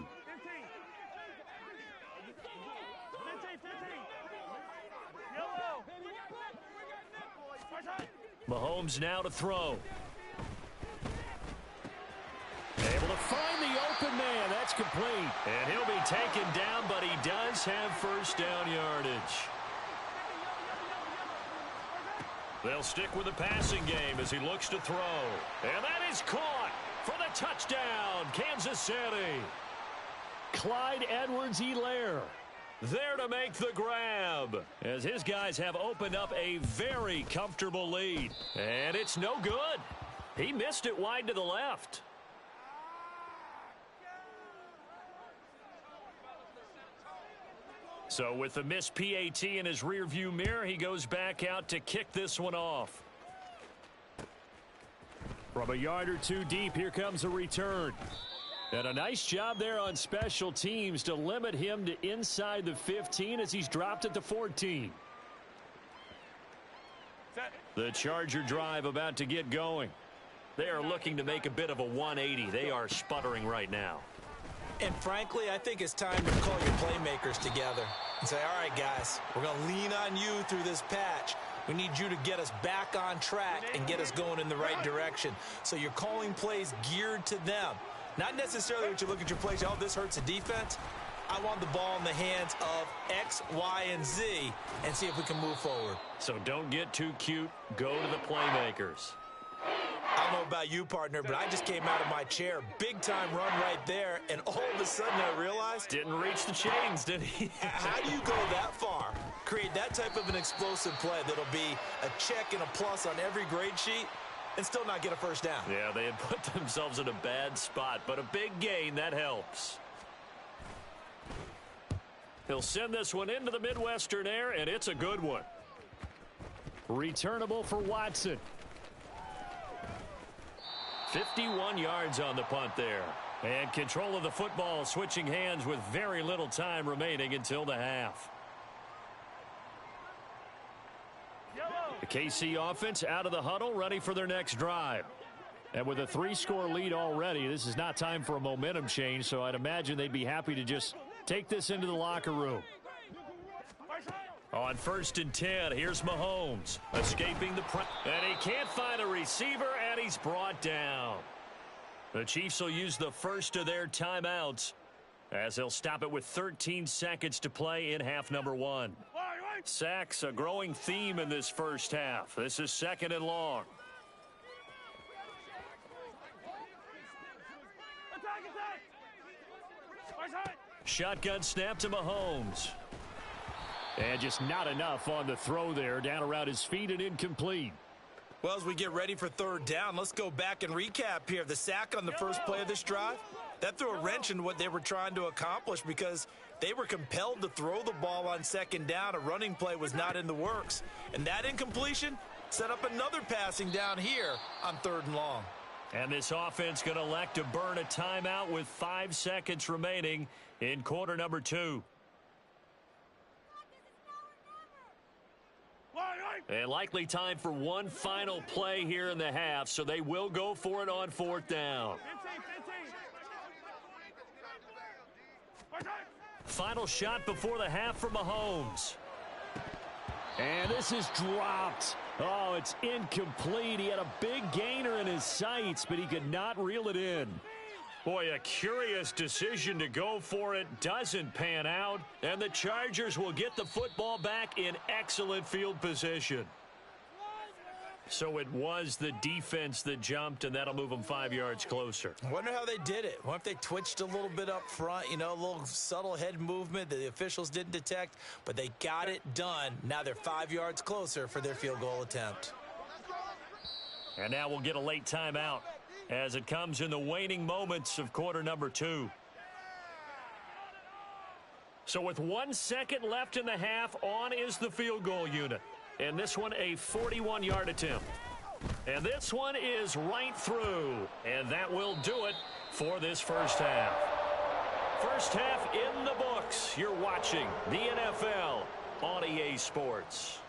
Mahomes now to throw. Able to find the open man. That's complete. And he'll be taken down, but he does have first down yardage. They'll stick with the passing game as he looks to throw. And that is caught for the touchdown, Kansas City. Clyde Edwards-Helaire there to make the grab as his guys have opened up a very comfortable lead. And it's no good. He missed it wide to the left. So with the missed PAT in his rearview mirror, he goes back out to kick this one off. From a yard or two deep, here comes a return. And a nice job there on special teams to limit him to inside the 15 as he's dropped at the 14. The Charger drive about to get going. They are looking to make a bit of a 180. They are sputtering right now. And frankly, I think it's time to call your playmakers together and say, all right, guys, we're going to lean on you through this patch. We need you to get us back on track and get us going in the right direction. So you're calling plays geared to them. Not necessarily what you look at your plays, oh, this hurts the defense. I want the ball in the hands of X, Y, and Z and see if we can move forward. So don't get too cute. Go to the playmakers. I don't know about you, partner, but I just came out of my chair. Big-time run right there, and all of a sudden I realized... Didn't reach the chains, did he? How do you go that far? Create that type of an explosive play that'll be a check and a plus on every grade sheet and still not get a first down. Yeah, they had put themselves in a bad spot, but a big gain, that helps. He'll send this one into the Midwestern air, and it's a good one. Returnable for Watson. 51 yards on the punt there. And control of the football switching hands with very little time remaining until the half. The KC offense out of the huddle, ready for their next drive. And with a 3-score lead already, this is not time for a momentum change, so I'd imagine they'd be happy to just take this into the locker room. On 1st and 10, here's Mahomes escaping the press. And he can't find a receiver, and he's brought down. The Chiefs will use the first of their timeouts as they'll stop it with 13 seconds to play in half number 1. Sacks, a growing theme in this first half. This is 2nd and long. Shotgun snap to Mahomes. And just not enough on the throw there. Down around his feet and incomplete. Well, as we get ready for 3rd down, let's go back and recap here. The sack on the first play of this drive, that threw a wrench in what they were trying to accomplish because they were compelled to throw the ball on 2nd down. A running play was not in the works. And that incompletion set up another passing down here on 3rd and long. And this offense going to elect to burn a timeout with 5 seconds remaining in quarter number 2. And likely time for one final play here in the half, so they will go for it on 4th down. Final shot before the half for Mahomes. And this is dropped. Oh, it's incomplete. He had a big gainer in his sights, but he could not reel it in. Boy, a curious decision to go for it. Doesn't pan out. And the Chargers will get the football back in excellent field position. So it was the defense that jumped, and that'll move them 5 yards closer. I wonder how they did it. What if they twitched a little bit up front, you know, a little subtle head movement that the officials didn't detect, but they got it done. Now they're 5 yards closer for their field goal attempt. And now we'll get a late timeout as it comes in the waning moments of quarter number 2. So with 1 second left in the half, on is the field goal unit. And this one a 41-yard attempt. And this one is right through. And that will do it for this first half. First half in the books. You're watching the NFL on EA Sports.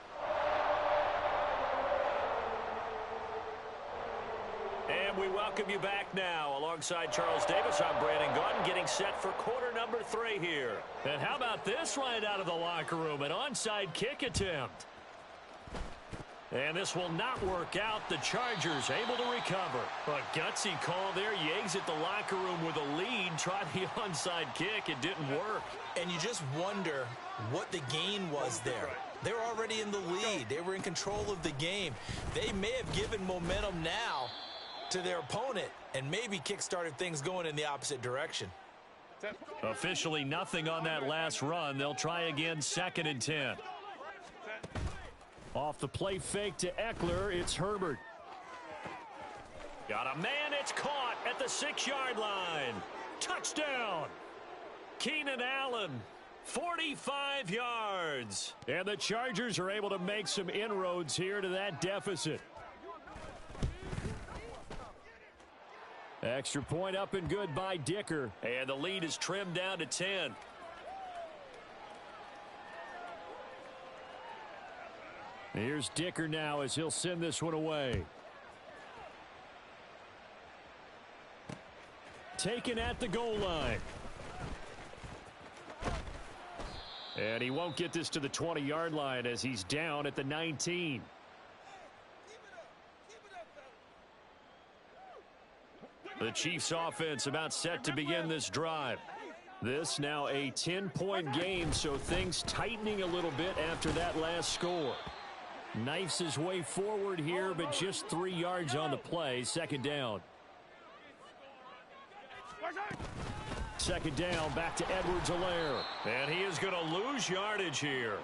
And we welcome you back now. Alongside Charles Davis, I'm Brandon Gaudin, getting set for quarter number 3 here. And how about this right out of the locker room? An onside kick attempt. And this will not work out. The Chargers able to recover. A gutsy call there. You exit the locker room with a lead. Tried the onside kick. It didn't work. And you just wonder what the gain was there. They were already in the lead. They were in control of the game. They may have given momentum now to their opponent and maybe kick-started things going in the opposite direction. Officially nothing on that last run. They'll try again, 2nd and 10. Off the play fake to Eckler, it's Herbert. Got a man, it's caught at the 6-yard line. Touchdown. Keenan Allen, 45 yards. And the Chargers are able to make some inroads here to that deficit. Extra point up and good by Dicker. And the lead is trimmed down to 10. Here's Dicker now as he'll send this one away. Taken at the goal line. And he won't get this to the 20-yard line as he's down at the 19. The Chiefs offense about set to begin this drive. This now a 10-point game, so things tightening a little bit after that last score. Knifes his way forward here, but just 3 yards on the play. 2nd down. 2nd down, back to Edwards-Helaire. And he is going to lose yardage here.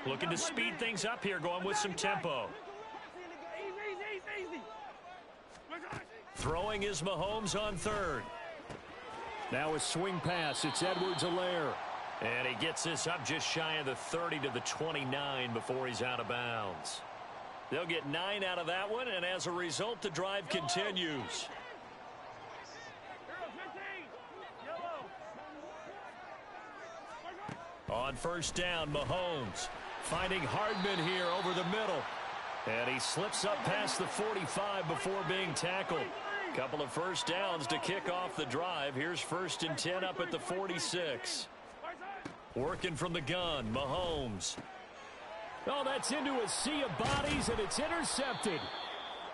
Looking to speed things up here, going with some tempo. Throwing is Mahomes on 3rd. Now a swing pass. It's Edwards-Helaire. And he gets this up just shy of the 30 to the 29 before he's out of bounds. They'll get 9 out of that one, and as a result, the drive continues. On 1st down, Mahomes finding Hardman here over the middle. And he slips up past the 45 before being tackled. Couple of 1st downs to kick off the drive. Here's 1st and 10 up at the 46. Working from the gun, Mahomes. Oh, that's into a sea of bodies, and it's intercepted.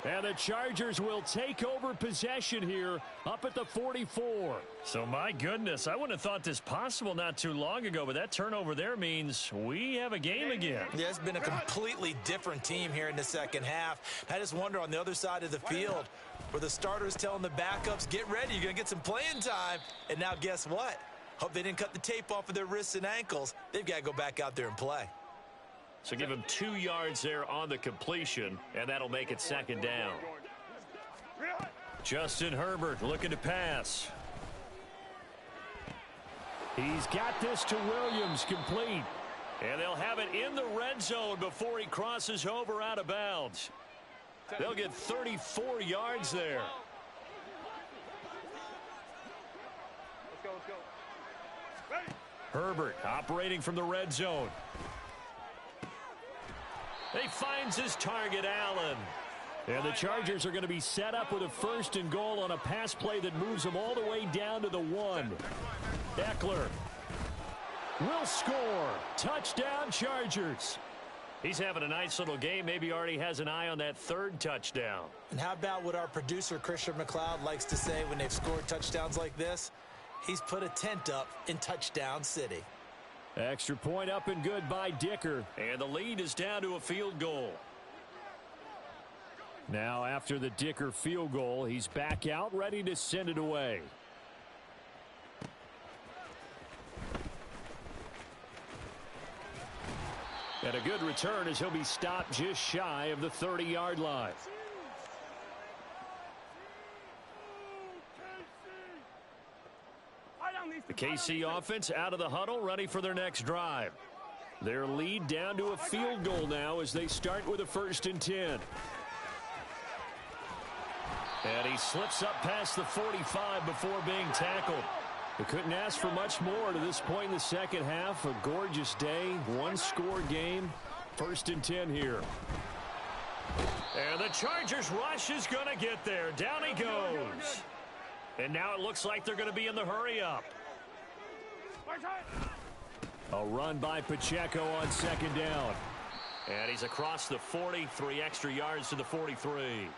And the Chargers will take over possession here up at the 44. So, my goodness, I wouldn't have thought this possible not too long ago, but that turnover there means we have a game again. Yeah, it's been a completely different team here in the 2nd half. I just wonder on the other side of the field where the starters telling the backups, get ready, you're going to get some playing time. And now guess what? Hope they didn't cut the tape off of their wrists and ankles. They've got to go back out there and play. So give him 2 yards there on the completion, and that'll make it 2nd down. Justin Herbert looking to pass. He's got this to Williams, complete. And they'll have it in the red zone before he crosses over out of bounds. They'll get 34 yards there. Herbert operating from the red zone. He finds his target, Allen. And the Chargers are going to be set up with a 1st and goal on a pass play that moves them all the way down to the 1. Eckler will score. Touchdown, Chargers. He's having a nice little game. Maybe already has an eye on that 3rd touchdown. And how about what our producer, Christian McLeod, likes to say when they've scored touchdowns like this? He's put a tent up in Touchdown City. Extra point up and good by Dicker. And the lead is down to a field goal. Now after the Dicker field goal, he's back out ready to send it away. And a good return as he'll be stopped just shy of the 30-yard line. The KC offense out of the huddle, ready for their next drive. Their lead down to a field goal now as they start with a 1st and 10. And he slips up past the 45 before being tackled. We couldn't ask for much more to this point in the second half. A gorgeous day, one-score game, 1st and 10 here. And the Chargers rush is going to get there. Down he goes. And now it looks like they're going to be in the hurry-up. A run by Pacheco on 2nd down. And he's across the 40, 3 extra yards to the 43.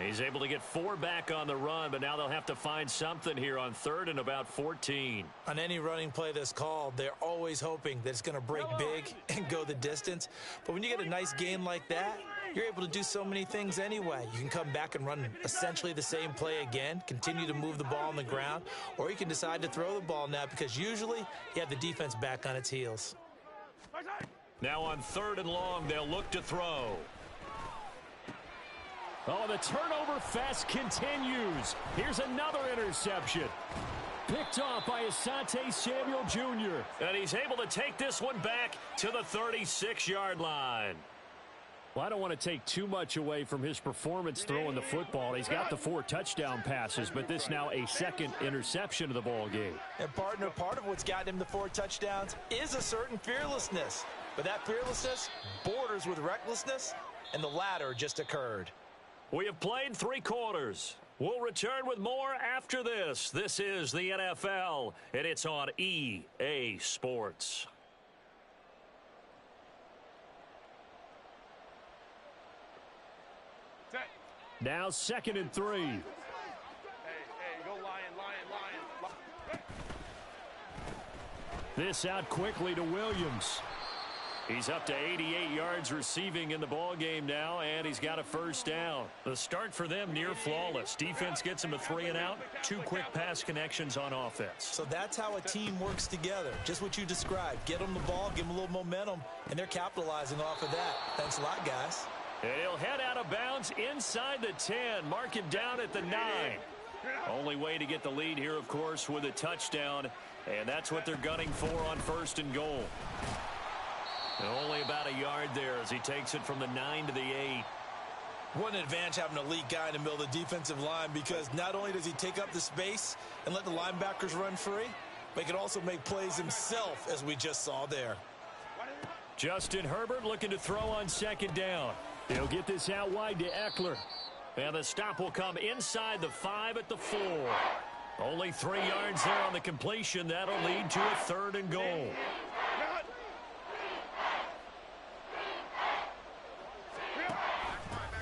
He's able to get 4 back on the run, but now they'll have to find something here on 3rd and about 14. On any running play that's called, they're always hoping that it's going to break big and go the distance. But when you get a nice game like that, you're able to do so many things anyway. You can come back and run essentially the same play again, continue to move the ball on the ground, or you can decide to throw the ball now because usually you have the defense back on its heels. Now on 3rd and long, they'll look to throw. Oh, the turnover fest continues. Here's another interception. Picked off by Asante Samuel Jr. And he's able to take this one back to the 36-yard line. Well, I don't want to take too much away from his performance throwing the football. He's got the 4 touchdown passes, but this now a 2nd interception of the ball game. And partner, part of what's gotten him the 4 touchdowns is a certain fearlessness. But that fearlessness borders with recklessness, and the latter just occurred. We have played 3 quarters. We'll return with more after this. This is the NFL, and it's on EA Sports. Now 2nd and 3. Hey, go Lion. This out quickly to Williams. He's up to 88 yards receiving in the ball game now, and he's got a 1st down. The start for them near flawless. Defense gets him to 3 and out. 2 quick pass connections on offense. So that's how a team works together. Just what you described. Get them the ball, give them a little momentum, and they're capitalizing off of that. Thanks a lot, guys. And he'll head out of bounds inside the 10. Mark him down at the 9. Only way to get the lead here, of course, with a touchdown. And that's what they're gunning for on 1st and goal. And only about a yard there as he takes it from the 9 to the 8. What an advantage having an elite guy in the middle of the defensive line, because not only does he take up the space and let the linebackers run free, but he can also make plays himself, as we just saw there. Justin Herbert looking to throw on 2nd down. He'll get this out wide to Eckler. And the stop will come inside the 5 at the 4. Only 3 yards there on the completion. That'll lead to a 3rd and goal.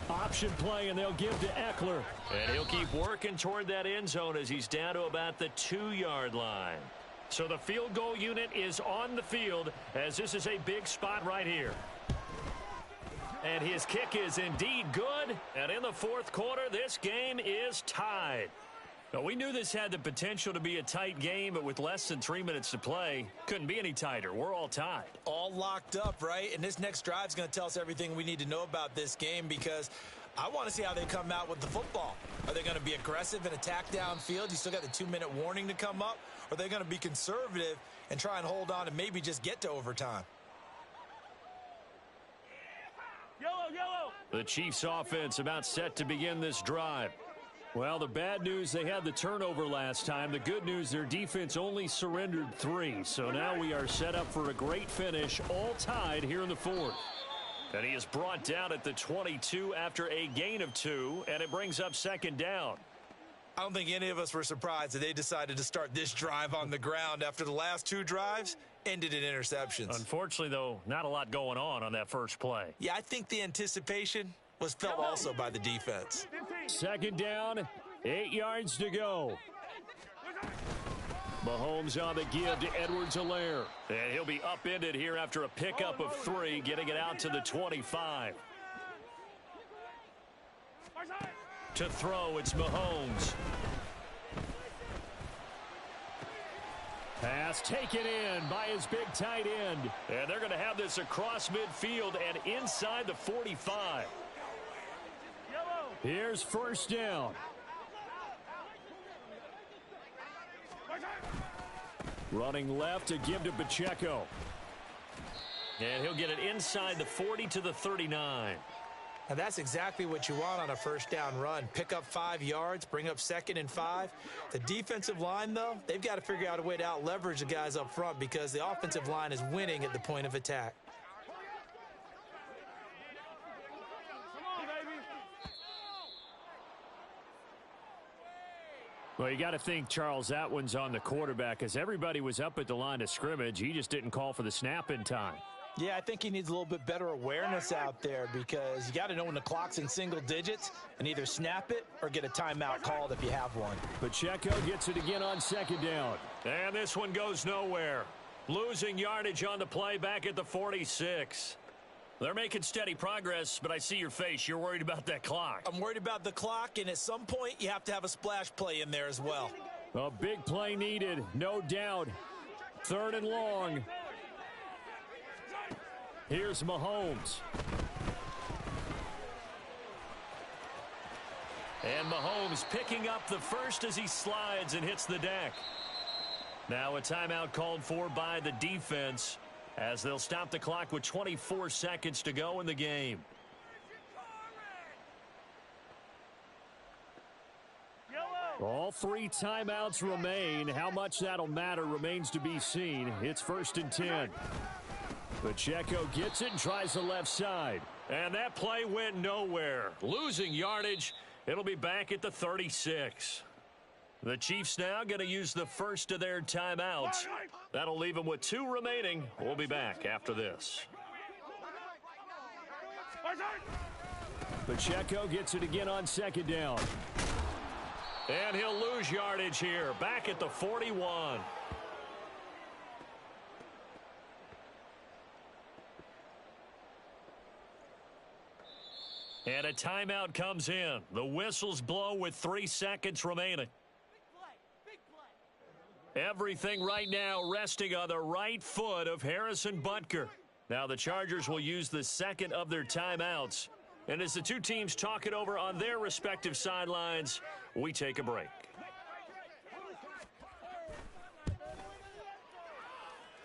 Option play, and they'll give to Eckler. And he'll keep working toward that end zone as he's down to about the 2-yard line. So the field goal unit is on the field as this is a big spot right here. And his kick is indeed good. And in the 4th quarter, this game is tied. Now, we knew this had the potential to be a tight game, but with less than 3 minutes to play, couldn't be any tighter. We're all tied. All locked up, right? And this next drive is going to tell us everything we need to know about this game, because I want to see how they come out with the football. Are they going to be aggressive and attack downfield? You still got the 2-minute warning to come up? Or are they going to be conservative and try and hold on and maybe just get to overtime? Yellow. The Chiefs offense about set to begin this drive. Well, the bad news, they had the turnover last time. The good news, their defense only surrendered 3. So now we are set up for a great finish, all tied here in the 4th. And he is brought down at the 22 after a gain of 2, and it brings up 2nd down. I don't think any of us were surprised that they decided to start this drive on the ground after the last 2 drives ended in interceptions. Unfortunately, though, not a lot going on that first play. Yeah, I think the anticipation was felt also by the defense. 2nd down, 8 yards to go. Mahomes on the give to Edwards-Helaire. And he'll be upended here after a pickup of 3, getting it out to the 25. To throw, it's Mahomes. Pass taken in by his big tight end. And they're going to have this across midfield and inside the 45. Here's 1st down. Running left to give to Pacheco. And he'll get it inside the 40 to the 39. And that's exactly what you want on a first down run. Pick up 5 yards, bring up 2nd and 5. The defensive line, though, they've got to figure out a way to out-leverage the guys up front because the offensive line is winning at the point of attack. Well, you got to think, Charles, that one's on the quarterback as everybody was up at the line of scrimmage. He just didn't call for the snap in time. Yeah, I think he needs a little bit better awareness out there because you got to know when the clock's in single digits and either snap it or get a timeout called if you have one. Pacheco gets it again on 2nd down. And this one goes nowhere. Losing yardage on the play back at the 46. They're making steady progress, but I see your face. You're worried about that clock. I'm worried about the clock, and at some point you have to have a splash play in there as well. A big play needed, no doubt. 3rd and long. Here's Mahomes. And Mahomes picking up the first as he slides and hits the deck. Now a timeout called for by the defense as they'll stop the clock with 24 seconds to go in the game. All 3 timeouts remain. How much that'll matter remains to be seen. It's 1st and 10. Pacheco gets it and tries the left side. And that play went nowhere. Losing yardage. It'll be back at the 36. The Chiefs now going to use the first of their timeouts. That'll leave them with 2 remaining. We'll be back after this. Pacheco gets it again on 2nd down. And he'll lose yardage here. Back at the 41. And a timeout comes in. The whistles blow with 3 seconds remaining. Everything right now resting on the right foot of Harrison Butker. Now the Chargers will use the 2nd of their timeouts. And as the 2 teams talk it over on their respective sidelines, we take a break.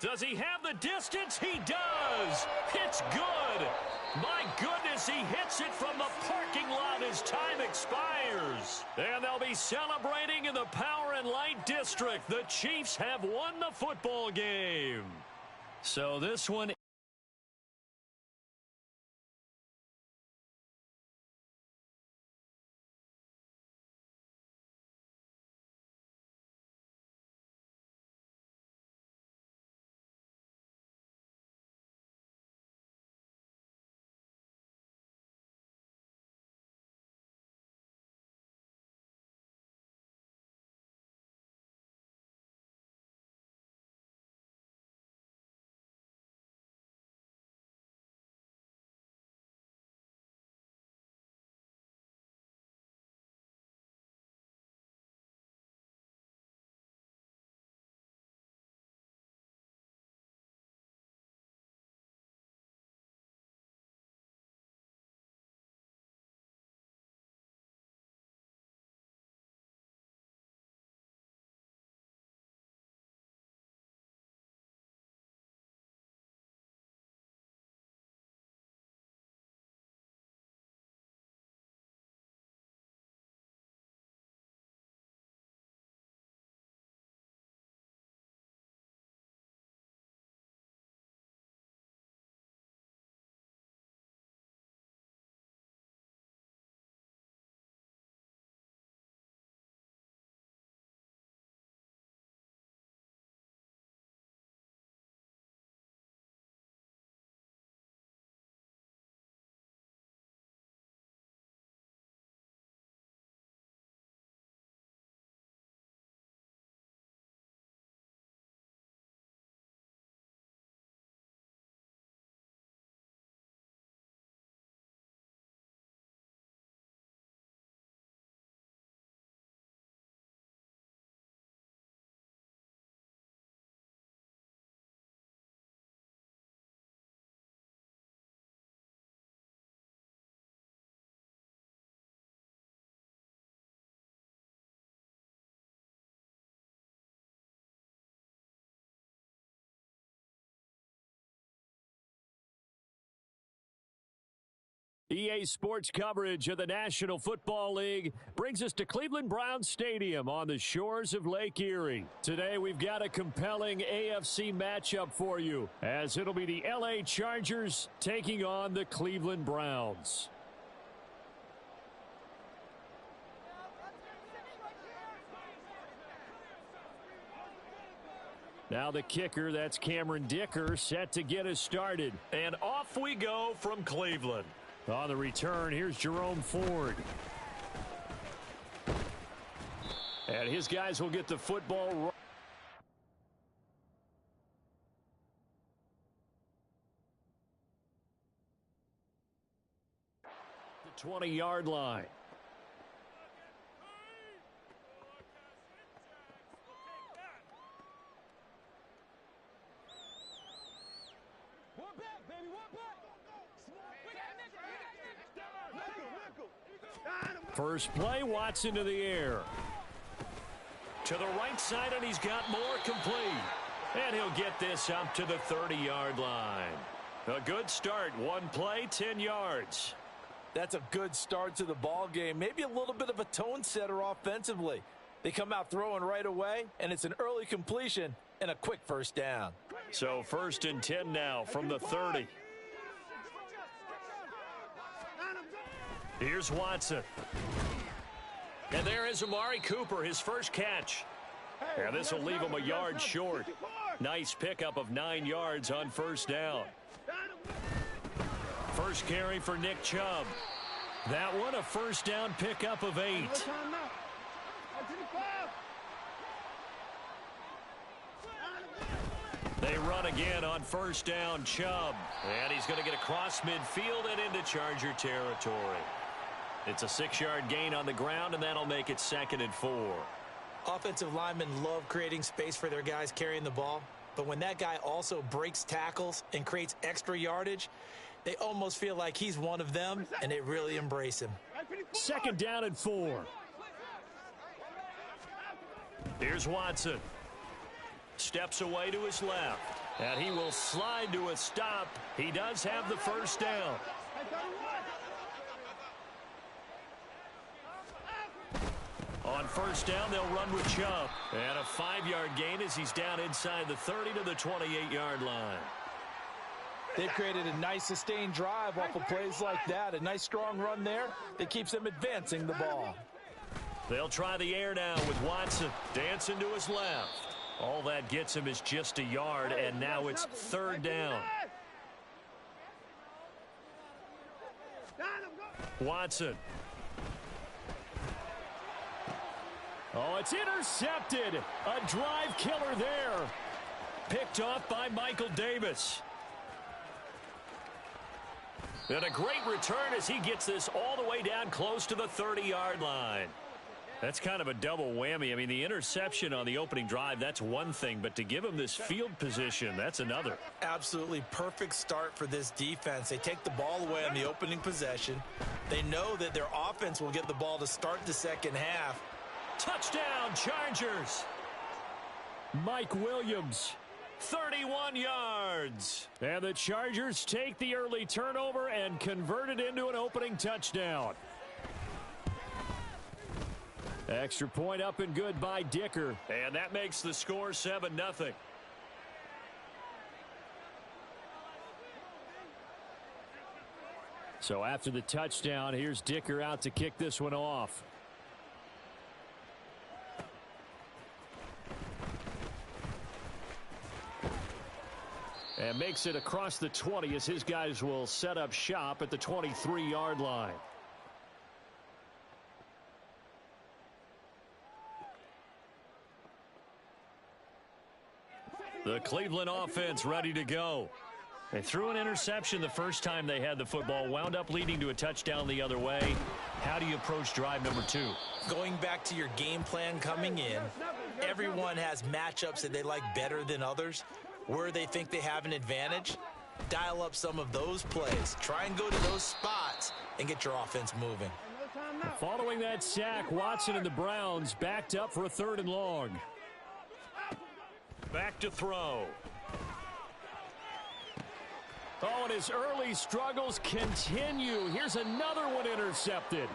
Does he have the distance? He does. It's good. My goodness, he hits it from the parking lot as time expires. And they'll be celebrating in the Power and Light District. The Chiefs have won the football game. So this one EA Sports coverage of the National Football League brings us to Cleveland Browns Stadium on the shores of Lake Erie. Today we've got a compelling AFC matchup for you, as it'll be the LA Chargers taking on the Cleveland Browns. Now the kicker, that's Cameron Dicker, set to get us started. And off we go from Cleveland. On the return, here's Jerome Ford. And his guys will get the football. The 20-yard line. First play, Watson to the air. To the right side, and he's got more complete. And he'll get this up to the 30-yard line. A good start. One play, 10 yards. That's a good start to the ball game. Maybe a little bit of a tone setter offensively. They come out throwing right away, and it's an early completion and a quick first down. So 1st and 10 now from the 30. Here's Watson. And there is Amari Cooper, his first catch. And this will leave him a yard short. Nice pickup of 9 yards on first down. First carry for Nick Chubb. That one a first down pickup of 8. They run again on first down, Chubb. And he's going to get across midfield and into Charger territory. It's a 6-yard gain on the ground, and that'll make it 2nd and 4. Offensive linemen love creating space for their guys carrying the ball, but when that guy also breaks tackles and creates extra yardage, they almost feel like he's one of them, and they really embrace him. 2nd down and 4. Here's Watson. Steps away to his left, and he will slide to a stop. He does have the first down. On first down, they'll run with Chubb. And a 5-yard gain as he's down inside the 30 to the 28-yard line. They've created a nice sustained drive off of plays like that. A nice strong run there that keeps them advancing the ball. They'll try the air now with Watson dancing to his left. All that gets him is just a yard, and now it's 3rd down. Watson. Oh, it's intercepted. A drive killer there. Picked off by Michael Davis. And a great return as he gets this all the way down close to the 30-yard line. That's kind of a double whammy. I mean, the interception on the opening drive, that's one thing, but to give him this field position, that's another. Absolutely perfect start for this defense. They take the ball away on the opening possession. They know that their offense will get the ball to start the second half. Touchdown, Chargers. Mike Williams. 31 yards. And the Chargers take the early turnover and convert it into an opening touchdown. Extra point up and good by Dicker. And that makes the score 7-0. So after the touchdown, here's Dicker out to kick this one off. And makes it across the 20 as his guys will set up shop at the 23-yard line. The Cleveland offense ready to go. They threw an interception the first time they had the football, wound up leading to a touchdown the other way. How do you approach drive number 2? Going back to your game plan coming in, everyone has matchups that they like better than others. Where they think they have an advantage, dial up some of those plays. Try and go to those spots and get your offense moving. Following that sack, Watson and the Browns backed up for a 3rd and long. Back to throw. Oh, and his early struggles continue. Here's another one intercepted.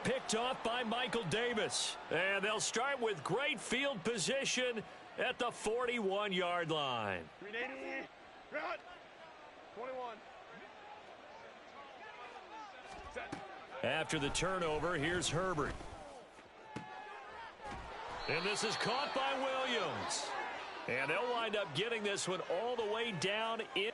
Picked off by Michael Davis. And they'll start with great field position at the 41-yard line. 380. Route. 21. Set. After the turnover, here's Herbert. And this is caught by Williams. And they'll wind up getting this one all the way down in.